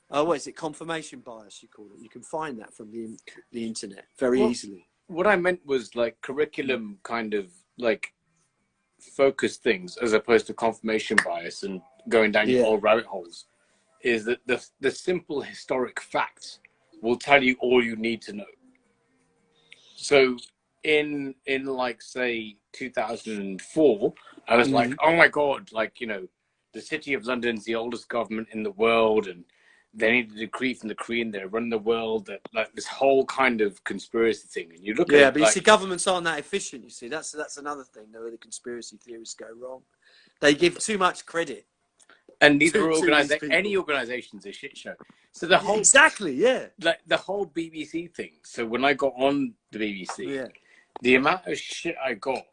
what is it, confirmation bias, you call it. You can find that from the internet very easily. What I meant was like curriculum kind of like focus things as opposed to confirmation bias and going down your old rabbit holes. Is that the simple historic facts will tell you all you need to know. So in like say 2004, I was like, oh my god, like the City of London's the oldest government in the world, and they need a decree from the Queen, they run the world, that like this whole kind of conspiracy thing. And you look at it, but you see, governments aren't that efficient. You see, that's another thing. Where the conspiracy theories go wrong, they give too much credit. And neither any organization's a shit show. So the whole like the whole BBC thing. So when I got on the BBC, the amount of shit I got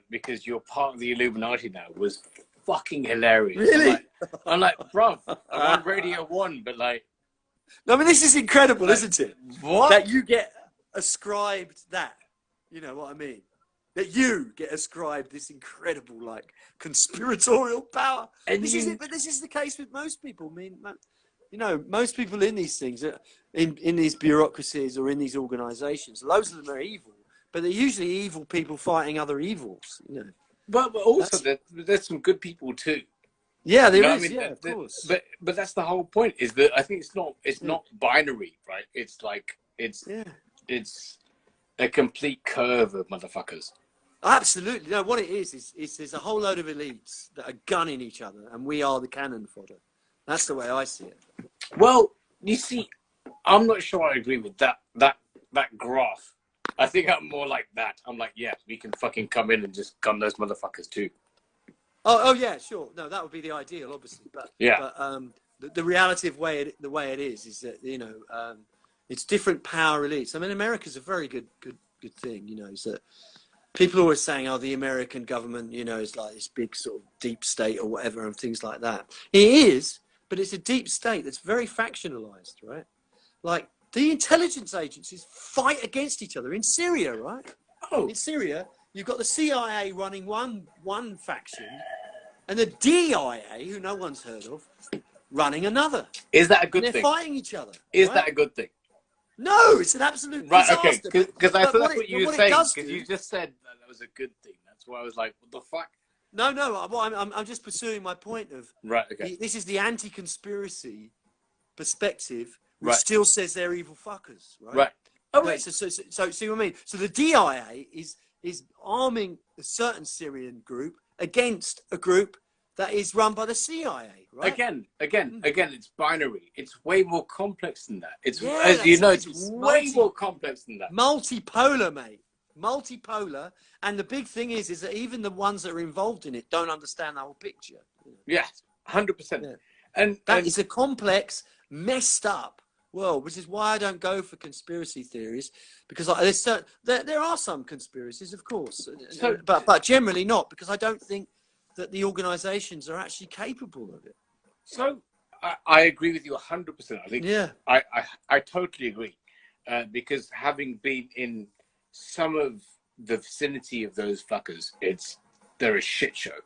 because you're part of the Illuminati now was fucking hilarious. Really? I'm like, bruv, I'm on Radio 1, but like, no, I mean, this is incredible, like, isn't it? What? That you get ascribed that. You know what I mean? That you get ascribed this incredible, like, conspiratorial power. And this is the case with most people. I mean, You know, most people in these things, in these bureaucracies or in these organisations, loads of them are evil, but they're usually evil people fighting other evils. You know. But also there's some good people too. Yeah, there You know is. what I mean? Yeah, of course. But that's the whole point. Is that I think it's not binary, right? It's like it's a complete curve of motherfuckers. Absolutely. No, what it is there's a whole load of elites that are gunning each other, and we are the cannon fodder. That's the way I see it. Well, you see, I'm not sure I agree with that graph. I think I'm more like that. I'm like, yeah, we can fucking come in and just gun those motherfuckers too. Oh yeah, sure. No, that would be the ideal, obviously. But the reality of the way it is that it's different power elites. I mean, America's a very good thing. You know, is that people are always saying, "Oh, the American government, you know, is like this big sort of deep state or whatever," and things like that. It is, but it's a deep state that's very factionalized, right? Like the intelligence agencies fight against each other in Syria, right? Oh, in Syria, you've got the CIA running one faction, and the DIA, who no one's heard of, running another. is that a good thing? thing? They're fighting each other. Is right? that a good thing? No, it's an absolute Right, disaster. okay, because I thought that's what you were saying, because do, you just said that was a good thing. That's why I was like, what the fuck? No, I'm just pursuing my point of, right, okay. This is the anti-conspiracy perspective, which right. still says they're evil fuckers, right? Right. Oh, okay, so see what I mean? So the DIA is arming a certain Syrian group against a group that is run by the CIA, right? Again, it's binary. It's way more complex than that. It's, yeah, as you know, it's way more complex than that. Multipolar, mate. Multipolar. And the big thing is that even the ones that are involved in it don't understand the whole picture. Yes, 100%. Yeah. And is a complex, messed up world, which is why I don't go for conspiracy theories, because there are some conspiracies, of course, but generally not, because I don't think that the organisations are actually capable of it. So I agree with you 100%. I think I totally agree, because having been in some of the vicinity of those fuckers, they're a shit show.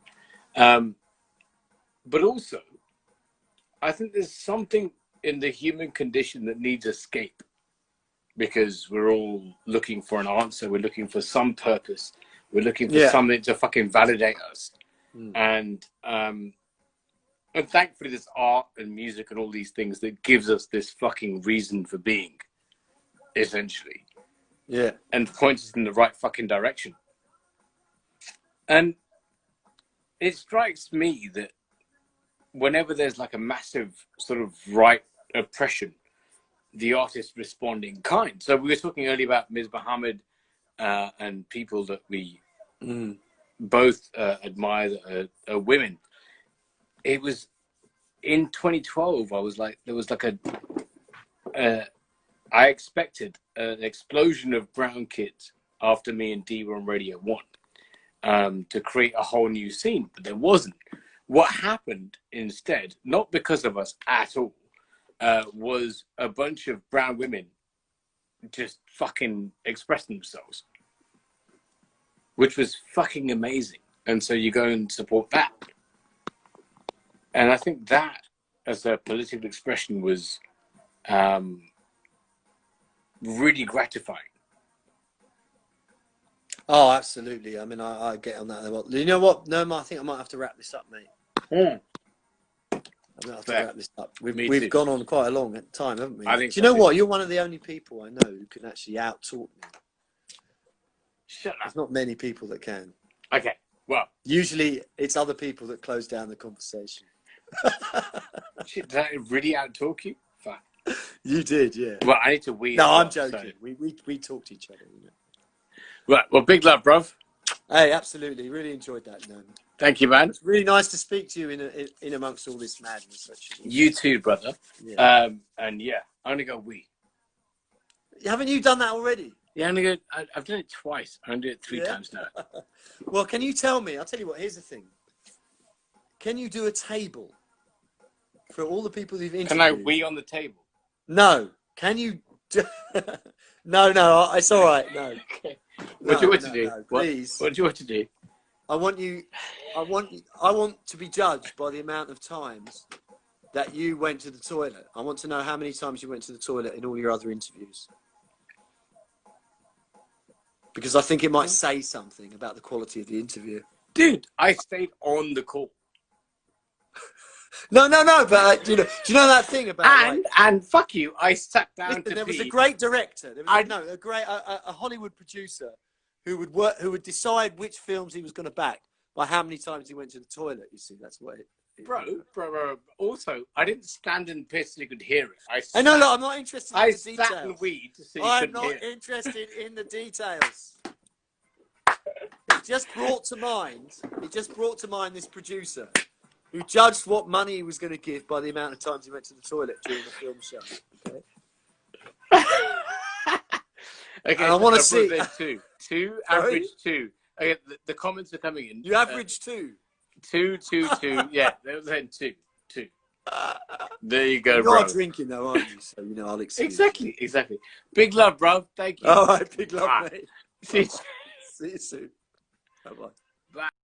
But also, I think there's something in the human condition that needs escape, because we're all looking for an answer. We're looking for some purpose. We're looking for something to fucking validate us. And thankfully there's art and music and all these things that gives us this fucking reason for being, essentially. Yeah. And points us in the right fucking direction. And it strikes me that whenever there's like a massive sort of right oppression, the artists respond in kind. So we were talking earlier about Ms. Muhammad and people that we both admire that are women. It was in 2012. I was like, there was like I expected an explosion of brown kids after me and Dee were on Radio 1 to create a whole new scene, but there wasn't. What happened instead, not because of us at all, was a bunch of brown women just fucking expressing themselves, which was fucking amazing. And so you go and support that. And I think that, as a political expression, was really gratifying. Oh, absolutely. I mean, I get on that. Well, you know what? No, I think I might have to wrap this up, mate. I'm gonna have to wrap this up. We've gone on quite a long time, haven't we? I think Do you know what? You're one of the only people I know who can actually out-talk me. Shut up. There's not many people that can. Okay, well. Usually it's other people that close down the conversation. Shit, did I really out-talk you? Fuck. You did, yeah. Well, I need to wee. No, I'm joking. So. We talk to each other, you know. Right, well, big love, bruv. Hey, absolutely. Really enjoyed that, Nerm. Thank you, man. It's really nice to speak to you in amongst all this madness, actually. You too, brother. Yeah. And yeah, I'm gonna go wee. Haven't you done that already? Yeah, I've done it twice. I'm gonna do it 3 times now. Well, can you tell me? I'll tell you what. Here's the thing. Can you do a table for all the people you've interviewed? Can I wee on the table? No. Can you? No. It's all right. No. Okay. What do you want to do? No, please. What do you want to do? I want to be judged by the amount of times that you went to the toilet. I want to know how many times you went to the toilet in all your other interviews. Because I think it might say something about the quality of the interview. Dude, I stayed on the call. No, but do you know that thing about and fuck you, I sat down to there was a pee. great director. There was a Hollywood producer who would decide which films he was going to back by how many times he went to the toilet. You see, that's what Bro. Also, I didn't stand and piss so you could hear it. I'm not interested in the details. I sat and weed so you I'm couldn't hear not it. interested in the details. It just brought to mind this producer who judged what money he was going to give by the amount of times he went to the toilet during the film show. Okay. Okay, I want to see two, average two. Okay, the comments are coming in. You average two. Two. Yeah, they were saying two. There you go, You're bro. not drinking though, aren't you? So I'll excuse you. Exactly. Big love, bro. Thank you. All right, big love, mate. See you See you soon. Bye-bye. Bye.